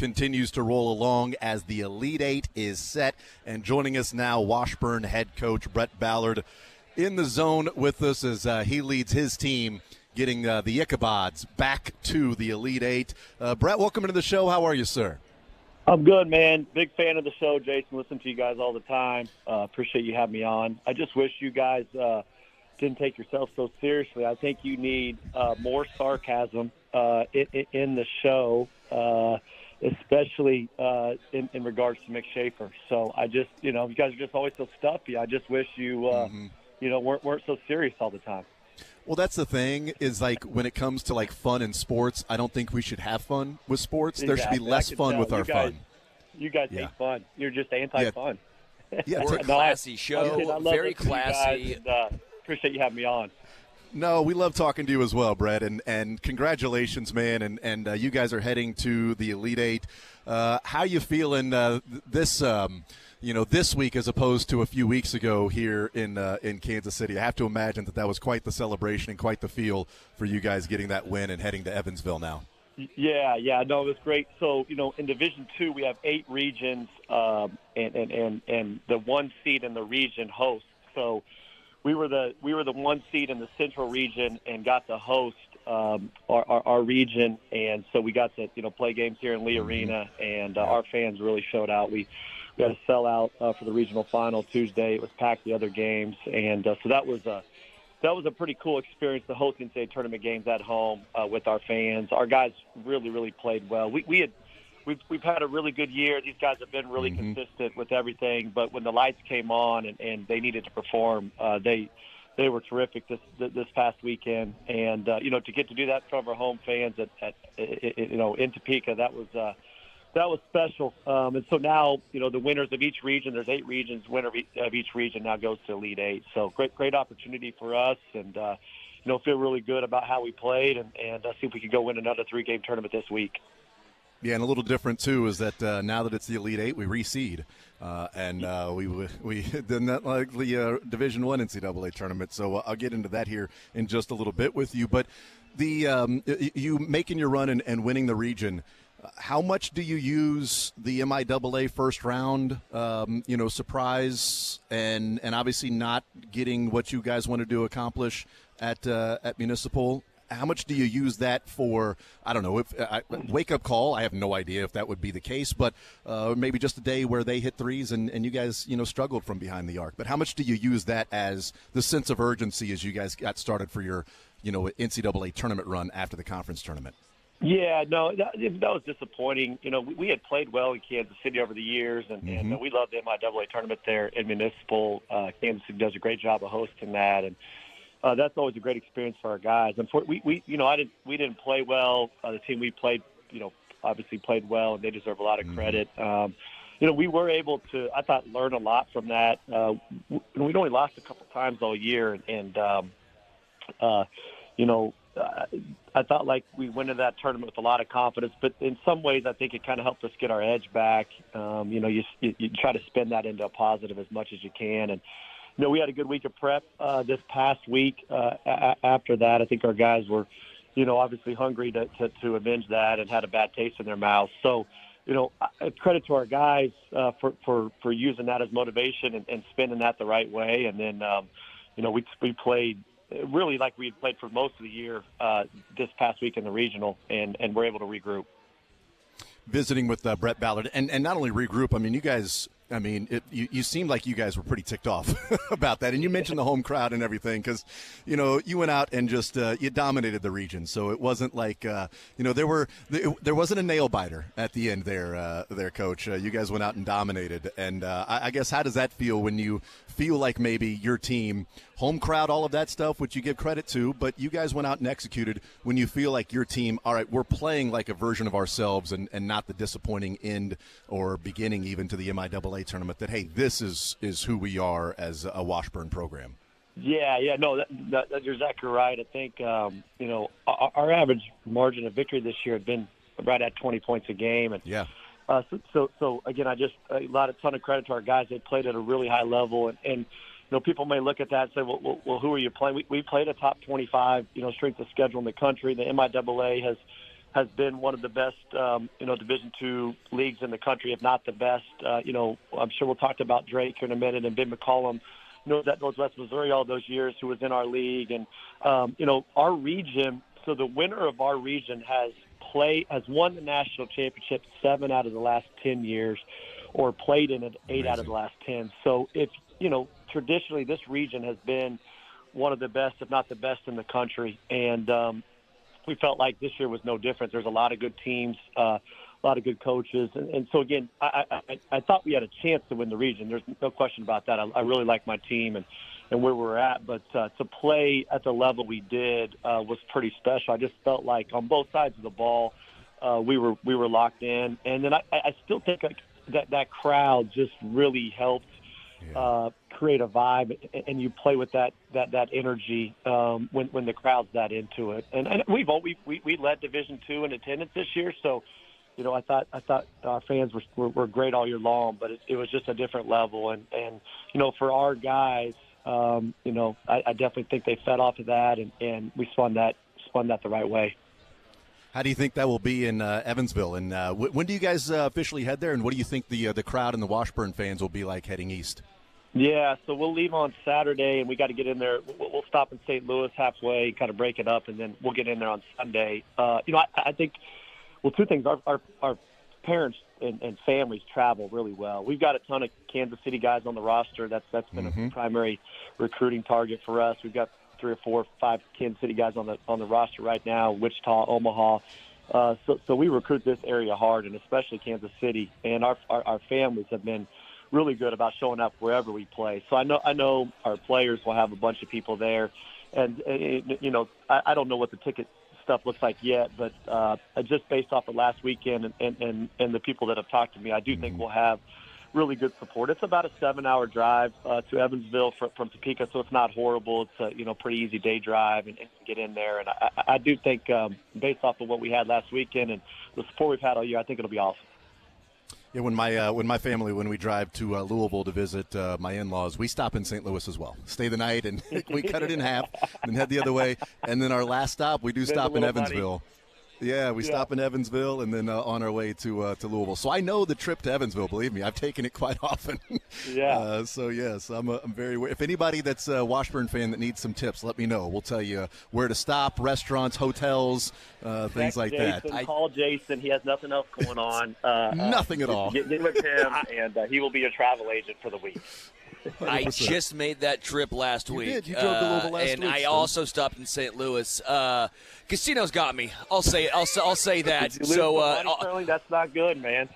continues to roll along as the Elite Eight is set. And joining us now, Washburn head coach Brett Ballard in the zone with us as he leads his team getting the Ichabods back to the Elite Eight. Brett, welcome to the show. How are you, sir? I'm good, man. Big fan of the show, Jason. Listen to you guys all the time. Appreciate you having me on. I just wish you guys didn't take yourself so seriously. I think you need more sarcasm in the show, especially in regards to Mick Schaefer. So I just, you guys are just always so stuffy. I just wish you, weren't so serious all the time. Well, that's the thing is, like, when it comes to, like, fun in sports, I don't think we should have fun with sports. There should be less fun with our fun. You guys hate fun. You're just anti-fun. Yeah, we're a classy show, very classy. Appreciate you having me on. No, we love talking to you as well, Brett, and congratulations, man, and you guys are heading to the Elite Eight. How you feeling this week as opposed to a few weeks ago here in Kansas City? I have to imagine that was quite the celebration and quite the feel for you guys getting that win and heading to Evansville now. Yeah, no, it was great. So, in Division II, we have 8 regions, and the 1 seed in the region hosts. So we were the 1 seed in the Central region and got to host our region, and so we got to play games here in Lee Arena, and our fans really showed out. We got a sellout for the regional final Tuesday. It was packed the other games, and so that was a pretty cool experience to host NCAA tournament games at home with our fans. Our guys really, really played well. We've had a really good year. These guys have been really consistent with everything, but when the lights came on and they needed to perform, they were terrific this past weekend. And to get to do that in front of our home fans in Topeka, that was special. And so now, the winners of each region, there's 8 regions, winner of each region now goes to Elite Eight. So great opportunity for us, and feel really good about how we played, and see if we can go win another 3-game tournament this week. Yeah, and a little different too is that now that it's the Elite Eight, we reseed, we did not like the Division I NCAA tournament. So I'll get into that here in just a little bit with you. But the you making your run and winning the region. How much do you use the MIAA first round, surprise, and obviously not getting what you guys wanted to accomplish at Municipal? How much do you use that for, I don't know, wake-up call? I have no idea if that would be the case, but maybe just a day where they hit threes and you guys, struggled from behind the arc. But how much do you use that as the sense of urgency as you guys got started for your, NCAA tournament run after the conference tournament? Yeah, no, that was disappointing. We had played well in Kansas City over the years, and we love the MIAA tournament there in Municipal. Kansas City does a great job of hosting that, and that's always a great experience for our guys. And we didn't play well. The team we played, obviously played well, and they deserve a lot of credit. We were able to, I thought, learn a lot from that. We'd only lost a couple times all year, and I thought like we went into that tournament with a lot of confidence, but in some ways I think it kind of helped us get our edge back. You try to spin that into a positive as much as you can. And, we had a good week of prep this past week. After that, I think our guys were, obviously hungry to avenge that and had a bad taste in their mouth. So, credit to our guys for using that as motivation and spinning that the right way. And then, we played really like we had played for most of the year this past week in the regional, and we're able to regroup. Visiting with Brett Ballard, and not only regroup, I mean, you guys, you seemed like you guys were pretty ticked off about that. And you mentioned the home crowd and everything because, you went out and just you dominated the region. So it wasn't like, there wasn't a nail biter at the end there, Coach. You guys went out and dominated. And I guess how does that feel when you feel like maybe your team, home crowd, all of that stuff, which you give credit to, but you guys went out and executed when you feel like your team, all right, we're playing like a version of ourselves and not the disappointing end or beginning even to the MIAA tournament that, hey, this is who we are as a Washburn program. Yeah, no, you're exactly right. I think, our average margin of victory this year had been right at 20 points a game. And yeah. So again, a ton of credit to our guys. They played at a really high level, and people may look at that and say, well, who are you playing? We played a top 25, strength of schedule in the country. The MIAA has has been one of the best, Division II leagues in the country, if not the best. I'm sure we'll talk about Drake here in a minute, and Ben McCollum knows that Northwest Missouri all those years, who was in our league. And, our region, so the winner of our region has won the national championship 7 out of the last 10 years, or played in it 8 out of the last 10. So traditionally this region has been one of the best, if not the best in the country. And we felt like this year was no different. There's a lot of good teams, a lot of good coaches. And so, again, I thought we had a chance to win the region. There's no question about that. I really like my team and where we're at. But to play at the level we did was pretty special. I just felt like on both sides of the ball we were locked in. And then I still think that crowd just really helped create a vibe, and you play with that energy when the crowd's that into it. And we led Division II in attendance this year, so I thought our fans were great all year long, but it was just a different level. And for our guys, I definitely think they fed off of that, and we spun that the right way. How do you think that will be in Evansville? And when do you guys officially head there? And what do you think the crowd and the Washburn fans will be like heading east? Yeah, so we'll leave on Saturday, and we got to get in there. We'll stop in St. Louis halfway, kind of break it up, and then we'll get in there on Sunday. I think, two things. Our parents and families travel really well. We've got a ton of Kansas City guys on the roster. That's been a primary recruiting target for us. We've got 3 or 4 or 5 Kansas City guys on the roster right now, Wichita, Omaha. So we recruit this area hard, and especially Kansas City. And our families have been really good about showing up wherever we play. So I know our players will have a bunch of people there. And I don't know what the ticket stuff looks like yet, but just based off of last weekend and the people that have talked to me, I do think we'll have really good support. It's about a 7-hour drive to Evansville from Topeka, so it's not horrible. It's a pretty easy day drive and get in there. And I do think based off of what we had last weekend and the support we've had all year, I think it'll be awesome. Yeah, when my family, when we drive to Louisville to visit my in-laws, we stop in St. Louis as well. Stay the night, and we cut it in half and head the other way. And then our last stop, we do stop in Evansville. Money. Yeah, we stop in Evansville and then on our way to Louisville. So I know the trip to Evansville. Believe me, I've taken it quite often. Yeah. So yes, I'm very. If anybody that's a Washburn fan that needs some tips, let me know. We'll tell you where to stop, restaurants, hotels, things like Jason, that. Call Jason. He has nothing else going on. Nothing at all. Get with him, and he will be your travel agent for the week. 100%. I just made that trip last week. You did. You drove to Louisville last week. And I also stopped in St. Louis. Casinos got me. I'll say that. So that's not good, man.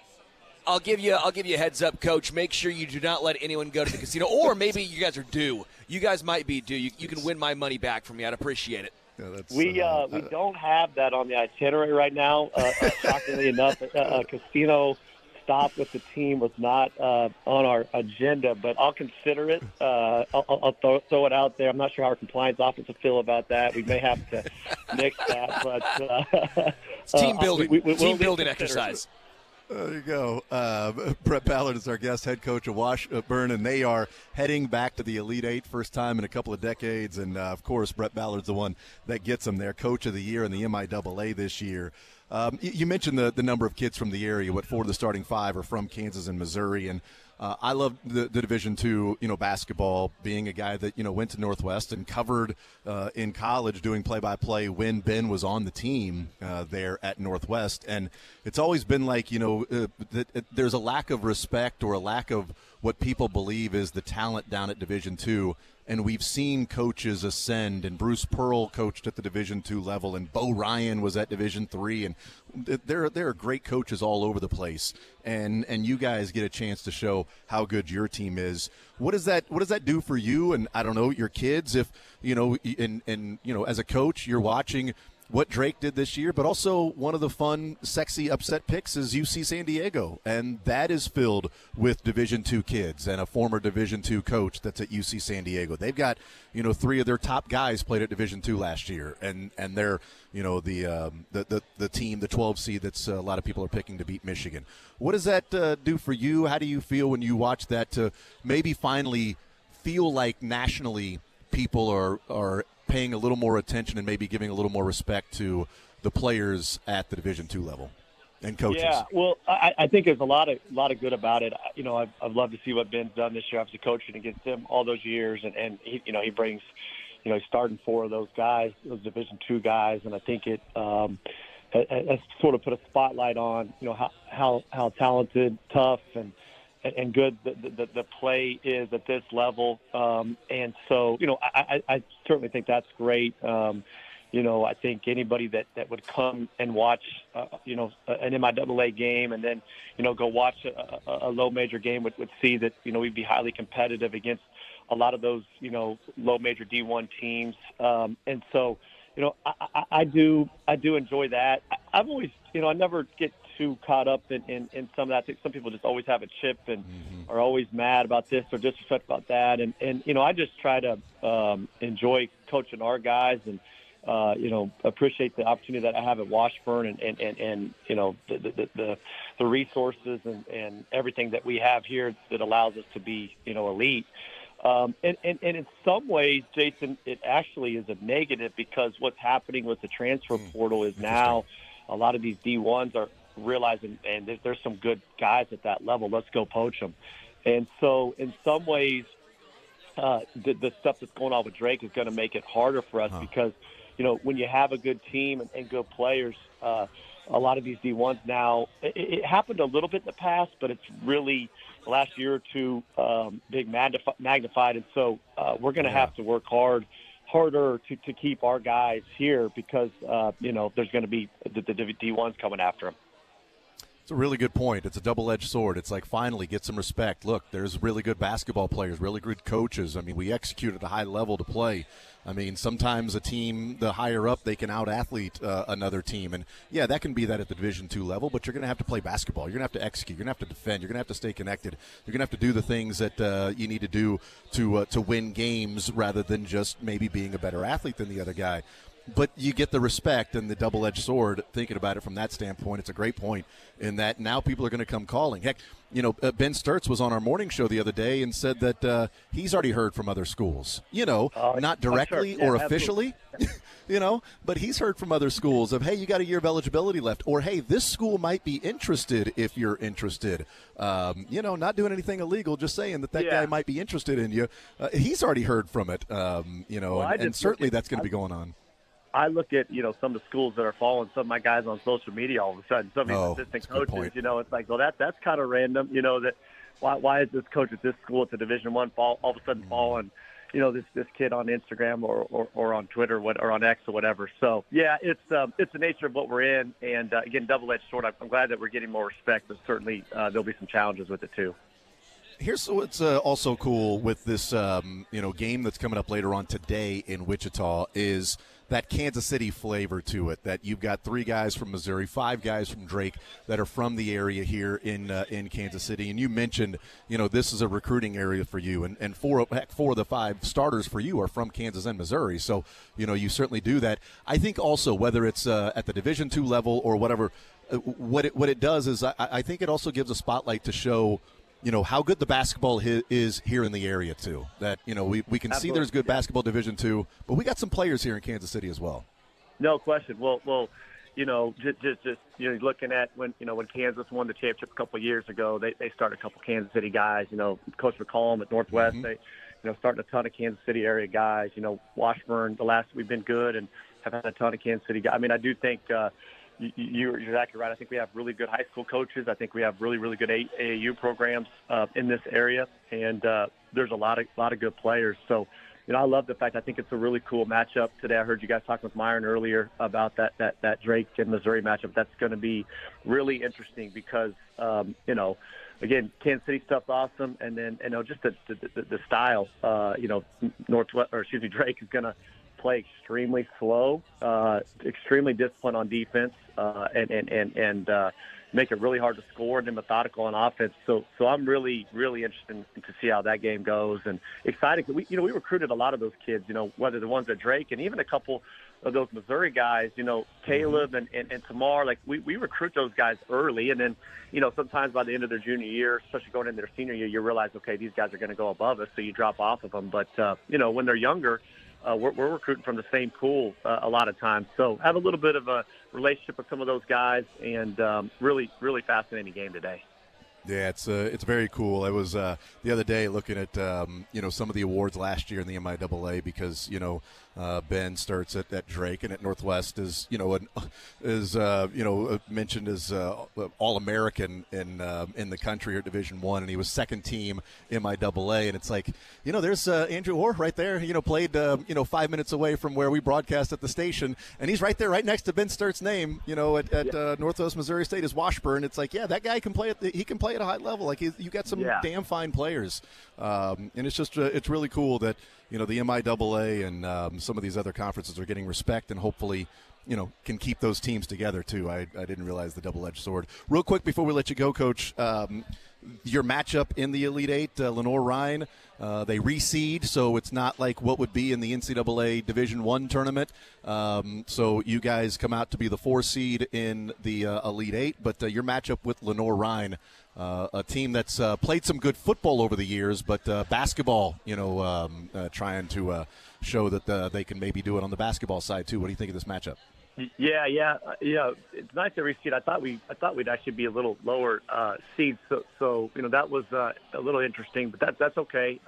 I'll give you a heads up, Coach. Make sure you do not let anyone go to the casino, or maybe you guys are due. You guys might be due. You can win my money back from me. I'd appreciate it. Yeah, we don't have that on the itinerary right now. Shockingly enough, a casino stop with the team was not on our agenda, but I'll consider it. I'll throw it out there. I'm not sure how our compliance office will feel about that. We may have to nix that, but it's team building, team building exercise. There you go. Brett Ballard is our guest, head coach of Washburn, and they are heading back to the Elite Eight, first time in a couple of decades. And, of course, Brett Ballard's the one that gets them there, Coach of the Year in the MIAA this year. You mentioned the number of kids from the area. 4 of the starting 5 are from Kansas and Missouri, and I love the Division II, basketball. Being a guy that went to Northwest and covered in college, doing play-by-play when Ben was on the team there at Northwest, and it's always been like that there's a lack of respect or a lack of what people believe is the talent down at Division II. And we've seen coaches ascend, and Bruce Pearl coached at the Division II level, and Bo Ryan was at Division III, and there are great coaches all over the place. And you guys get a chance to show how good your team is. What does that do for you? And I don't know, your kids, if as a coach, you're watching what Drake did this year, but also one of the fun, sexy upset picks is UC San Diego, and that is filled with Division II kids and a former Division II coach that's at UC San Diego. They've got 3 of their top guys played at Division II last year, and they're the team, the 12 seed that's a lot of people are picking to beat Michigan. What does that do for you? How do you feel when you watch that to maybe finally feel like nationally people are paying a little more attention and maybe giving a little more respect to the players at the Division II level and coaches? Yeah, well, I think there's a lot of good about it. You know, I've loved to see what Ben's done this year after coaching against him all those years, and he, you know, he brings, you know, he's starting 4 of those guys, those Division II guys, and I think it has sort of put a spotlight on, you know, how talented, tough, and good the play is at this level. And so, you know, I certainly think that's great. You know, I think anybody that would come and watch, you know, an MIAA game and then, you know, go watch a low major game would see that, you know, we'd be highly competitive against a lot of those, you know, low major D1 teams. And so, you know, I do enjoy that. I've always, you know, I never get too caught up in some of that. I think some people just always have a chip and are always mad about this or disrespect about that. And you know, I just try to enjoy coaching our guys and, you know, appreciate the opportunity that I have at Washburn and you know, the resources and everything that we have here that allows us to be, you know, elite. And in some ways, Jason, it actually is a negative because what's happening with the transfer portal is now a lot of these D1s are realizing, and there's some good guys at that level. Let's go poach them. And so in some ways, the stuff that's going on with Drake is going to make it harder for us because, you know, when you have a good team and good players, a lot of these D1s now, it happened a little bit in the past, but it's really the last year or two big magnified. And so we're going to have to work harder to keep our guys here because, you know, there's going to be the D1s coming after them. It's a really good point. It's a double-edged sword. It's like, finally, get some respect. Look, there's really good basketball players, really good coaches. I mean, we execute at a high level to play. I mean, sometimes a team, the higher up, they can out-athlete another team. And, yeah, that can be that at the Division II level, but you're going to have to play basketball. You're going to have to execute. You're going to have to defend. You're going to have to stay connected. You're going to have to do the things that you need to do to win games rather than just maybe being a better athlete than the other guy. But you get the respect and the double-edged sword, thinking about it from that standpoint. It's a great point in that now people are going to come calling. Heck, you know, Ben Sturtz was on our morning show the other day and said that he's already heard from other schools, you know, not directly or officially, you know, but he's heard from other schools of, hey, you got a year of eligibility left, or, hey, this school might be interested if you're interested. You know, not doing anything illegal, just saying that guy might be interested in you. He's already heard from it, you know, and certainly that's going to be going on. I look at, you know, some of the schools that are following some of my guys on social media all of a sudden. Some of these assistant coaches, you know, it's like, well, that's kind of random. You know, that why is this coach at this school at the Division I all of a sudden following, you know, this kid on Instagram or on Twitter or on X or whatever. So yeah, it's the nature of what we're in, and again, double-edged sword. I'm glad that we're getting more respect, but certainly there'll be some challenges with it too. Here's what's also cool with this, you know, game that's coming up later on today in Wichita is that Kansas City flavor to it, that you've got 3 guys from Missouri, 5 guys from Drake that are from the area here in Kansas City. And you mentioned, you know, this is a recruiting area for you, and 4 of the 5 starters for you are from Kansas and Missouri. So, you know, you certainly do that. I think also whether it's at the Division II level or whatever, what it does is I think it also gives a spotlight to show, you know, how good the basketball is here in the area, too. That, you know, we can see there's good basketball Division II, but we got some players here in Kansas City as well. No question. Well, you know, just you know, looking at when Kansas won the championship a couple of years ago, they started a couple Kansas City guys. You know, Coach McCollum at Northwest, they, you know, starting a ton of Kansas City area guys. You know, Washburn, we've been good and have had a ton of Kansas City guys. I mean, I do think you're exactly right. I think we have really good high school coaches. I think we have really, really good AAU programs in this area, and there's a lot of good players. So, you know, I love the fact. I think it's a really cool matchup today. I heard you guys talking with Myron earlier about that Drake and Missouri matchup. That's going to be really interesting because, you know, again, Kansas City stuff's awesome, and then, you know, just the style. You know, Drake is going to play extremely slow, extremely disciplined on defense, and make it really hard to score, and then methodical on offense. So I'm really, really interested to see how that game goes, and excited. We recruited a lot of those kids, you know, whether the ones at Drake and even a couple of those Missouri guys, you know, Caleb and Tamar. Like we recruit those guys early, and then, you know, sometimes by the end of their junior year, especially going into their senior year, you realize, okay, these guys are going to go above us, so you drop off of them. But you know, when they're younger, we're recruiting from the same pool a lot of times. So have a little bit of a relationship with some of those guys, and really, really fascinating game today. Yeah, it's very cool. I was the other day looking at some of the awards last year in the MIAA because Ben starts at Drake and at Northwest is mentioned as All-American in the country or Division I, and he was second team MIAA, and it's like there's Andrew Orr right there. Played 5 minutes away from where we broadcast at the station, and he's right there, right next to Ben Sturt's name. At Northwest Missouri State is Washburn. It's like that guy can play he can play at a high level. Like you got some damn fine players, and it's just it's really cool that the MIAA and some of these other conferences are getting respect, and hopefully can keep those teams together too. I didn't realize the double-edged sword. Real quick before we let you go, Coach, your matchup in the Elite Eight, Lenore-Rhine, they reseed, so it's not like what would be in the NCAA Division I tournament. So you guys come out to be the 4 seed in the Elite Eight, but your matchup with Lenore-Rhine, a team that's played some good football over the years, but basketball, trying to show that they can maybe do it on the basketball side too. What do you think of this matchup? Yeah. It's nice to reseed. I thought we'd actually be a little lower seed, so that was a little interesting, but that's okay.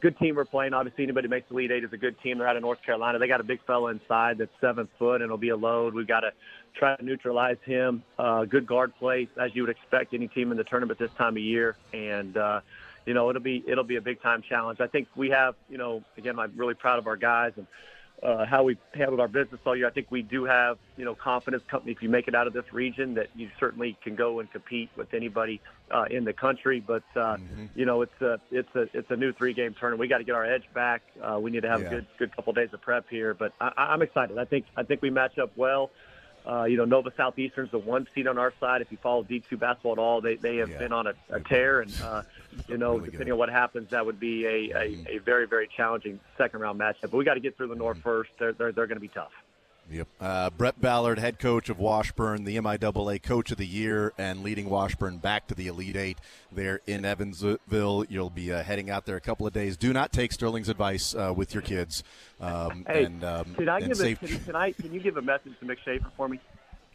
Good team we're playing. Obviously, anybody who makes the Elite Eight is a good team. They're out of North Carolina. They got a big fella inside that's 7 foot, and it'll be a load. We've got to try to neutralize him. Good guard play, as you would expect any team in the tournament this time of year, and it'll be a big time challenge. I think we have, again, I'm really proud of our guys and how we handled our business all year. I think we do have, confidence company if you make it out of this region that you certainly can go and compete with anybody in the country. But it's a new 3-game tournament. We got to get our edge back. We need to have a good couple days of prep here. But I'm excited. I think we match up well. Nova Southeastern's the 1 seed on our side. If you follow D2 basketball at all, they have been on a tear, and really depending on what happens, that would be a very, very challenging second-round matchup. But we got to get through the North first. They're going to be tough. Yep. Brett Ballard, head coach of Washburn, the MIAA Coach of the Year, and leading Washburn back to the Elite Eight there in Evansville. You'll be heading out there a couple of days. Do not take Sterling's advice with your kids. Can you give a message to Mick Schaefer for me?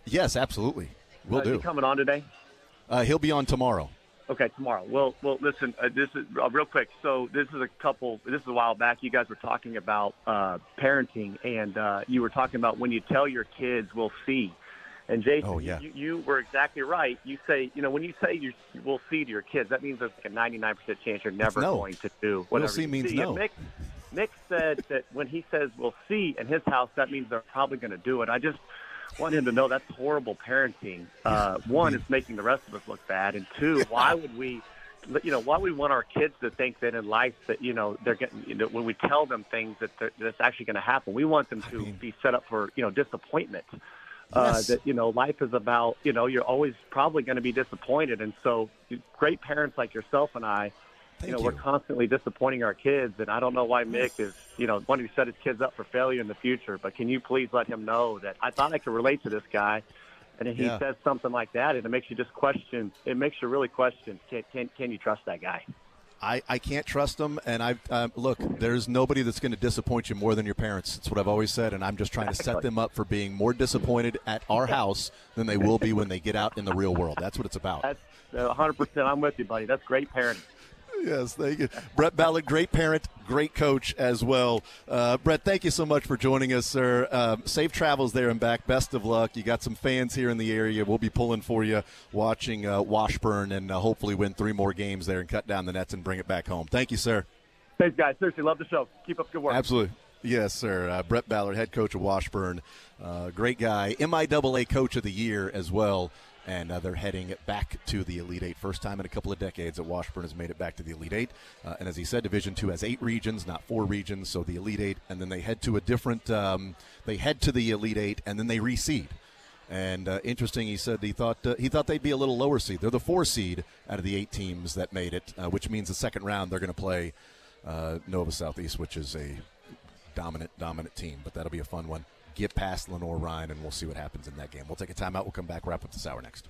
Yes, absolutely. Will do. Is he coming on today? He'll be on tomorrow. Okay, tomorrow. Well, listen, this is real quick. So this is a while back. You guys were talking about parenting, and you were talking about when you tell your kids, we'll see. And Jason, you were exactly right. You say, when you say we'll see to your kids, that means there's like a 99% chance you're never going to do whatever. We'll see means no. Mick said that when he says we'll see in his house, that means they're probably going to do it. I just want him to know that's horrible parenting. One, it's making the rest of us look bad, and two, why would we want our kids to think that in life that they're getting when we tell them things that's actually going to happen, we want them to be set up for disappointment. Yes. That life is about you're always probably going to be disappointed, and so great parents like yourself and I. We're constantly disappointing our kids, and I don't know why Mick is, one who set his kids up for failure in the future. But can you please let him know that I thought I could relate to this guy, and if he says something like that, and it makes you just question. It makes you really question. Can you trust that guy? I can't trust them, and look, there's nobody that's going to disappoint you more than your parents. That's what I've always said, and I'm just trying to set them up for being more disappointed at our house than they will be when they get out in the real world. That's what it's about. That's 100%. I'm with you, buddy. That's great parenting. Yes, thank you. Brett Ballard, great parent, great coach as well. Brett, thank you so much for joining us, sir. Safe travels there and back. Best of luck. You got some fans here in the area. We'll be pulling for you, watching Washburn, and hopefully win 3 more games there and cut down the nets and bring it back home. Thank you, sir. Thanks, guys. Seriously, love the show. Keep up the good work. Absolutely. Yes, sir. Brett Ballard, head coach of Washburn. Great guy. MIAA Coach of the Year as well. And they're heading back to the Elite Eight. First time in a couple of decades that Washburn has made it back to the Elite Eight. And as he said, Division II has 8 regions, not 4 regions. So the Elite Eight, and then they head to a different. They head to the Elite Eight, and then they reseed. And interesting, he said he thought they'd be a little lower seed. They're the 4 seed out of the 8 teams that made it, which means the second round they're going to play Nova Southeast, which is a dominant team. But that'll be a fun one. Get past Lenore-Rhine, and we'll see what happens in that game. We'll take a timeout. We'll come back, wrap up this hour next.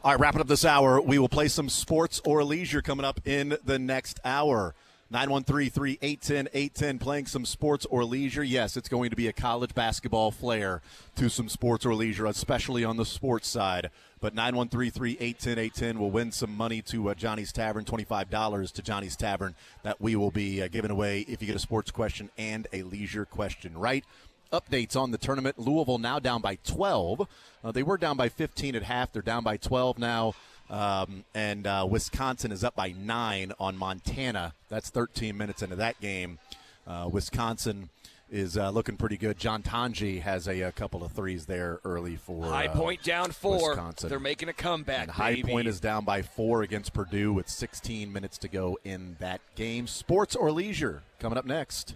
All right, wrapping up this hour, we will play some sports or leisure coming up in the next hour. 913-381-0810, playing some sports or leisure. Yes, it's going to be a college basketball flair to some sports or leisure, especially on the sports side. But 913-381-0810 will win some money to Johnny's Tavern, $25 to Johnny's Tavern that we will be giving away if you get a sports question and a leisure question right. Updates on the tournament. Louisville now down by 12. They were down by 15 at half. They're down by 12 now. And Wisconsin is up by 9 on Montana. That's 13 minutes into that game. Wisconsin is looking pretty good. John Tanji has a couple of threes there early for High Point down 4. Wisconsin. They're making a comeback. And High Point is down by 4 against Purdue with 16 minutes to go in that game. Sports or leisure coming up next.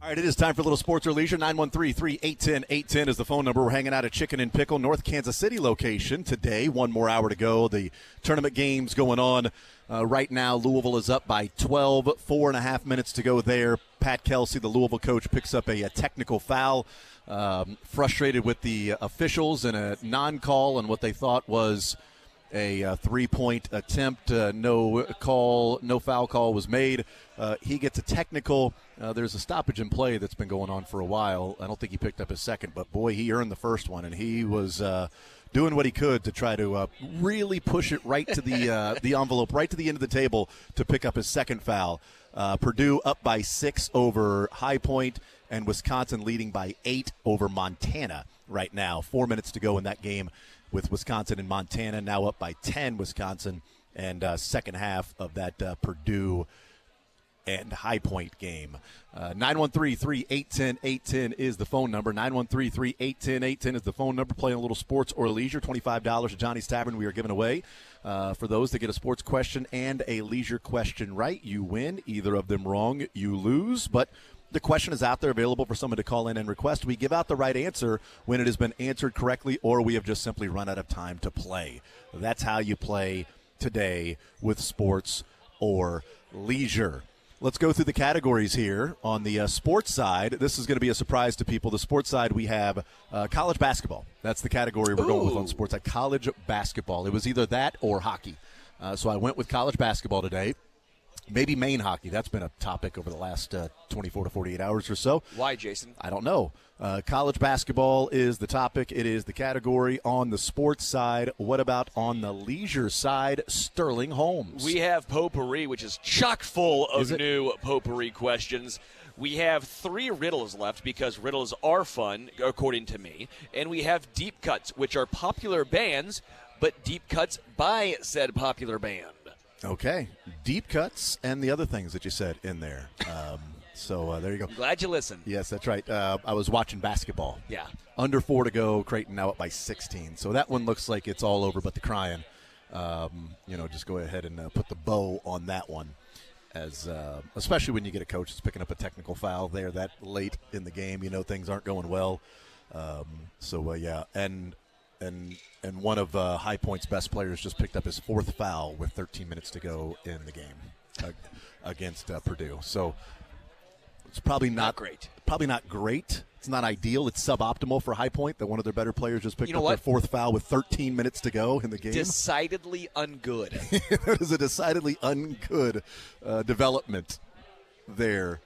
All right, it is time for a little sports or leisure. 913-381-810 is the phone number. We're hanging out at Chicken N Pickle, North Kansas City location today. One more hour to go. The tournament game's going on right now. Louisville is up by 12, 4.5 minutes to go there. Pat Kelsey, the Louisville coach, picks up a technical foul. Frustrated with the officials and a non-call on what they thought was a three-point attempt. No foul call was made. He gets a technical. There's a stoppage in play that's been going on for a while. I don't think he picked up his second, but boy, he earned the first one, and he was doing what he could to try to really push it right to the envelope, right to the end of the table to pick up his second foul. Purdue up by 6 over High Point, and Wisconsin leading by 8 over Montana right now. 4 minutes to go in that game with Wisconsin and Montana, now up by 10, Wisconsin, and second half of that Purdue and High Point game. 913-381-810 is the phone number. 913-381-810 is the phone number. Playing a little sports or leisure, $25 at Johnny's Tavern we are giving away. For those that get a sports question and a leisure question right, you win. Either of them wrong, you lose. But the question is out there available for someone to call in and request. We give out the right answer when it has been answered correctly, or we have just simply run out of time to play. That's how you play today with sports or leisure. Let's go through the categories here. On the sports side, this is going to be a surprise to people. The sports side, we have college basketball. That's the category we're going with on sports side. College basketball. It was either that or hockey. So I went with college basketball today. Maybe Maine hockey. That's been a topic over the last 24 to 48 hours or so. Why, Jason? I don't know. College basketball is the topic. It is the category on the sports side. What about on the leisure side? Sterling Holmes. We have potpourri, which is chock full of new potpourri questions. We have 3 riddles left because riddles are fun, according to me. And we have deep cuts, which are popular bands, but deep cuts by said popular band. Okay. Deep cuts and the other things that you said in there. So there you go. I'm glad you listened. Yes, that's right. I was watching basketball. Yeah. Under 4 to go. Creighton now up by 16. So that one looks like it's all over but the crying. Just go ahead and put the bow on that one. As especially when you get a coach that's picking up a technical foul there that late in the game. Things aren't going well. Yeah. And one of High Point's best players just picked up his 4th foul with 13 minutes to go in the game against Purdue. So it's probably not great. Probably not great. It's not ideal. It's suboptimal for High Point that one of their better players just picked up their 4th foul with 13 minutes to go in the game. Decidedly ungood. That is a decidedly ungood development there.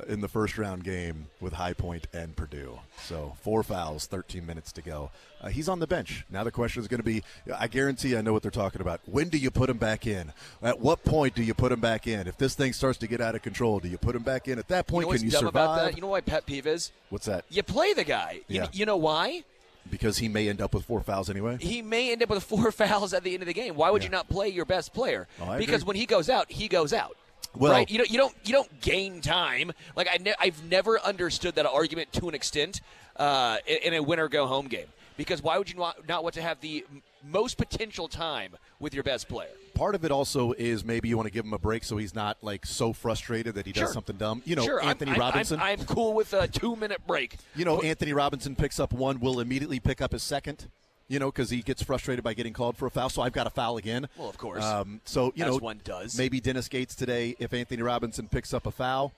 In the first round game with High Point and Purdue. So 4 fouls, 13 minutes to go. He's on the bench. Now the question is going to be, I guarantee I know what they're talking about. When do you put him back in? At what point do you put him back in? If this thing starts to get out of control, do you put him back in? At that point, can you survive? About that? You know what my pet peeve is? What's that? You play the guy. Yeah. You know why? Because he may end up with 4 fouls anyway? He may end up with 4 fouls at the end of the game. Why would you not play your best player? Because when he goes out, he goes out. Well, right? You don't gain time. Like I've never understood that argument to an extent in a win or go home game. Because why would you not want to have the most potential time with your best player? Part of it also is maybe you want to give him a break so he's not like so frustrated that he does something dumb. Anthony Robinson. I'm cool with a 2-minute break. Anthony Robinson picks up one, will immediately pick up his second. Because he gets frustrated by getting called for a foul. So I've got a foul again. Well, of course. As one does. Maybe Dennis Gates today, if Anthony Robinson picks up a foul,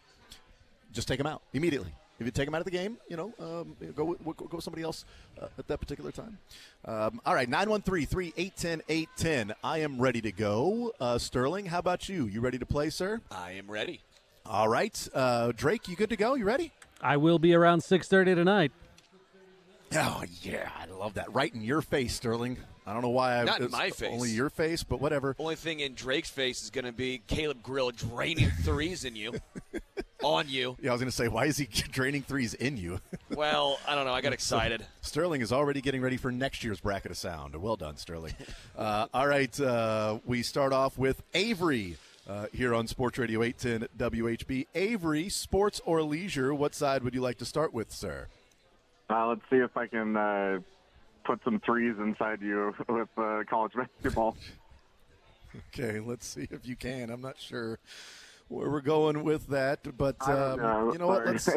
just take him out immediately. If you take him out of the game, go with somebody else at that particular time. All right, 913-381-810. I am ready to go. Sterling, how about you? You ready to play, sir? I am ready. All right. Drake, you good to go? You ready? I will be around 6:30 tonight. Oh, yeah, I love that. Right in your face, Sterling. I don't know why. Not in my face. Only your face, but whatever. Only thing in Drake's face is going to be Caleb Grill draining threes in you. On you. Yeah, I was going to say, why is he draining threes in you? Well, I don't know. I got excited. Sterling is already getting ready for next year's bracket of sound. Well done, Sterling. All right, we start off with Avery here on Sports Radio 810 WHB. Avery, sports or leisure, what side would you like to start with, sir? Let's see if I can put some threes inside you with college basketball. Okay, let's see if you can. I'm not sure where we're going with that. But you know what? Let's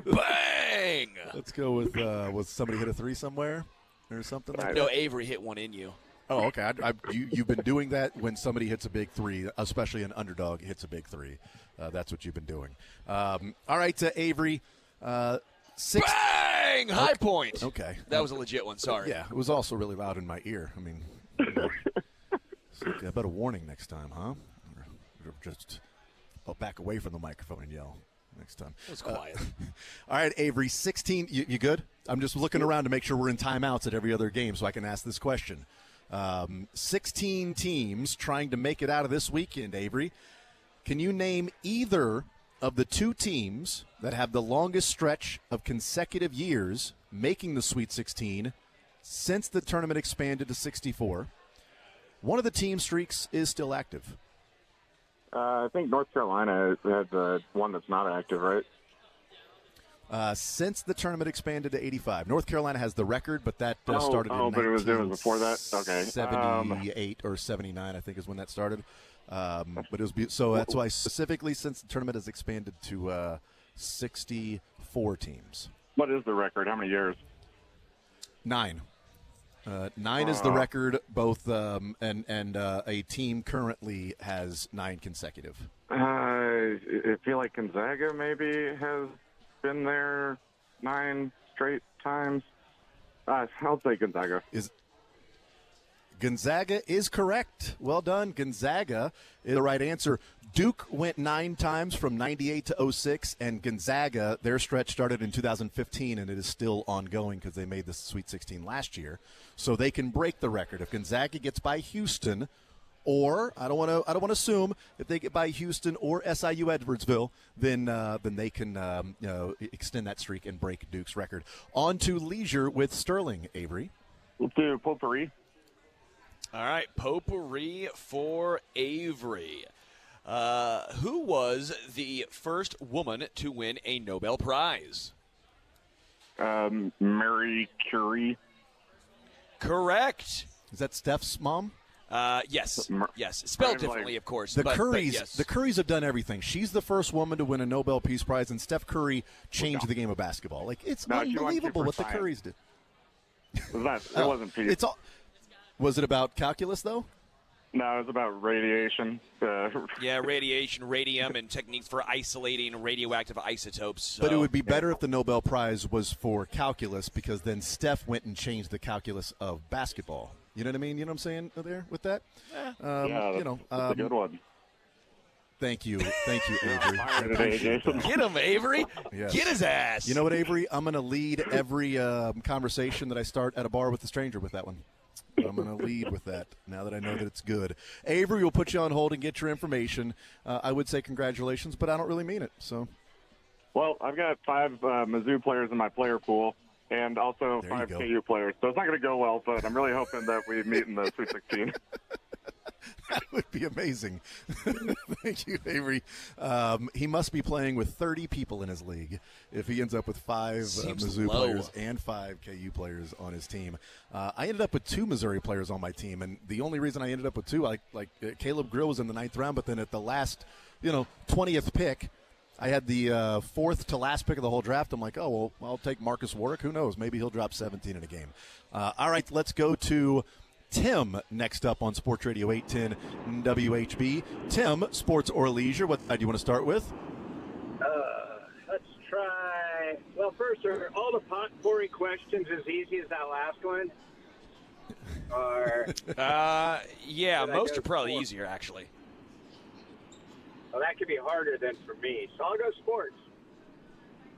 bang. Let's go with was somebody hit a three somewhere or something like that? No, Avery hit one in you. Oh, okay. You've been doing that when somebody hits a big three, especially an underdog hits a big three. That's what you've been doing. All right, Avery. Bang! High point. Okay. That was a legit one. Sorry. Yeah, it was also really loud in my ear. I mean, I bet a warning next time, huh? Or just back away from the microphone and yell next time. It was quiet. All right, Avery, 16. You good? I'm just looking around to make sure we're in timeouts at every other game so I can ask this question. 16 teams trying to make it out of this weekend, Avery. Can you name either of the two teams that have the longest stretch of consecutive years making the Sweet 16 since the tournament expanded to 64? One of the team streaks is still active. I think North Carolina had the one that's not active, right? Since the tournament expanded to 85. North Carolina has the record, but that started in but it was before that? Okay. 78 or 79, I think, is when that started. But it was so that's why specifically since the tournament has expanded to 64 teams. What is the record? How many years? 9. 9 is the record. Both and a team currently has 9 consecutive. I feel like Gonzaga maybe has been there 9 straight times. I'll say Gonzaga. Gonzaga is correct. Well done. Gonzaga is the right answer. Duke went 9 times from 98 to 06, and Gonzaga, their stretch started in 2015, and it is still ongoing because they made the Sweet 16 last year. So they can break the record. If Gonzaga gets by Houston, or I don't want to assume if they get by Houston or SIU Edwardsville, then they can extend that streak and break Duke's record. On to leisure with Sterling, Avery. We'll do potpourri. All right, potpourri for Avery. Who was the first woman to win a Nobel Prize? Marie Curie. Correct. Is that Steph's mom? Yes. Yes. Spelled differently, of course. The Currys, yes. The Currys have done everything. She's the first woman to win a Nobel Peace Prize, and Steph Curry changed the game of basketball. Like, it's unbelievable what the Currys did. It wasn't peace. Was it about calculus, though? No, it was about radiation. Yeah, radiation, radium, and techniques for isolating radioactive isotopes. So. But it would be better if the Nobel Prize was for calculus, because then Steph went and changed the calculus of basketball. You know what I mean? You know what I'm saying there with that? That's a good one. Thank you, Avery. Get him, Avery. Yes. Get his ass. You know what, Avery? I'm going to lead every conversation that I start at a bar with a stranger with that one. I'm going to lead with that now that I know that it's good. Avery, will put you on hold and get your information. I would say congratulations, but I don't really mean it. So, well, I've got 5 Mizzou players in my player pool, and also 5 KU players. So it's not going to go well, but I'm really hoping that we meet in the Sweet 16. That would be amazing. Thank you, Avery. He must be playing with 30 people in his league if he ends up with 5 Mizzou players and 5 KU players on his team. I ended up with 2 Missouri players on my team, and the only reason I ended up with 2, Caleb Grill was in the 9th round, but then at the last, 20th pick, I had the 4th to last pick of the whole draft. I'm like, oh, well, I'll take Marcus Warwick. Who knows? Maybe he'll drop 17 in a game. All right, let's go to Tim next up on Sports Radio 810 WHB. Tim, sports or leisure, what do you want to start with? Let's try. Well, first, are all the potpourri questions as easy as that last one? Or yeah, most are probably easier, actually. Well, that could be harder than for me, so I'll go sports.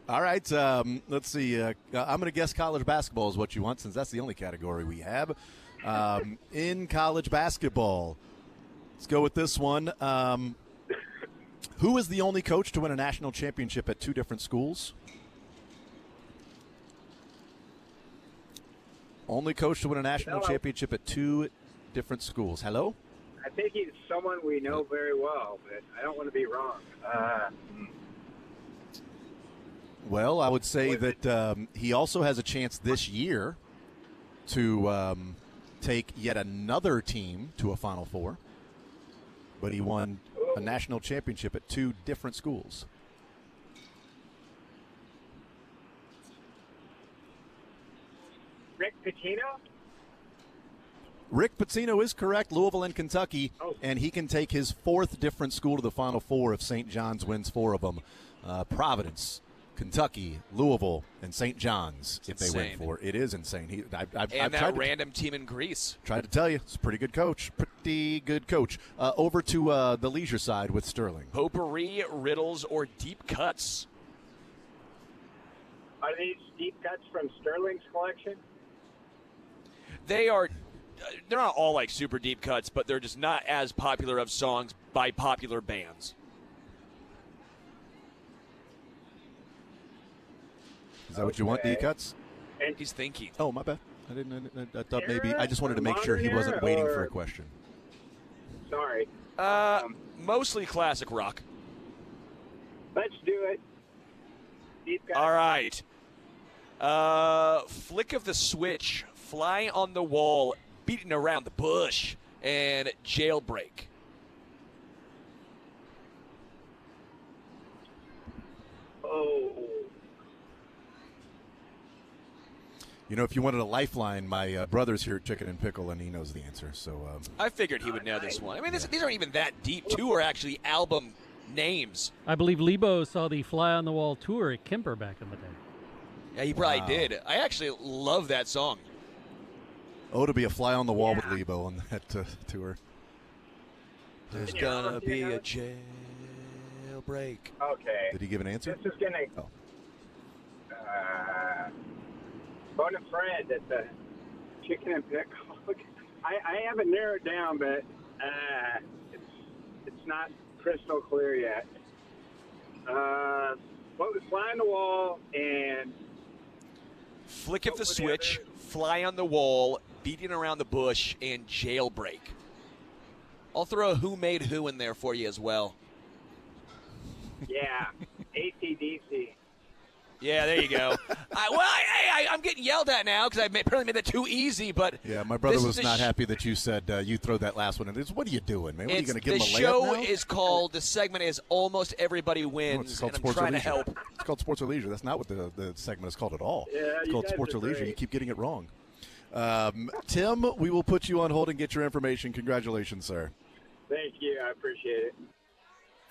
All right, let's see. I'm going to guess college basketball is what you want, since that's the only category we have. In college basketball, let's go with this one. Who is the only coach to win a national championship at 2 different schools? Only coach to win a national championship at 2 different schools. Hello? I think he's someone we know very well, but I don't want to be wrong. Well, I would say that he also has a chance this year to take yet another team to a Final Four. But he won a national championship at 2 different schools. Rick Pitino? Rick Pitino is correct, Louisville and Kentucky, and he can take his 4th different school to the Final Four if St. John's wins 4 of them. Providence, Kentucky, Louisville, and St. John's if they win 4. It is insane. I've that random team in Greece. Tried to tell you, it's a pretty good coach. Over to the leisure side with Sterling. Potpourri, riddles, or deep cuts? Are these deep cuts from Sterling's collection? They are. They're not all like super deep cuts, but they're just not as popular of songs by popular bands. Is that what you want, deep cuts? He's thinking. Oh, my bad. I thought maybe. I just wanted to make sure he wasn't waiting for a question. Sorry. Mostly classic rock. Let's do it. Deep cuts. All right. Flick of the switch, fly on the wall, beating around the bush, and jailbreak. Oh. You know, if you wanted a lifeline, my brother's here at Chicken N Pickle, and he knows the answer. So I figured he would know this one. I mean, these aren't even that deep. 2 are actually album names. I believe Lebo saw the Fly on the Wall tour at Kemper back in the day. Yeah, he probably did. I actually love that song. Oh, to be a fly on the wall with Lebo on that tour. There's gonna be a jailbreak. Okay. Did he give an answer? This is gonna. Oh. Phone a friend at the Chicken N Pickle. I haven't narrowed down, but it's not crystal clear yet. What was Fly on the Wall and Flick of the switch, fly on the wall, beating around the bush, and jailbreak. I'll throw a Who Made Who in there for you as well. Yeah, AC/DC. Yeah, there you go. I'm getting yelled at now because I apparently made that too easy. But yeah, my brother was not happy that you said you throw that last one in. What are you doing, man? What are you going to give him a layup now? The show is called, the segment is Almost Everybody Wins, and I'm trying to help. It's called Sports or Leisure. That's not what the segment is called at all. Yeah, it's called Sports or Leisure. Great. You keep getting it wrong. Tim, we will put you on hold and get your information. Congratulations, sir. Thank you. I appreciate it.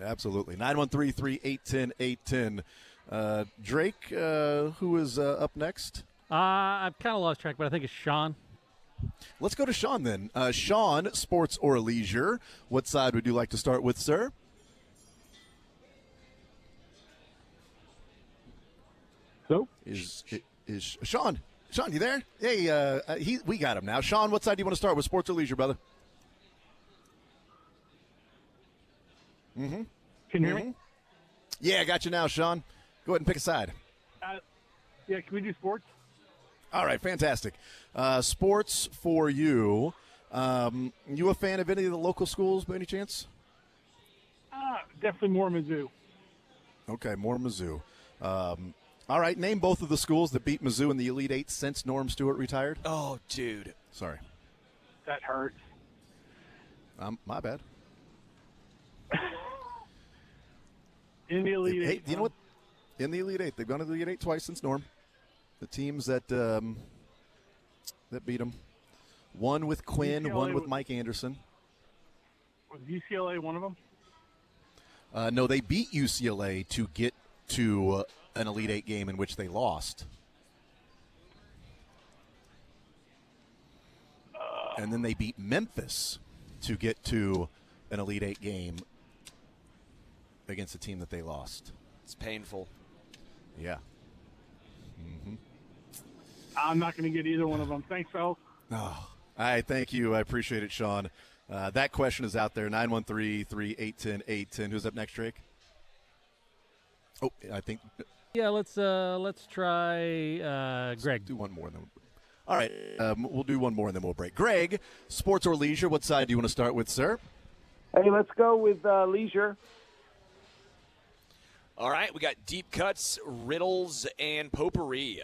Absolutely. 913-381-0810. Drake, who is up next? I've kind of lost track, but I think it's Sean. Let's go to Sean then. Sean, Sports or Leisure. What side would you like to start with, sir? So? Is Sean? Sean, you there? Hey, we got him now. Sean, what side do you want to start with, Sports or Leisure, brother? Mm-hmm. Can you hear me? Yeah, I got you now, Sean. Go ahead and pick a side. Yeah, can we do sports? All right, fantastic. Sports for you. You a fan of any of the local schools by any chance? Definitely more Mizzou. Okay, more Mizzou. All right, name both of the schools that beat Mizzou in the Elite Eight since Norm Stewart retired. Oh, dude. Sorry. That hurts. My bad. In the Elite Eight. You know what? In the Elite Eight. They've gone to the Elite Eight twice since Norm. The teams that beat them. One with Quinn, UCLA one with Mike Anderson. Was UCLA one of them? No, they beat UCLA to get to an Elite Eight game in which they lost. And then they beat Memphis to get to an Elite Eight game against a team that they lost. It's painful. Yeah. Mm-hmm. I'm not going to get either one of them. Thanks, fellas. Oh, all right, thank you. I appreciate it, Sean. That question is out there, 913-381-0810. Who's up next, Drake? Oh, I think. Yeah, let's try Greg. Do one more. Then. All right, we'll do one more and then we'll break. Greg, Sports or Leisure, what side do you want to start with, sir? Hey, let's go with Leisure. All right, we got deep cuts, riddles, and potpourri.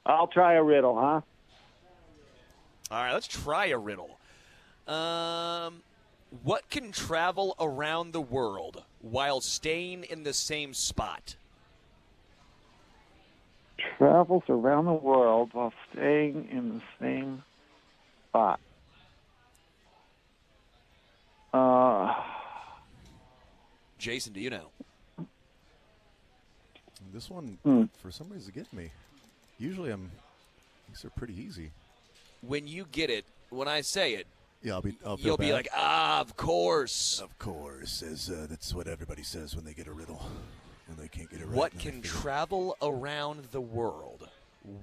I'll try a riddle, huh? All right, let's try a riddle. What can travel around the world while staying in the same spot? Travels around the world while staying in the same spot. Jason, do you know? This one, for some reason, gets me. Usually these are pretty easy. When you get it, when I say it, yeah, you'll be like, of course. Of course. That's what everybody says when they get a riddle, when they can't get it right. What can travel around the world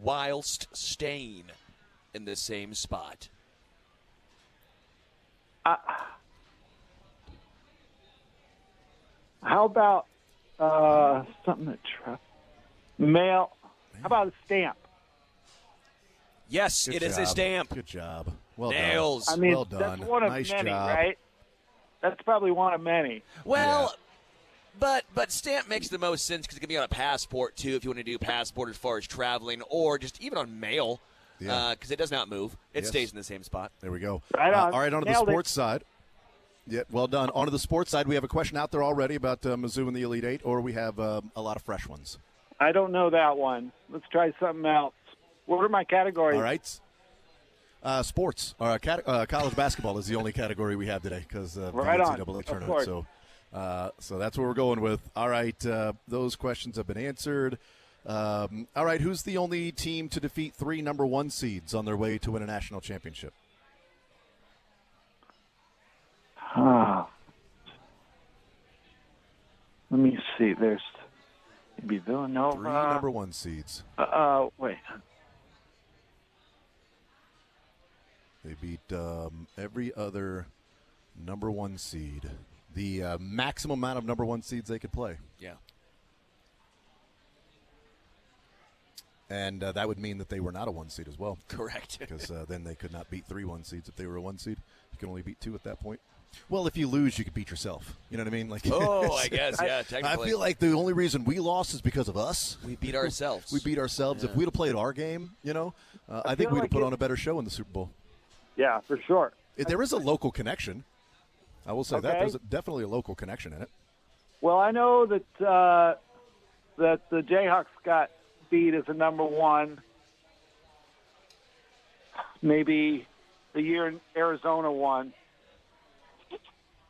whilst staying in the same spot? How about something that mail? How about a stamp? Yes, Good it is job. a stamp. Good job. Well Nails. done. I mean, well done. that's one of nice many, job. right? That's probably one of many. Well, but stamp makes the most sense because it can be on a passport, too, if you want to do passport as far as traveling, or just even on mail, because it does not move. It stays in the same spot. There we go. Right on. All right, on to the sports side. Yeah, well done. On to the sports side, we have a question out there already about Mizzou and the Elite Eight, or we have a lot of fresh ones. I don't know that one. Let's try something else. What are my categories? All right. Sports. College basketball is the only category we have today because of the NCAA tournament. So that's what we're going with. All right, those questions have been answered. All right, who's the only team to defeat 3 number 1 seeds on their way to win a national championship? Let me see. There's maybe Villanova. 3 number 1 seeds. Wait. They beat every other number 1 seed. The maximum amount of number 1 seeds they could play. Yeah. And that would mean that they were not a 1 seed as well. Correct. Because then they could not beat 3 1 seeds if they were a 1 seed. You can only beat 2 at that point. Well, if you lose, you could beat yourself. You know what I mean? I guess, yeah, technically. I feel like the only reason we lost is because of us. We beat ourselves. We beat ourselves. Yeah. If we'd have played our game, I think we'd have put on a better show in the Super Bowl. Yeah, for sure. There is a local connection. I will say that. There's definitely a local connection in it. Well, I know that that the Jayhawks got beat as a number 1 maybe the year Arizona won.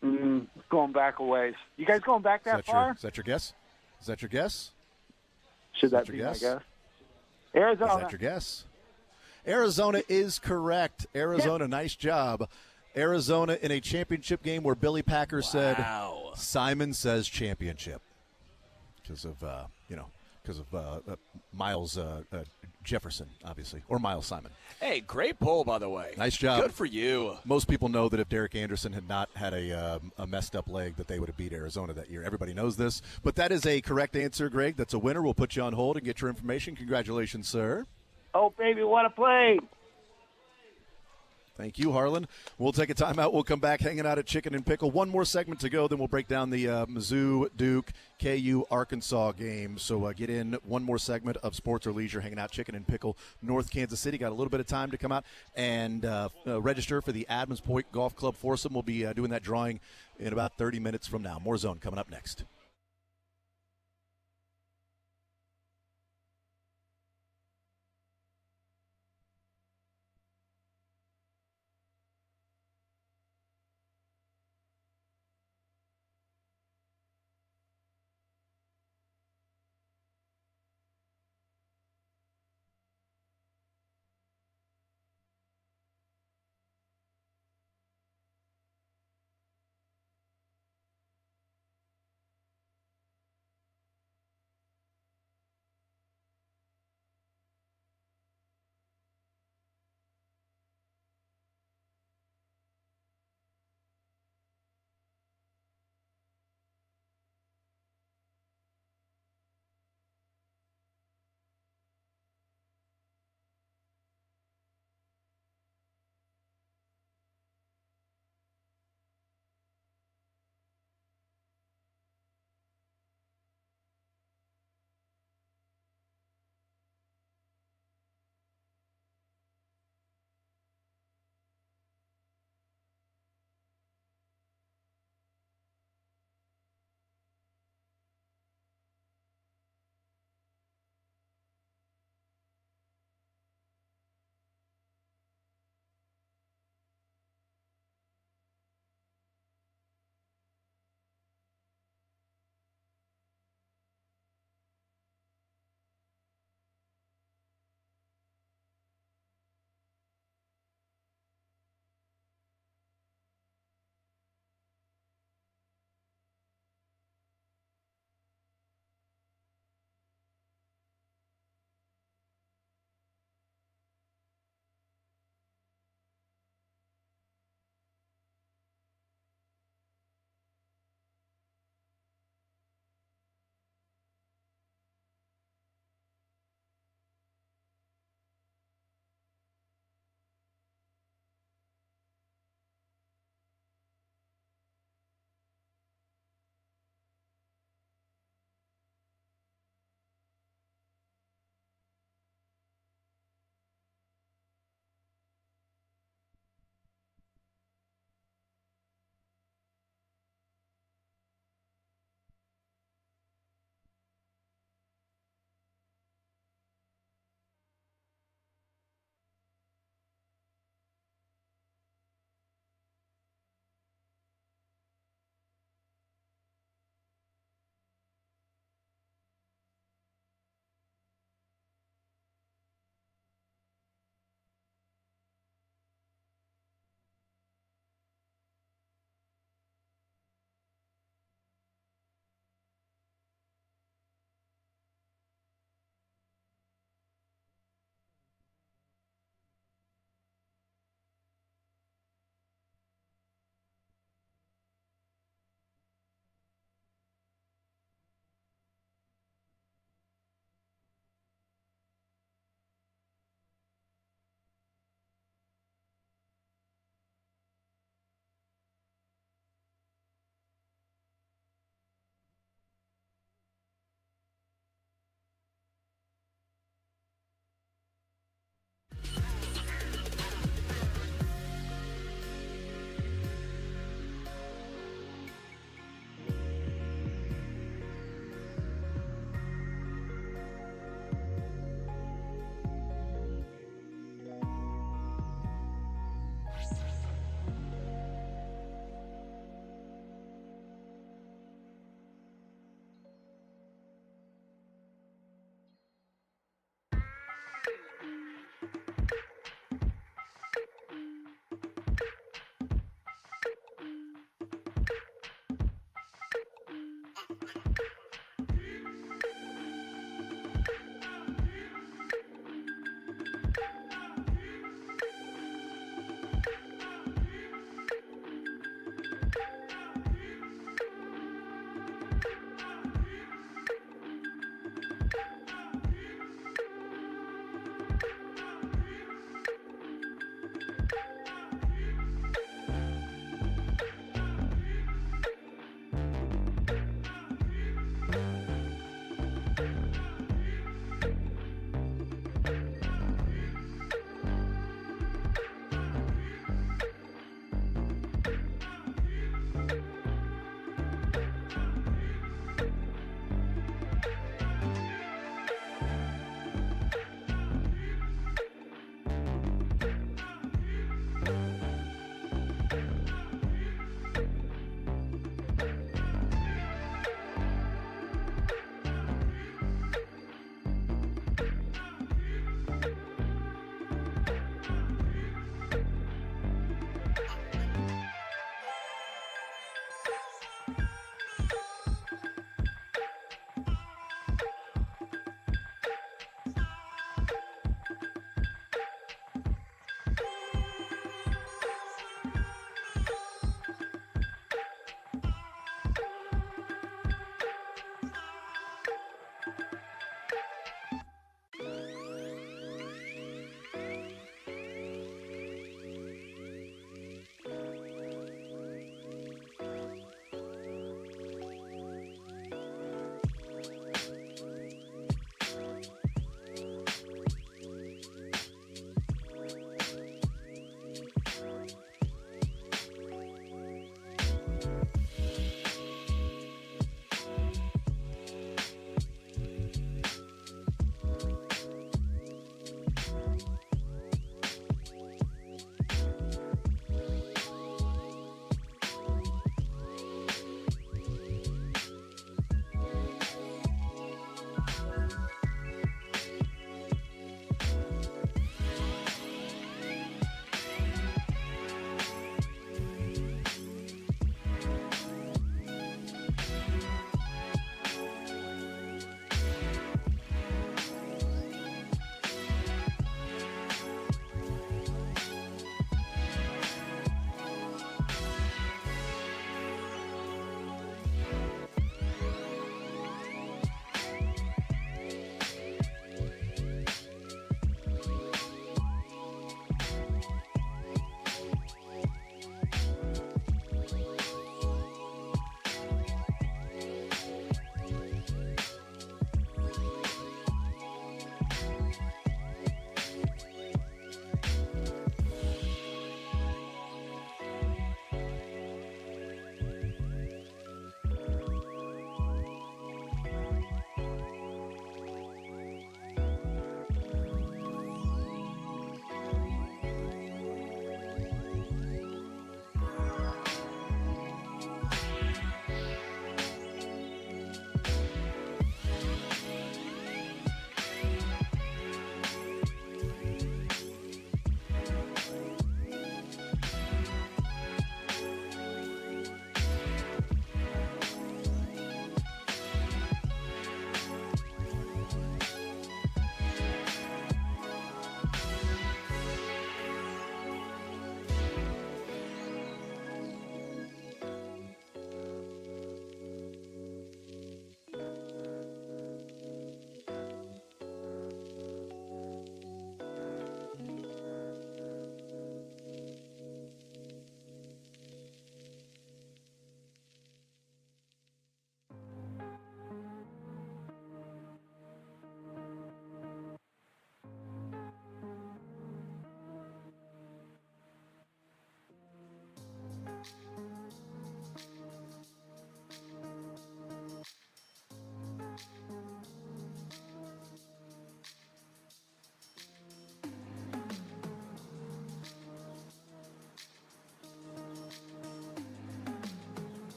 Going back a ways. You guys going back that far? Is that your guess? Is that your guess? Should that be my guess? Arizona. Is that your guess? Arizona is correct. Arizona, nice job. Arizona in a championship game where Billy Packer said, Simon says championship. Because of, Miles Jefferson, obviously, or Miles Simon. Hey, great poll, by the way. Nice job. Good for you. Most people know that if Derek Anderson had not had a messed up leg, that they would have beat Arizona that year. Everybody knows this. But that is a correct answer, Greg. That's a winner. We'll put you on hold and get your information. Congratulations, sir. Oh, baby, what a play. Thank you, Harlan. We'll take a timeout. We'll come back hanging out at Chicken N Pickle. One more segment to go, then we'll break down the Mizzou, Duke, KU, Arkansas game. So get in one more segment of Sports or Leisure, hanging out Chicken N Pickle, North Kansas City. Got a little bit of time to come out and register for the Adams Point Golf Club foursome. We'll be doing that drawing in about 30 minutes from now. More Zone coming up next.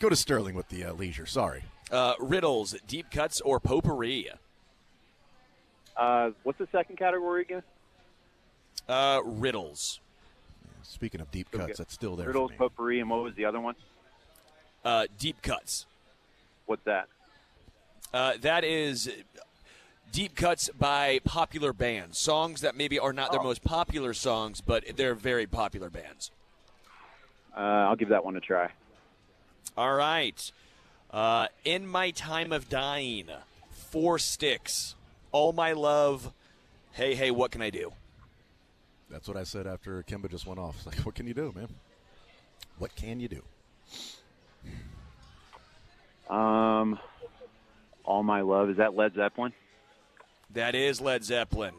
Go to Sterling with the leisure. Sorry. Riddles, deep cuts, or potpourri? What's the second category again? Riddles. Speaking of deep cuts, that's still there. Riddles, for me. potpourri, and what was the other one? Deep cuts. What's that? That is deep cuts by popular bands. Songs that maybe are not their most popular songs, but they're very popular bands. I'll give that one a try. All right. In My Time of Dying, 4 Sticks, All My Love, Hey, Hey, What Can I Do? That's what I said after Kimba just went off. It's like, what can you do, man? What can you do? All My Love. Is that Led Zeppelin? That is Led Zeppelin.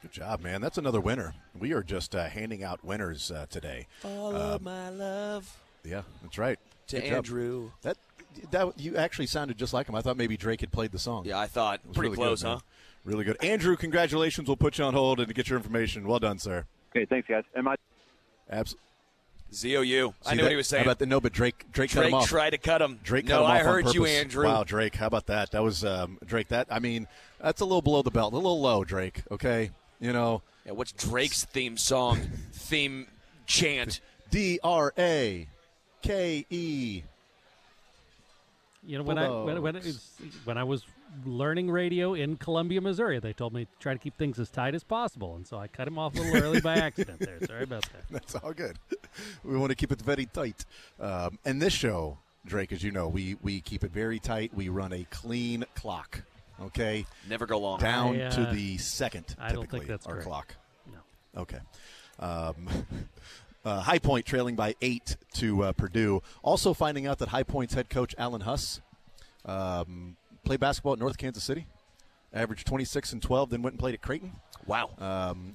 Good job, man. That's another winner. We are just handing out winners today. All of my love. Yeah, that's right. To Good job. Andrew. That you actually sounded just like him. I thought maybe Drake had played the song. Yeah, I thought. Pretty really close, good, huh? Really good. Andrew, congratulations. We'll put you on hold and get your information. Well done, sir. Okay, thanks, guys. Absolutely. ZOU. I knew what he was saying. How about no, but Drake cut him off. Tried to cut him. Drake no, cut him off I heard on you, purpose. Andrew. Wow, Drake. How about that? That was Drake. That's a little below the belt. A little low, Drake. Okay? You know. Yeah, what's Drake's theme chant? DRAKE. You know, when I was learning radio in Columbia, Missouri, they told me to try to keep things as tight as possible, and so I cut him off a little early by accident there. Sorry about that. That's all good. We want to keep it very tight. And this show, Drake, as you know, we keep it very tight. We run a clean clock, okay? Never go long. Down to the second, I don't think that's our correct. clock. No. Okay. High Point trailing by 8 to Purdue. Also finding out that High Point's head coach Alan Huss played basketball at North Kansas City, averaged 26 and 12, then went and played at Creighton. Wow.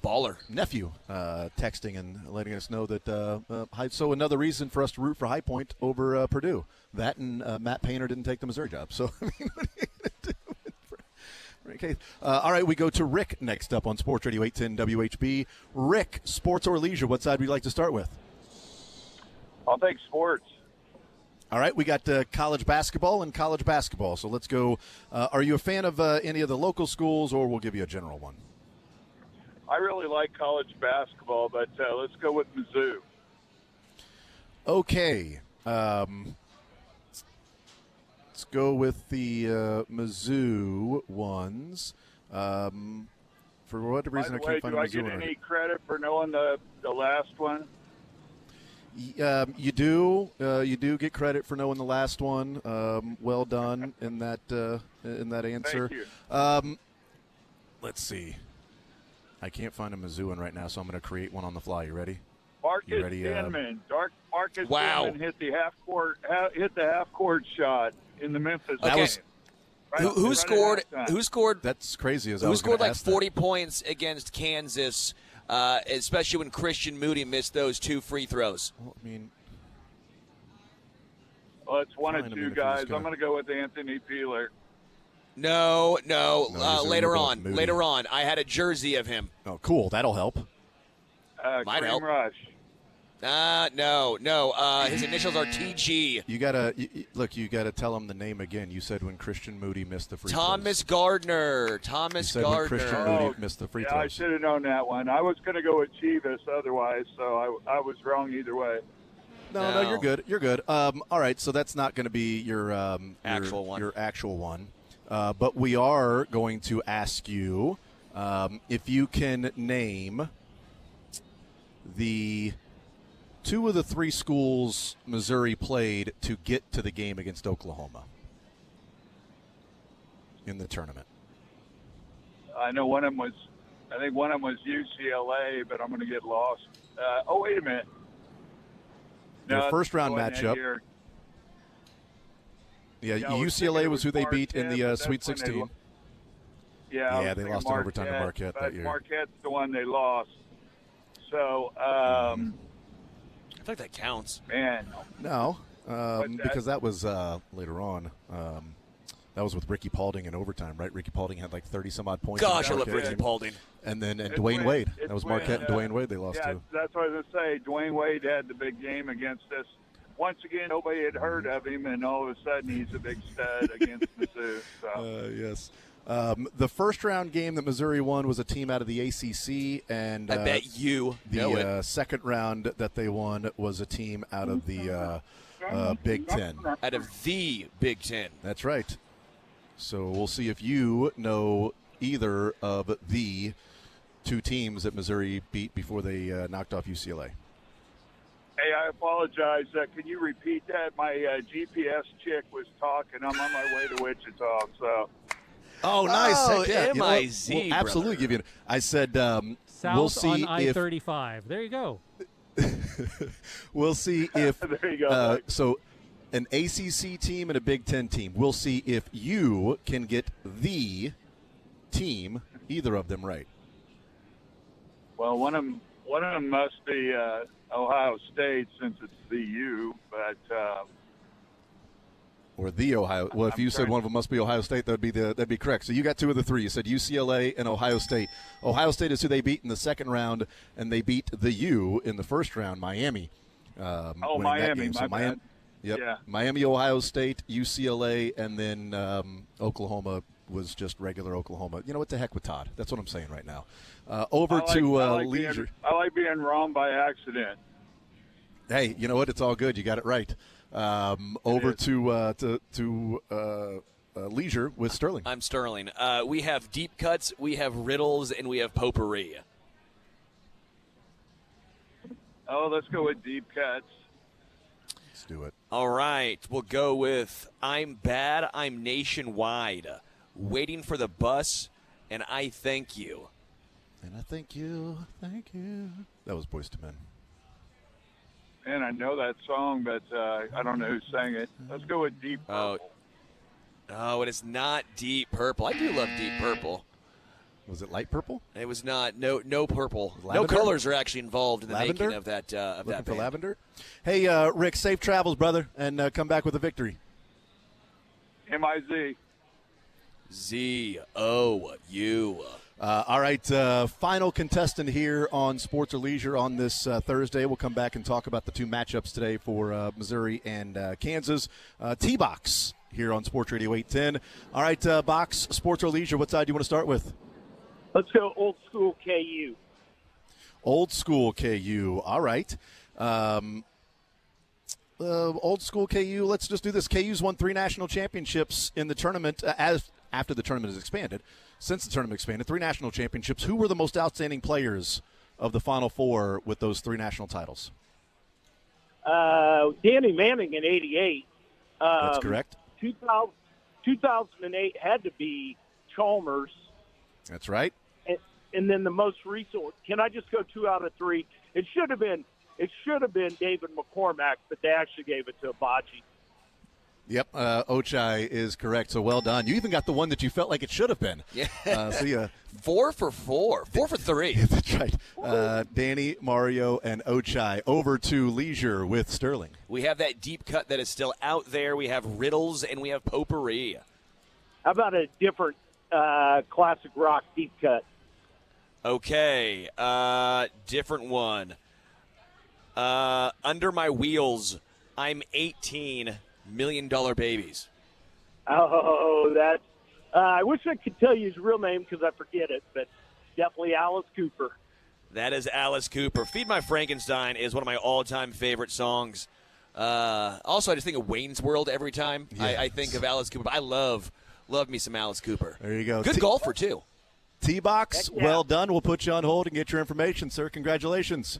Baller. Nephew texting and letting us know that so another reason for us to root for High Point over Purdue. That and Matt Painter didn't take the Missouri job. So, I mean, what are you going to do? Okay. All right, we go to Rick next up on Sports Radio 810 WHB. Rick, sports or leisure, what side would you like to start with? I'll take sports. All right, we got college basketball and college basketball. So let's go. Are you a fan of any of the local schools, or we'll give you a general one? I really like college basketball, but let's go with Mizzou. Okay. Let's go with the Mizzou ones. For what reason I can't find do I Mizzou. get any credit for knowing the last one? You do. You do get credit for knowing the last one. Well done in that answer. Thank you. Let's see. I can't find a Mizzou one right now, so I'm going to create one on the fly. You ready? Marcus ready, Denman. Marcus Wow. Denman hit the half court shot in the Memphis Okay. game. Who scored? Who scored? That's crazy. Who scored like 40 points against Kansas, especially when Christian Moody missed those 2 free throws? Well, I mean, well, it's one of Fine, I two mean, if guys. you're just I'm going to go with Anthony Peeler. No. these are Later both on. Moody. Later on. I had a jersey of him. oh, cool. That'll help. Might Kareem help. Rush. No. His initials are TG. You gotta look. You gotta tell him the name again. You said when Christian Moody missed the free Thomas throws. Gardner. You said when Christian Moody missed the free Yeah, throws. I should have known that one. I was going to go with Chivas otherwise, so I was wrong either way. No, you're good. You're good. All right, so that's not going to be your Actual one. Your actual one. But we are going to ask you if you can name the 2 of the 3 schools Missouri played to get to the game against Oklahoma in the tournament. I know one of them was UCLA, but I'm going to get lost. Wait a minute. Their No, first round go ahead, matchup. here. Yeah, Yeah, I was UCLA thinking was who it they was beat in the Marquette, Sweet but that's when 16. Yeah, Yeah, they lost in overtime to Marquette that but year. Marquette's the one they lost. So, I feel like that counts. man, No, that- because that was later on. That was with Ricky Paulding in overtime, right? Ricky Paulding had like 30-some-odd points. in Gosh, the I love Marquette Ricky game. Paulding. And then It's Dwayne when- Wade. it's That was when, Marquette and Dwayne Wade they lost yeah, to. that's what I was going to say. Dwayne Wade had the big game against us. once again, nobody had heard of him, and all of a sudden he's a big stud against Mizzou. So. Yes. The first round game that Missouri won was a team out of the ACC, and I bet you know the second round that they won was a team out of the Big Ten. Out of the Big Ten. That's right. So we'll see if you know either of the two teams that Missouri beat before they knocked off UCLA. Hey, I apologize. Can you repeat that? My GPS chick was talking. I'm on my way to Wichita, so. Oh, nice. Oh, Heck yeah. M-I-Z, we'll absolutely give you I said South we'll see on I-35. There you go. We'll see if there you go. So an ACC team and a Big Ten team. We'll see if you can get the team, either of them, right. Well, one of them must be Ohio State, since it's the U, but or the Ohio. Well, if you said one of them must be Ohio State, that'd be correct. So you got two of the three. You said UCLA and Ohio State. Ohio State is who they beat in the second round, and they beat the U in the first round, Miami. Miami, so bad. Yep. Yeah. Miami, Ohio State, UCLA, and then Oklahoma was just regular Oklahoma. You know what? The heck with Todd. That's what I'm saying right now. Over to Leisure. I like being wrong by accident. Hey, you know what? It's all good. You got it right. Over to Leisure with Sterling. I'm Sterling. We have deep cuts, we have riddles, and we have potpourri. Oh, let's go with deep cuts. Let's do it. All right. We'll go with I'm Bad, I'm Nationwide. Waiting for the Bus, and I Thank You. And I thank you. That was Boyz II Men. Man, I know that song, but I don't know who sang it. Let's go with Deep Purple. Oh, it is not Deep Purple. I do love Deep Purple. Was it light purple? It was not. No purple. Lavender? No colors are actually involved in the Lavender? making of that. Of Looking that for band. lavender? Hey, Rick, safe travels, brother, and come back with a victory. M-I-Z. Z-O-U. All right, final contestant here on Sports or Leisure on this Thursday. We'll come back and talk about the two matchups today for Missouri and Kansas. T-Box here on Sports Radio 810. All right, Box, Sports or Leisure, what side do you want to start with? Let's go old school KU. Old school KU. All right. Old school KU, let's just do this. KU's won 3 national championships in the tournament after the tournament has expanded. Since the tournament expanded, 3 national championships. Who were the most outstanding players of the Final Four with those 3 national titles? Danny Manning in '88. That's correct. 2008 had to be Chalmers. That's right. And then the most recent one, can I just go 2 out of 3? It should have been David McCormack, but they actually gave it to Abaji. Yep, Ochai is correct. So well done. You even got the one that you felt like it should have been. Yeah. So yeah, 4 for 4. 4 for 3. That's right. Danny, Mario, and Ochai. Over to Leisure with Sterling. We have that deep cut that is still out there. We have riddles and we have potpourri. How about a different classic rock deep cut? Okay, different one. Under My Wheels, I'm 18 $1 million babies. Oh, that's. I wish I could tell you his real name because I forget it, but definitely Alice Cooper. That is Alice Cooper. Feed My Frankenstein is one of my all-time favorite songs. Also, I just think of Wayne's World every time I think of Alice Cooper. I love me some Alice Cooper. There you go. Good golfer, too. T-Box, yeah. well done. We'll put you on hold and get your information, sir. Congratulations.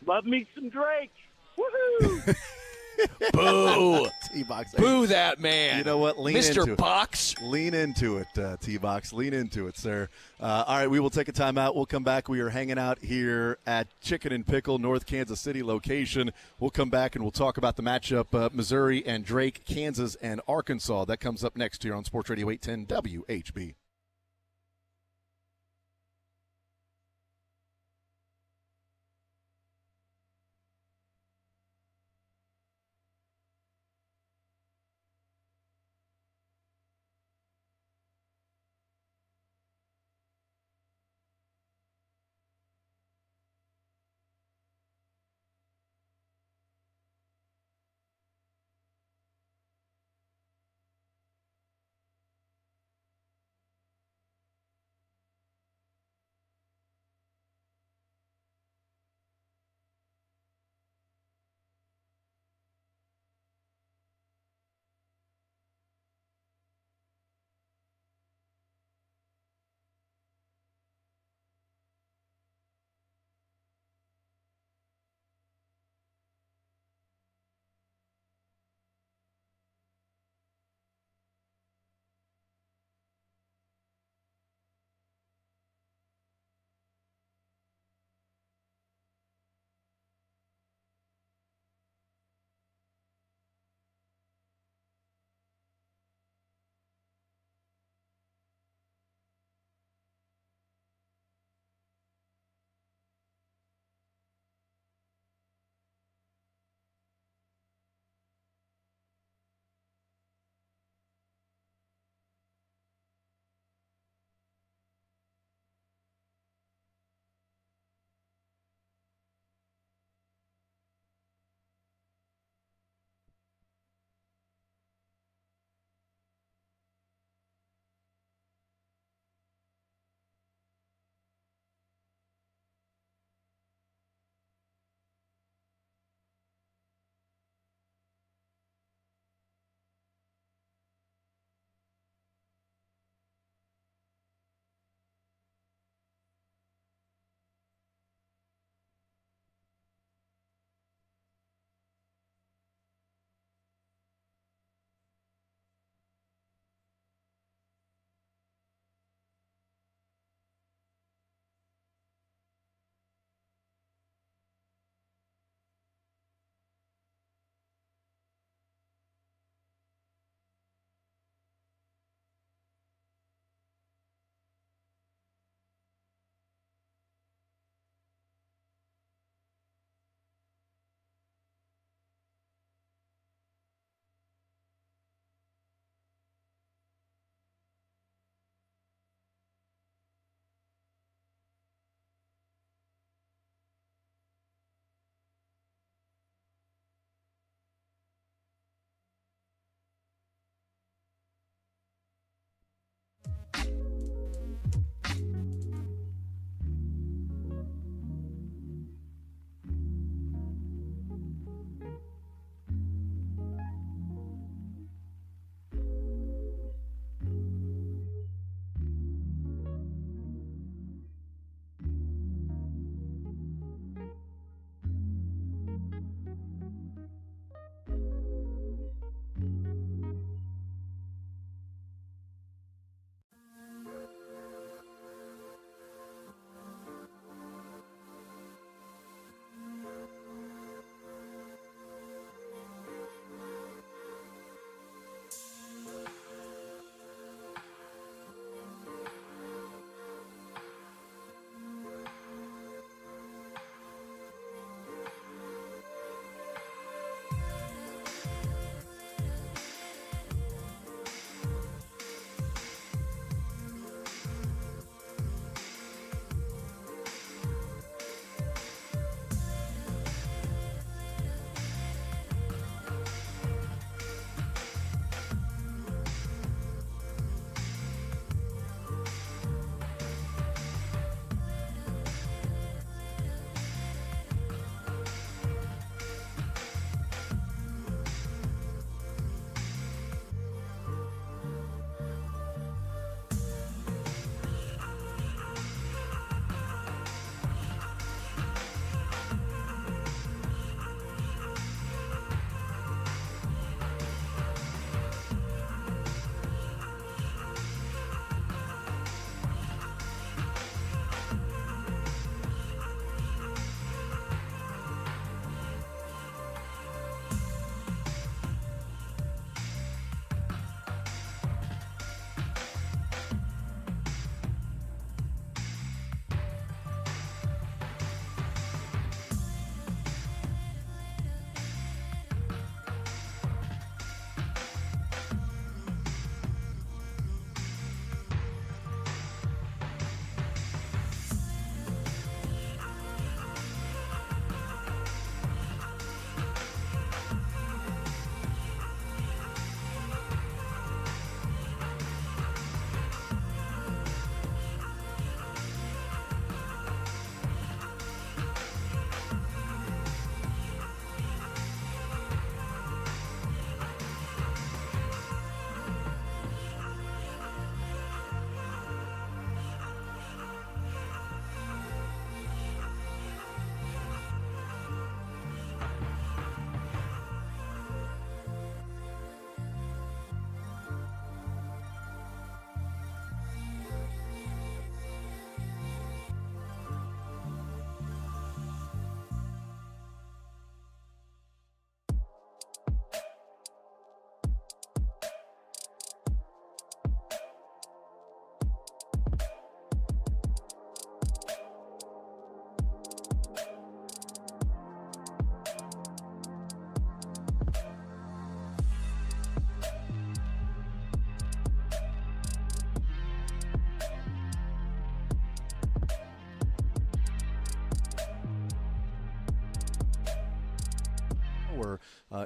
Love me some Drake. Woohoo! Boo! T-Box. Boo that man. You know what? Lean into Mr. it. Box. Lean into it, T-Box. Lean into it, sir. All right, we will take a timeout. We'll come back. We are hanging out here at Chicken N Pickle, North Kansas City location. We'll come back and we'll talk about the matchup, Missouri and Drake, Kansas and Arkansas. That comes up next here on Sports Radio 810 WHB.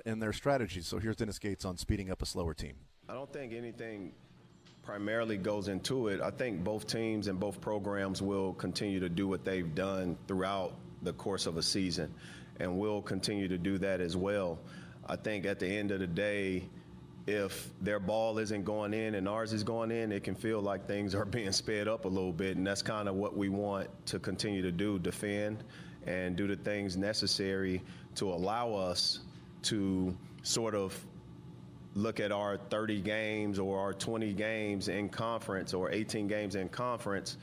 in their strategies. So here's Dennis Gates on speeding up a slower team. I don't think anything primarily goes into it. I think both teams and both programs will continue to do what they've done throughout the course of a season, and we'll continue to do that as well. I think at the end of the day, if their ball isn't going in and ours is going in, it can feel like things are being sped up a little bit, and that's kind of what we want to continue to do, defend and do the things necessary to allow us to sort of look at our 30 games or our 20 games in conference or 18 games in conference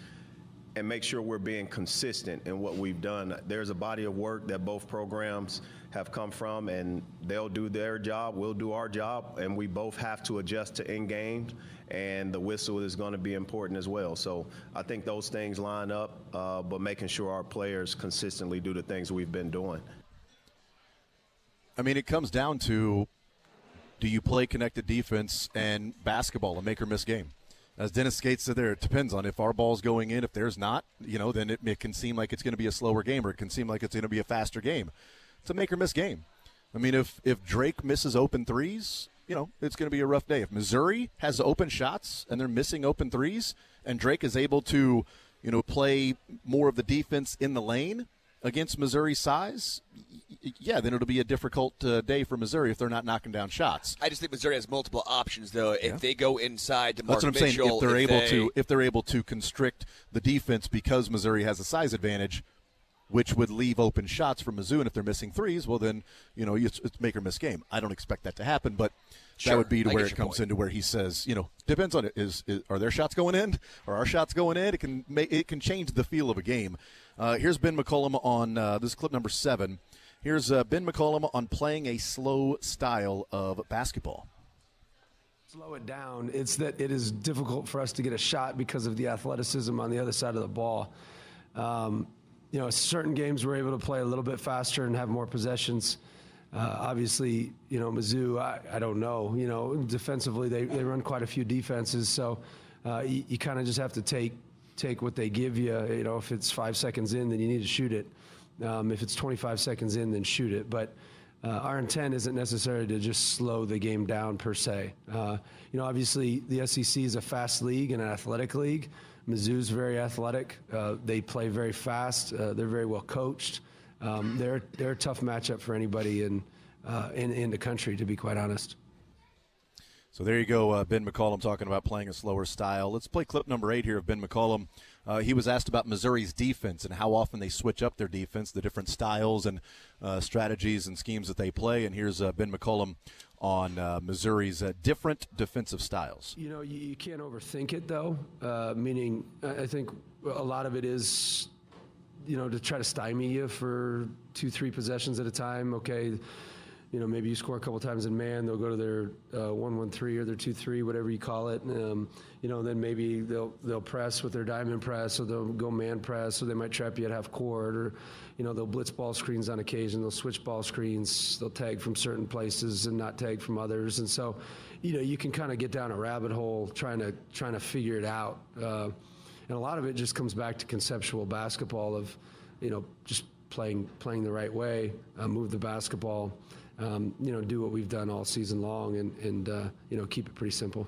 and make sure we're being consistent in what we've done. There's a body of work that both programs have come from, and they'll do their job, we'll do our job, and we both have to adjust to in games, and the whistle is going to be important as well. So I think those things line up, but making sure our players consistently do the things we've been doing. I mean, it comes down to, do you play connected defense and basketball, a make or miss game? As Dennis Gates said there, it depends on if our ball's going in. If there's not, then it can seem like it's going to be a slower game, or it can seem like it's going to be a faster game. It's a make or miss game. I mean, if Drake misses open threes, it's going to be a rough day. If Missouri has open shots and they're missing open threes, and Drake is able to, play more of the defense in the lane against Missouri's size, yeah, then it'll be a difficult day for Missouri if they're not knocking down shots. I just think Missouri has multiple options, though. If they go inside to Mark That's what I'm Mitchell, saying. If they're able to constrict the defense because Missouri has a size advantage, which would leave open shots for Mizzou, and if they're missing threes, well then, it's make or miss game. I don't expect that to happen, but that would be to where it comes into where he says, depends on it. Are their shots going in? Are our shots going in? It can change the feel of a game. Here's Ben McCollum on this is clip number 7. Here's Ben McCollum on playing a slow style of basketball. Slow it down. It's that it is difficult for us to get a shot because of the athleticism on the other side of the ball. Certain games we're able to play a little bit faster and have more possessions. Obviously, Mizzou, I don't know. Defensively, they run quite a few defenses, so you kind of just have to take what they give you. If it's 5 seconds in, then you need to shoot it. If it's 25 seconds in, then shoot it. But our intent isn't necessarily to just slow the game down per se. Obviously, the SEC is a fast league and an athletic league. Mizzou's very athletic. They play very fast. They're very well coached. They're a tough matchup for anybody in the country, to be quite honest. So there you go, Ben McCollum talking about playing a slower style. Let's play clip number 8 here of Ben McCollum. He was asked about Missouri's defense and how often they switch up their defense, the different styles and strategies and schemes that they play. And here's Ben McCollum on Missouri's different defensive styles. You can't overthink it, though, meaning I think a lot of it is, to try to stymie you for 2-3 possessions at a time. Okay, maybe you score a couple times in man, they'll go to their 1-1-3 or their 2-3, whatever you call it. Then maybe they'll press with their diamond press, or they'll go man press, or they might trap you at half court, or they'll blitz ball screens on occasion, they'll switch ball screens, they'll tag from certain places and not tag from others, and so you can kind of get down a rabbit hole trying to figure it out. And a lot of it just comes back to conceptual basketball of, just playing the right way, move the basketball, do what we've done all season long, and keep it pretty simple.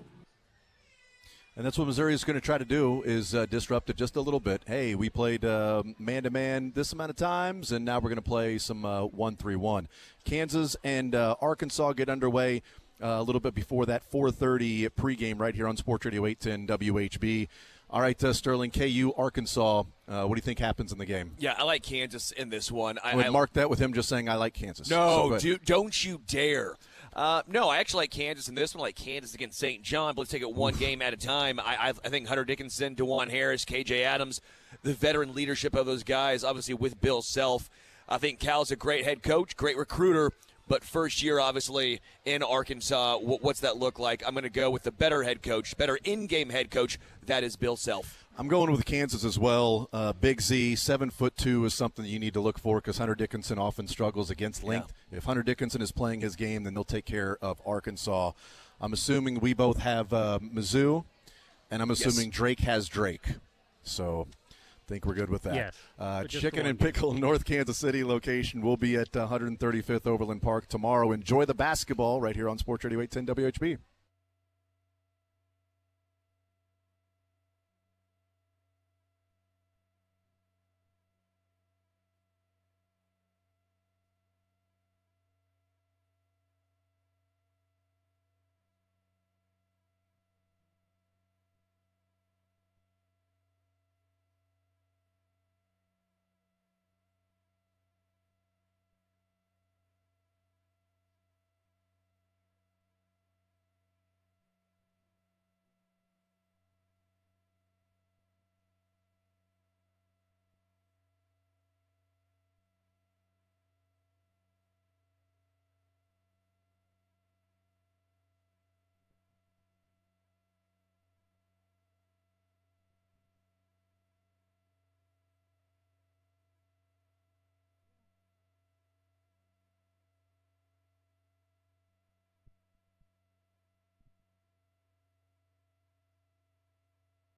And that's what Missouri is going to try to do, is disrupt it just a little bit. Hey, we played man-to-man this amount of times, and now we're going to play some 1-3-1. Kansas and Arkansas get underway a little bit before that 4:30 pregame right here on Sports Radio 810 WHB. All right, Sterling, KU, Arkansas, what do you think happens in the game? Yeah, I like Kansas in this one. I would mark that with him just saying I like Kansas. No, don't you dare. No, I actually like Kansas in this one. I like Kansas against St. John, but let's take it one game at a time. I think Hunter Dickinson, DeJuan Harris, KJ Adams, the veteran leadership of those guys, obviously with Bill Self. I think Cal's a great head coach, great recruiter, but first year, obviously, in Arkansas, what's that look like? I'm going to go with the better head coach, better in-game head coach. That is Bill Self. I'm going with Kansas as well. Big Z, 7'2" is something that you need to look for because Hunter Dickinson often struggles against length. Yeah. If Hunter Dickinson is playing his game, then they'll take care of Arkansas. I'm assuming we both have Mizzou, and I'm assuming Drake has Drake. So think we're good with that. Yes. Chicken and Pickle North Kansas City location will be at 135th Overland Park tomorrow. Enjoy the basketball right here on Sports Radio 810 WHB.